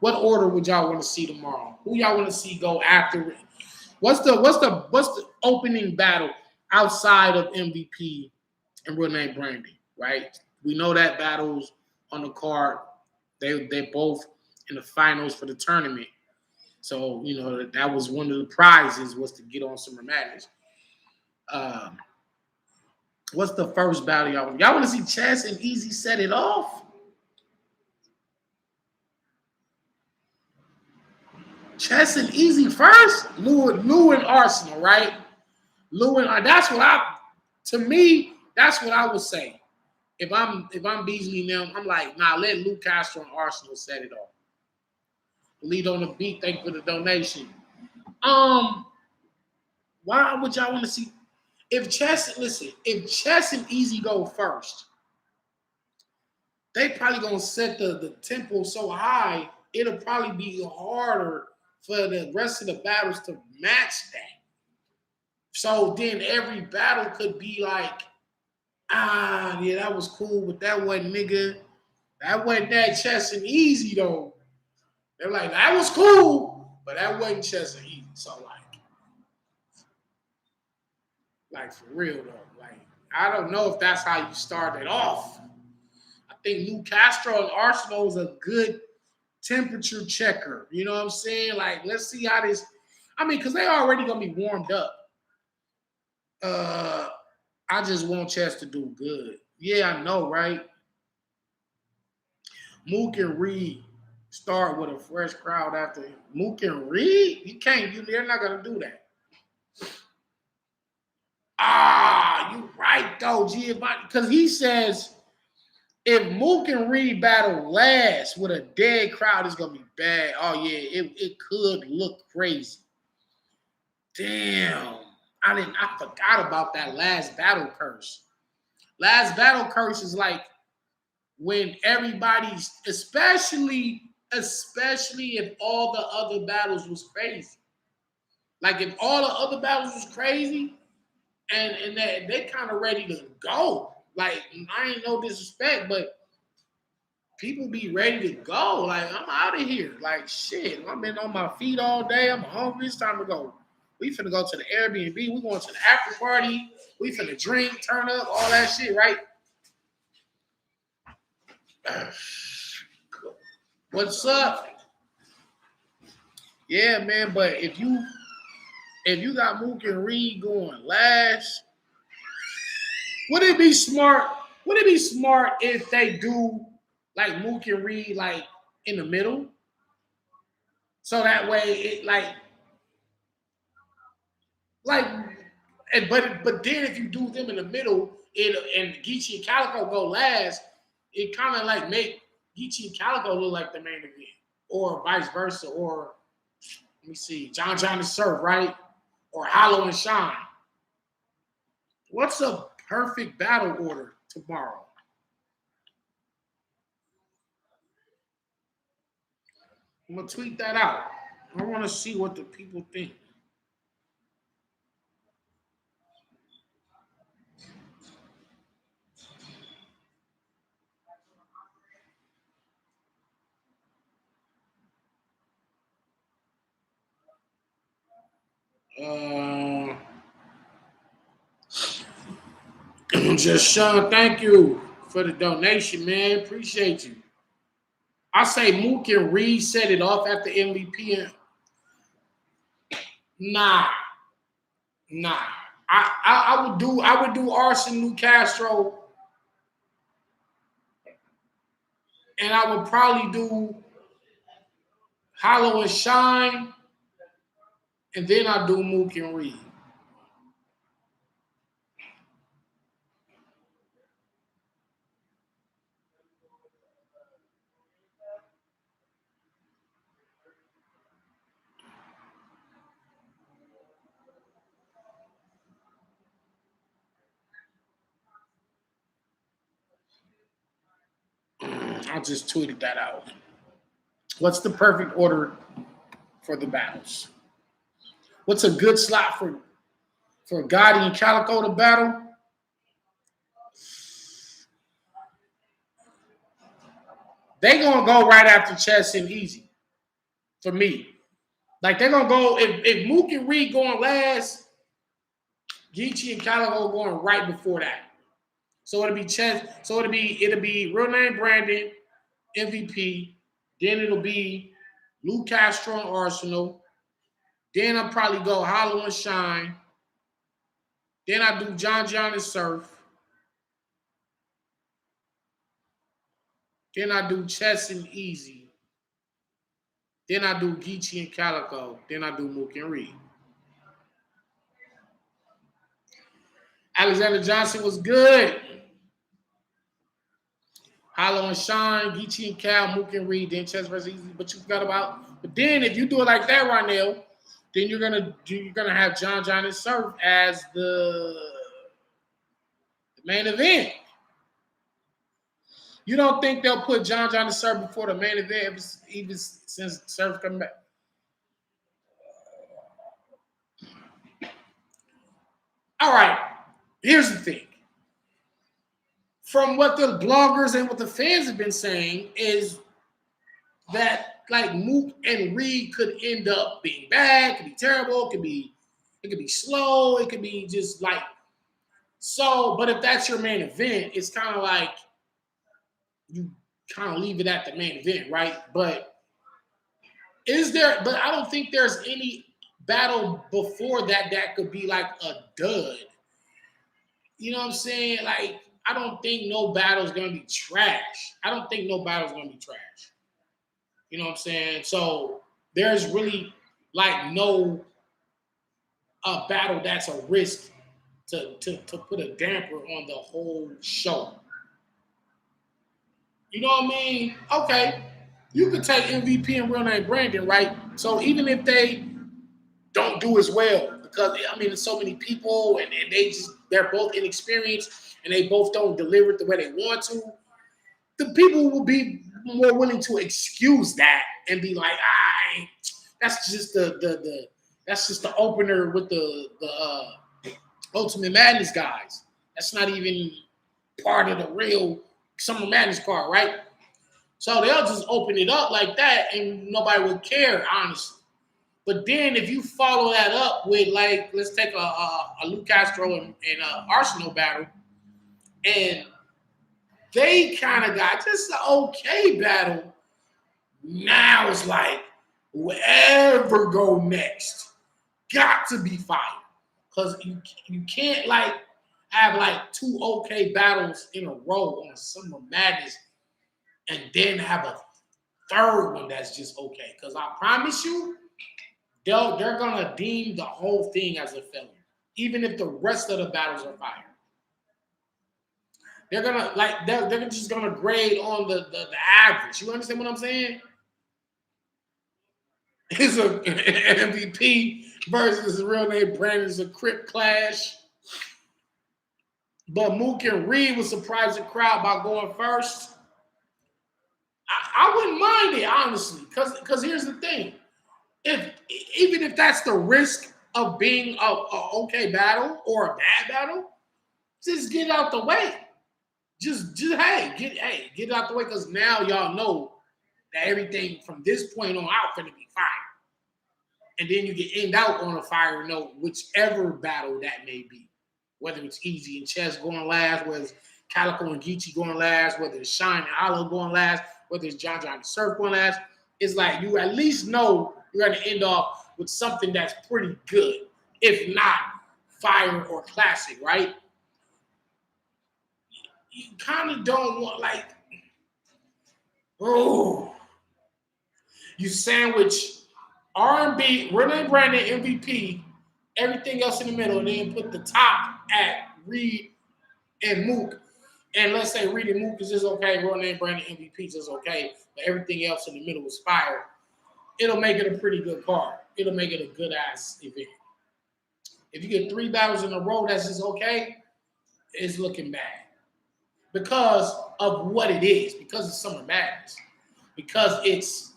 What order would y'all want to see tomorrow? Who y'all want to see go after it? What's the opening battle outside of MVP and Real Name Brandon, right? We know that battles on the card. They're both in the finals for the tournament. So, you know, that was one of the prizes was to get on Summer Madness. What's the first battle y'all want? Y'all want to see Chess and Easy set it off? Chess and Easy first? Lou and Arsenal, right? Lou and that's what I would say. If I'm Beasley and them, I'm like, nah, let Lou Castro and Arsenal set it off. Lead on the Beat, thank you for the donation. Why would y'all want to see if Chess and Easy go first, they probably gonna set the tempo so high, it'll probably be harder for the rest of the battles to match that. So then every battle could be like, yeah, that was cool, but that wasn't that Chess and Easy though. They're like, that was cool, but that wasn't Chess and Easy. So like for real though, like I don't know if that's how you start it off. I think Lou Castro and Arsenal is a good temperature checker. You know what I'm saying? Like, let's see how this. I mean, because they already gonna be warmed up. I just want Chess to do good. Yeah, I know, right? Mook and Reed start with a fresh crowd after him. Mook and Reed? They're not gonna do that. you right though, Giovanni, because he says if Mook and Reed battle last with a dead crowd, it's gonna be bad. Oh yeah, it could look crazy. Damn, I forgot about that last battle curse. Last battle curse is like when everybody's, especially if all the other battles was crazy. Like if all the other battles was crazy, and they kind of ready to go. Like I ain't no disrespect, but people be ready to go. Like I'm out of here. Like shit, I've been on my feet all day. I'm hungry. It's time to go. We finna go to the Airbnb. We going to the after party. We finna drink, turn up, all that shit, right? What's up? Yeah, man. But if you got Mook and Reed going last, would it be smart? Would it be smart if they do like Mook and Reed like in the middle? So that way it but then if you do them in the middle and Geechee and Calico go last, it kind of like make Geechee and Calico look like the main event, or vice versa, or let me see, John and Surf, right? Or Hollow and Shine. What's a perfect battle order tomorrow? I'm gonna tweet that out. I want to see what the people think. Just Sean, thank you for the donation, man. Appreciate you. I say Mook and Reed set it off after MVP. And nah. I would do Arson New Castro, and I would probably do Hollow and Shine, and then I do Mook and Reed. I just tweeted that out. What's the perfect order for the battles? What's a good slot for Gotti and Calico to battle? They gonna go right after Chess and Easy for me. Like they're gonna go if Mook and Reed going last, Geechee and Calico going right before that. So it'll be Chess. So it'll be real name Brandon, MVP. Then it'll be Lou Castro and Arsenal. Then I'll probably go Hollow and Shine. Then I do John and Surf. Then I do Chess and Easy. Then I do Geechee and Calico. Then I do Mook and Reed. Alexander Johnson was good. Hollow and Shine, Geechee and Cal, Mook and Reed, then Chess versus Easy. But you forgot about. But then if you do it like that, Ronell, then you're gonna have John and Surf as the main event. You don't think they'll put John and Surf before the main event, even since Surf coming back? All right. Here's the thing. From what the bloggers and what the fans have been saying is that like Mook and Reed could end up being bad, it could be terrible, it could be slow, it could be just like so. But if that's your main event, it's kind of like you kind of leave it at the main event, right? But I don't think there's any battle before that could be like a dud. You know what I'm saying? Like, I don't think no battle's gonna be trash. I don't think no battle's gonna be trash. You know what I'm saying? So there's really like no battle that's a risk to put a damper on the whole show. You know what I mean? Okay, you could take MVP and real name Brandon, right? So even if they don't do as well, because I mean, there's so many people, and they're both inexperienced, and they both don't deliver it the way they want to. The people will be more willing to excuse that and be like, that's just the that's just the opener with the Ultimate Madness guys. That's not even part of the real Summer Madness card, right? So they'll just open it up like that, and nobody would care, honestly. But then if you follow that up with, like, let's take a Lou Castro and Arsenal battle, and they kind of got just an okay battle. Now it's like, whoever go next got to be fired. Because you can't, like, have, like, 2 okay battles in a row on Summer Madness and then have a third one that's just okay. Because I promise you, they're going to deem the whole thing as a failure, even if the rest of the battles are fire. They're gonna they're just gonna grade on the average. You understand what I'm saying? It's a MVP versus his real name Brandon is a Crip clash. But Mook and Reed was surprised the crowd by going first. I wouldn't mind it, honestly, because here's the thing. Even if that's the risk of being a okay battle or a bad battle, just get out the way. Just get it out the way, because now y'all know that everything from this point on out gonna be fire. And then you can end out on a fire note, whichever battle that may be. Whether it's Easy and Chess going last, whether it's Calico and Geechee going last, whether it's Shine and Aloe going last, whether it's John and Surf going last. It's like you at least know you're gonna end off with something that's pretty good, if not fire or classic, right? You kind of don't want, like, you sandwich R&B, Renee Brandon MVP, everything else in the middle, and then put the top at Reed and Mook. And let's say Reed and Mook is just okay, Renee Brandon MVP is just okay, but everything else in the middle is fire. It'll make it a pretty good card. It'll make it a good ass event. If you get 3 battles in a row that's just okay, it's looking bad. Because of what it is, because it's Summer Madness, because it's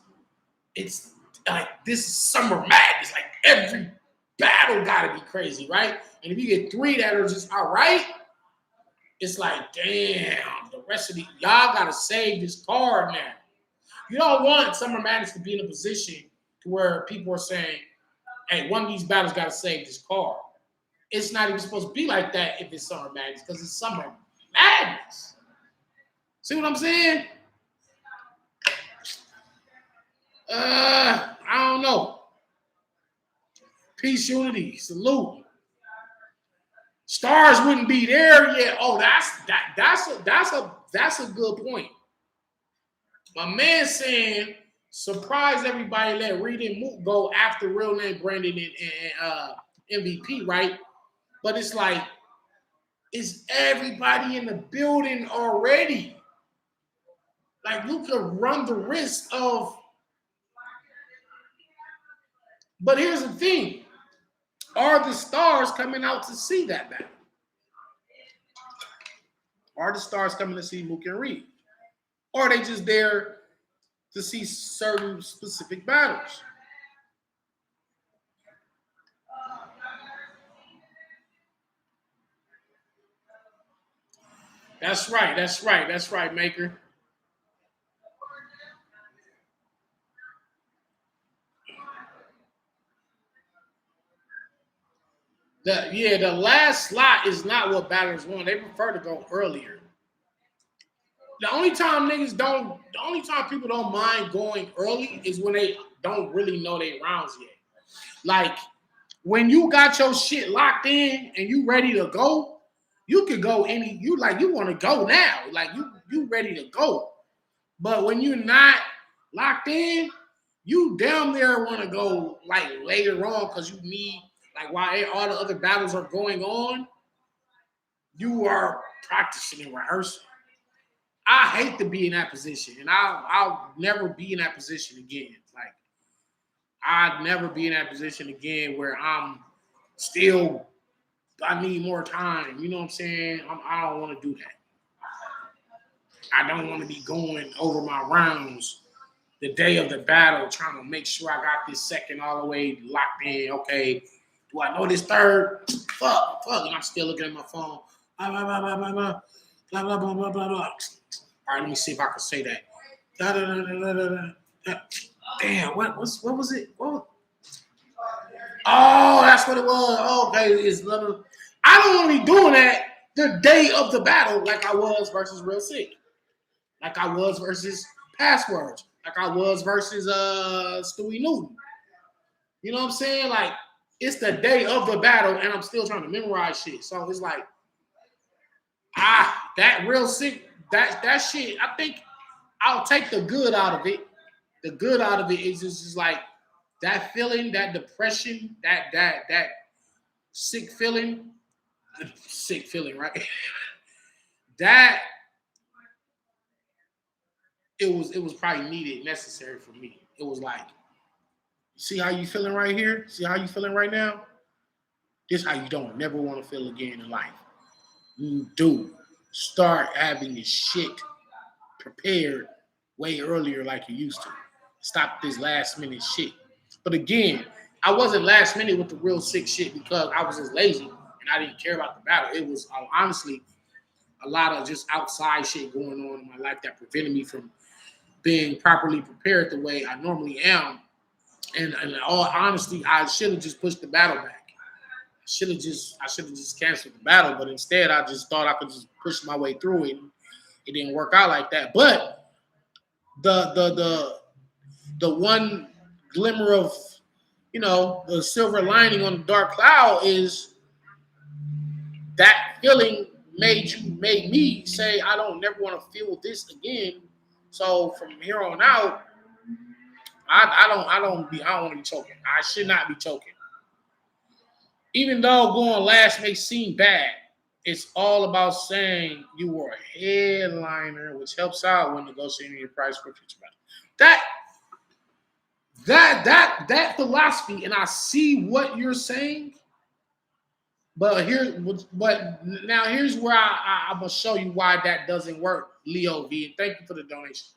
like, this is Summer Madness. Like, every battle gotta be crazy, right? And if you get 3 that are just all right, it's like, damn, the rest of y'all gotta save this card now. You don't want Summer Madness to be in a position to where people are saying, hey, one of these battles gotta save this card. It's not even supposed to be like that if it's Summer Madness, because it's Summer Madness. See what I'm saying? I don't know. Peace, unity, salute. Stars wouldn't be there yet. Oh, that's a good point. My man saying, surprise everybody, let Reed and Mook go after real name Brandon and MVP, right? But it's like, is everybody in the building already? Like, you could run the risk of. But here's the thing. Are the stars coming out to see that battle? Are the stars coming to see Mook and Reed? Or are they just there to see certain specific battles? That's right, Maker. The last slot is not what battles want. They prefer to go earlier. The only time people don't mind going early is when they don't really know their rounds yet. Like, when you got your shit locked in and you ready to go, you could go you want to go now. Like, you ready to go. But when you're not locked in, you damn near want to go, like, later on, because you need, like, while all the other battles are going on, you are practicing and rehearsing. I hate to be in that position, and I'll never be in that position again. Like, I'd never be in that position again where I'm still, I need more time. You know what I'm saying? I don't want to do that. I don't want to be going over my rounds the day of the battle, trying to make sure I got this second all the way locked in. Okay, do I know this third? Fuck, and I'm still looking at my phone. Blah, blah, blah, blah, blah, blah, blah, blah, blah, blah, blah, blah. All right, let me see if I can say that. Da, da, da, da, da, da, da. Damn, what was it? What? Oh, that's what it was. Oh, okay, it's little. I don't want to be doing that the day of the battle like I was versus Real Sick, like I was versus Passwords, like I was versus Stewie Newton. You know what I'm saying? Like, it's the day of the battle, and I'm still trying to memorize shit. So it's like, that Real Sick, that shit. I think I'll take the good out of it. The good out of it is just like that feeling, that depression, that sick feeling, right? That it was probably needed, necessary for me. It was like, see how you feeling right here? See how you feeling right now? This how you don't never want to feel again in life. You do start having your shit prepared way earlier like you used to. Stop this last minute shit. But again, I wasn't last minute with the Real Sick shit because I was just lazy and I didn't care about the battle. It was honestly a lot of just outside shit going on in my life that prevented me from being properly prepared the way I normally am. And in all honesty, I should have just pushed the battle back. I should have just canceled the battle, but instead I just thought I could just push my way through it. It didn't work out like that. But the one glimmer of, the silver lining on the dark cloud is that feeling made me say I don't never want to feel this again. So from here on out, I don't want to be choking. I should not be choking. Even though going last may seem bad, it's all about saying you were a headliner, which helps out when negotiating your price for future battle. That philosophy, and I see what you're saying, but now here's where I'm gonna show you why that doesn't work, Leo V. And thank you for the donation.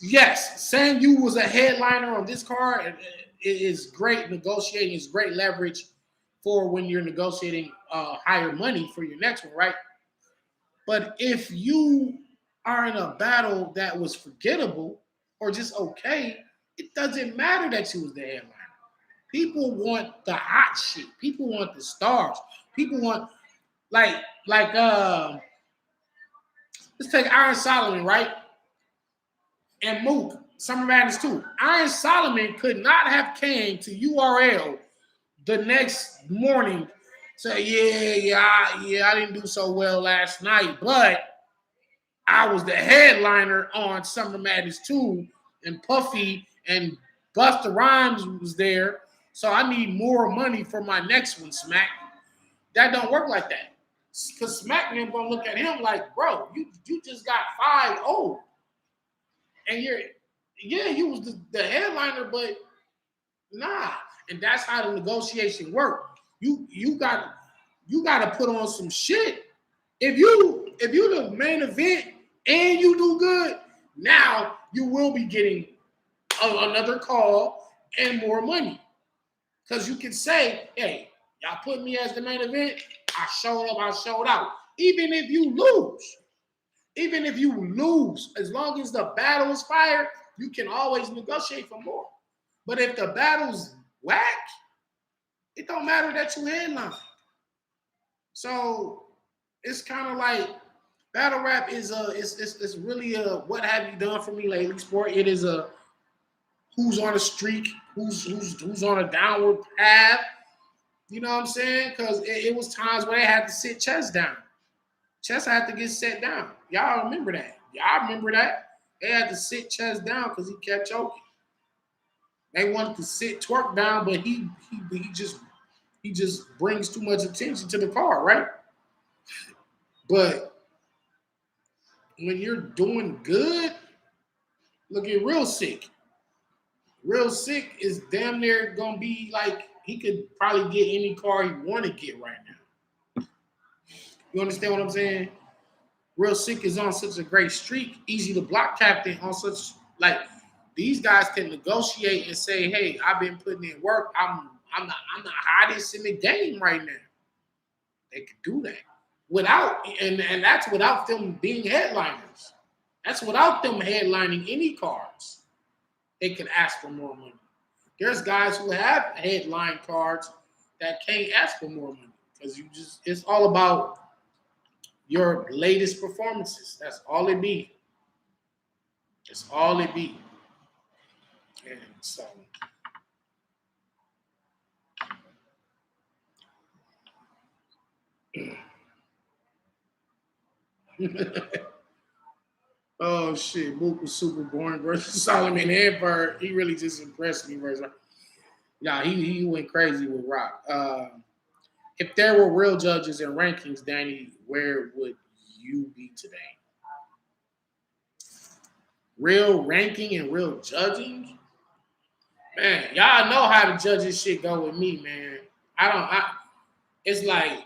Yes, saying you was a headliner on this card is great negotiating, is great leverage for when you're negotiating higher money for your next one, right? But if you are in a battle that was forgettable or just okay, it doesn't matter that you was the headliner. People want the hot shit. People want the stars. People want like let's take Iron Solomon, right? And Mook, Summer Madness 2. Iron Solomon could not have came to URL the next morning. Say, I didn't do so well last night, but I was the headliner on Summer Madness 2, and Puffy and Busta Rhymes was there, so I need more money for my next one, Smack. That don't work like that. Because Smack them gonna look at him like, bro, you just got 5-0. And you was the headliner, but nah. And that's how the negotiation work. You gotta put on some shit. If you the main event and you do good, now you will be getting another call and more money. Because you can say, hey, y'all put me as the main event, I showed up, I showed out. Even if you lose, as long as the battle is fired, you can always negotiate for more. But if the battle's whack, it don't matter that you headline. So it's kind of like battle rap is it's really a what have you done for me lately sport. It is a who's on a streak, who's on a downward path. You know what I'm saying? Because it was times where they had to sit Chess down. Chess had to get set down. Y'all remember that? Y'all remember that? They had to sit Chess down because he kept choking. They wanted to sit Twerk down, but he just He just brings too much attention to the card, right? But when you're doing good, look at Real Sick. Real Sick is damn near gonna be like he could probably get any car he want to get right now. You understand what I'm saying? Real Sick is on such a great streak, easy to block captain on such like these guys can negotiate and say, "Hey, I've been putting in work. I'm the hottest in the game right now." They could do that without and that's without them being headliners. That's without them headlining any cards. They could ask for more money. There's guys who have headline cards that can't ask for more money because it's all about your latest performances. That's all it be. That's all it be. And so oh shit, Mook was super boring versus Solomon Hedberg. He really just impressed me versus. Yeah, he went crazy with Rock. If there were real judges and rankings, Danny, where would you be today? Real ranking and real judging? Man, y'all know how the judges shit go with me, man. It's like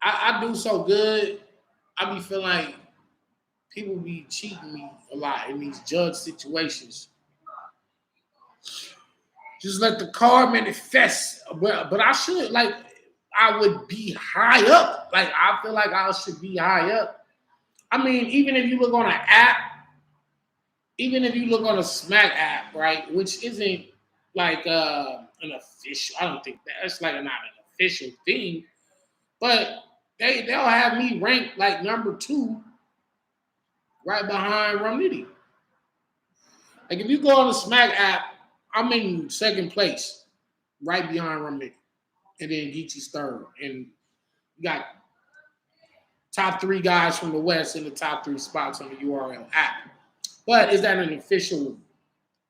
I do so good. I be feeling like people be cheating me a lot in these judge situations. Just let the card manifest. But I should I would be high up. Like I feel like I should be high up. I mean, even if you look on an app, even if you look on a Smack app, right, which isn't like an official. I don't think that's like not an official thing, but they'll have me ranked like number 2, right behind Romney. Like if you go on the Smack app, I'm in second place, right behind Romney, and then Geechee's third, and you got top 3 guys from the West in the top 3 spots on the URL app. But is that an official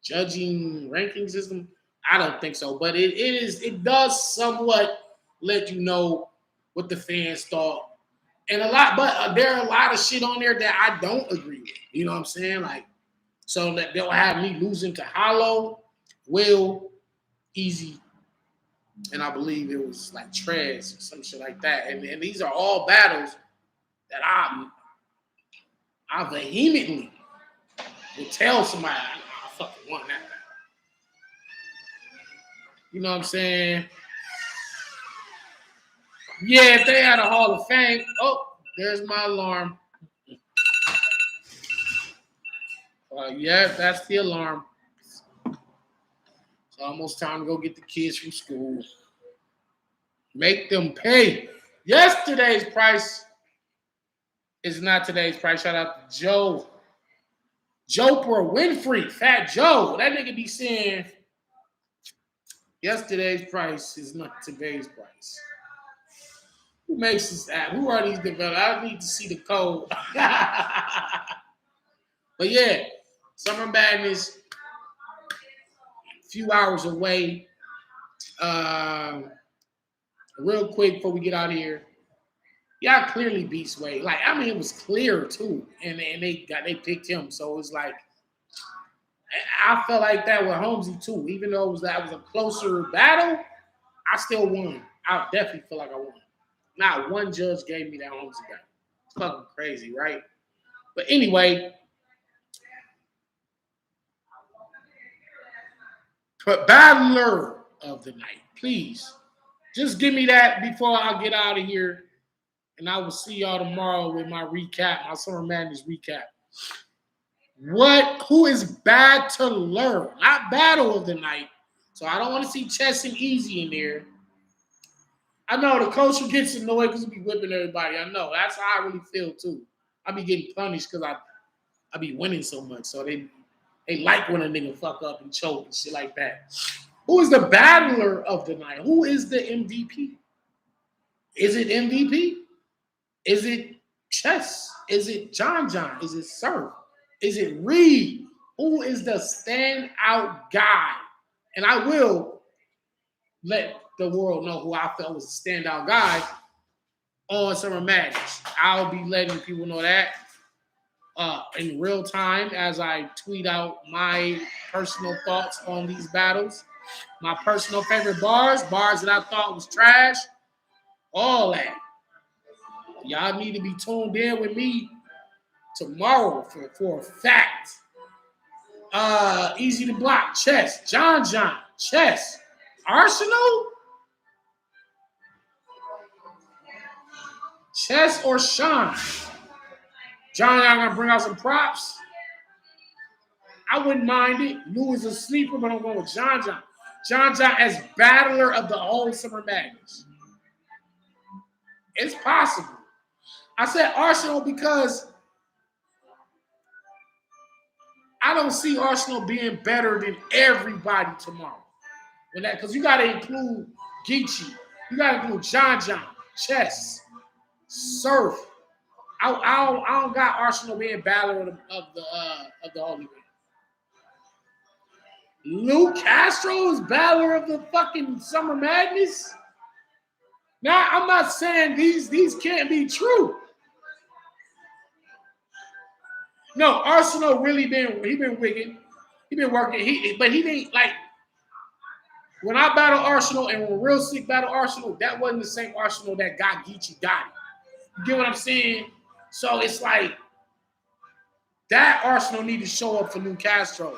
judging ranking system? I don't think so. But it does somewhat let you know what the fans thought. And there are a lot of shit on there that I don't agree with. You know what I'm saying? Like, so that they'll have me losing to Hollow, Will, Easy, and I believe it was like Trez or some shit like that. And these are all battles that I vehemently would tell somebody I fucking won that battle. You know what I'm saying? Yeah, if they had a Hall of Fame, oh, there's my alarm. Yeah, that's the alarm. It's almost time to go get the kids from school. Make them pay. Yesterday's price is not today's price. Shout out to Joe. Joper Winfrey, Fat Joe. That nigga be saying yesterday's price is not today's price. Who makes this app? Who are these developers? I need to see the code. But yeah, Summer Madness, a few hours away. Real quick before we get out of here. Y'all clearly beat Sway. Like, I mean, it was clear too. And they picked him. So it's like I felt like that with Holmesy too. Even though that was a closer battle, I still won. I definitely feel like I won. Not one judge gave me that Holmesy battle. It's fucking crazy, right? But anyway, but battler of the night, please. Just give me that before I get out of here. And I will see y'all tomorrow with my recap, my Summer Madness recap. Who is bad to learn? Not battle of the night. So I don't want to see Chess and Easy in there. I know the coach gets annoyed because he be whipping everybody. I know. That's how I really feel too. I be getting punished because I be winning so much. So they like when a nigga fuck up and choke and shit like that. Who is the battler of the night? Who is the MVP? Is it MVP? Is it Chess? Is it John? Is it Surf? Is it Reed? Who is the standout guy? And I will let the world know who I felt was a standout guy on Summer Madness. I'll be letting people know that in real time as I tweet out my personal thoughts on these battles. My personal favorite bars that I thought was trash, all that. Y'all need to be tuned in with me tomorrow for a fact. Easy to block, chess. John, chess. Arsenal? Chess or Sean? John, I'm gonna bring out some props. I wouldn't mind it. Lou is a sleeper, but I'm going with John. John as battler of the whole Summer Madness. It's possible. I said Arsenal because I don't see Arsenal being better than everybody tomorrow. Because you got to include Geechee. You got to include John, Chess, Surf. I don't got Arsenal being battler of the whole event. Lou Castro is battler of the fucking Summer Madness. Now I'm not saying these can't be true. No, Arsenal really been wicked. He been working. But he didn't like when I battle Arsenal and when Real Sick battle Arsenal, that wasn't the same Arsenal that got Geechee got it. You get what I'm saying? So it's like that Arsenal need to show up for Lou Castro.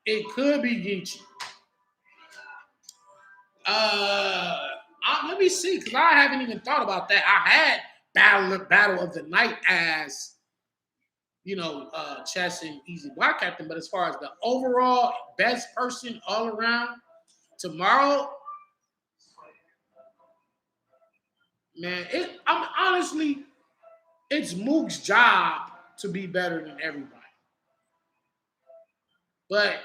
It could be Geechee. Let me see, because I haven't even thought about that. I had battle of the night as, Chess and Easy Block Captain, but as far as the overall best person all around tomorrow, man, it's Mook's job to be better than everybody. But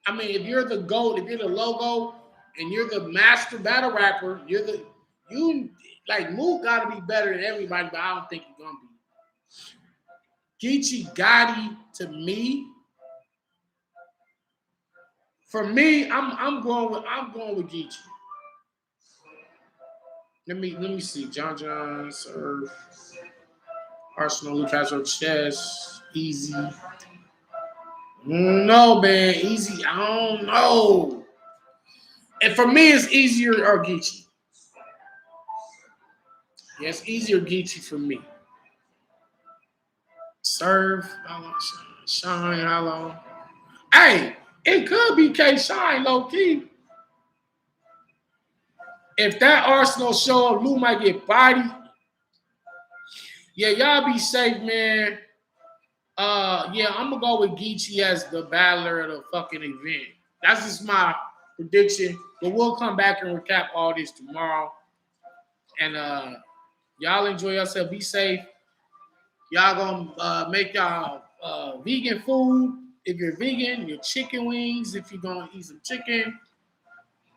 I mean, if you're the GOAT, if you're the logo, and you're the master battle rapper, Mook gotta be better than everybody, but I don't think he's gonna be. Geechee Gotti to me. For me, I'm going with Geechee. Let me see. John, Surf, Arsenal, Lou Castro, Chess, Easy. No, man, Easy. I don't know. And for me, it's easier or Geechee. Yeah, it's easier Geechee for me. Serve, Shine, how long? Hey, it could be K Shine, low key. If that Arsenal show up, Lou might get bodied. Yeah, y'all be safe, man. I'm gonna go with Geechee as the battler of the fucking event. That's just my prediction. But we'll come back and recap all this tomorrow. And y'all enjoy yourself. Be safe. Y'all gonna make y'all vegan food. If you're vegan, your chicken wings. If you're gonna eat some chicken,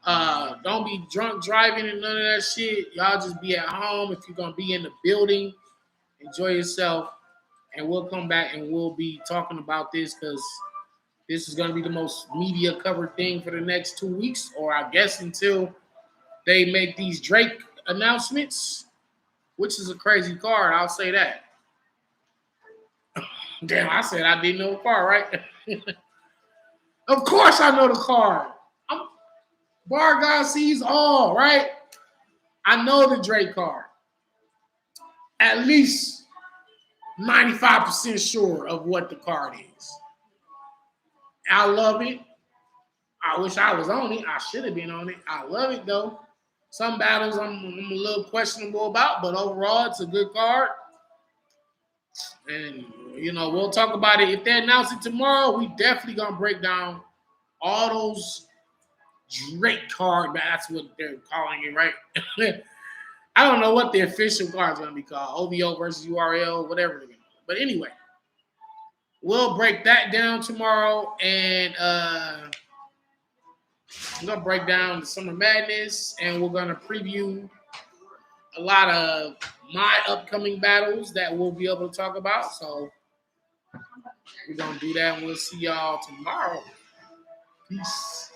don't be drunk driving and none of that shit. Y'all just be at home. If you're gonna be in the building, enjoy yourself. And we'll come back and we'll be talking about this because this is gonna be the most media covered thing for the next 2 weeks, or I guess until they make these Drake announcements, which is a crazy card. I'll say that. Damn, I said I didn't know the card, right? Of course I know the card. Bar God sees all, right? I know the Drake card. At least 95% sure of what the card is. I love it. I wish I was on it. I should have been on it. I love it, though. Some battles I'm a little questionable about, but overall, it's a good card. And, we'll talk about it. If they announce it tomorrow, we definitely going to break down all those Drake card. That's what they're calling it, right? I don't know what the official card is going to be called. OVO versus URL, whatever. But anyway, we'll break that down tomorrow. And I'm going to break down the Summer Madness. And we're going to preview a lot of my upcoming battles that we'll be able to talk about. So we're going to do that, and we'll see y'all tomorrow. Peace.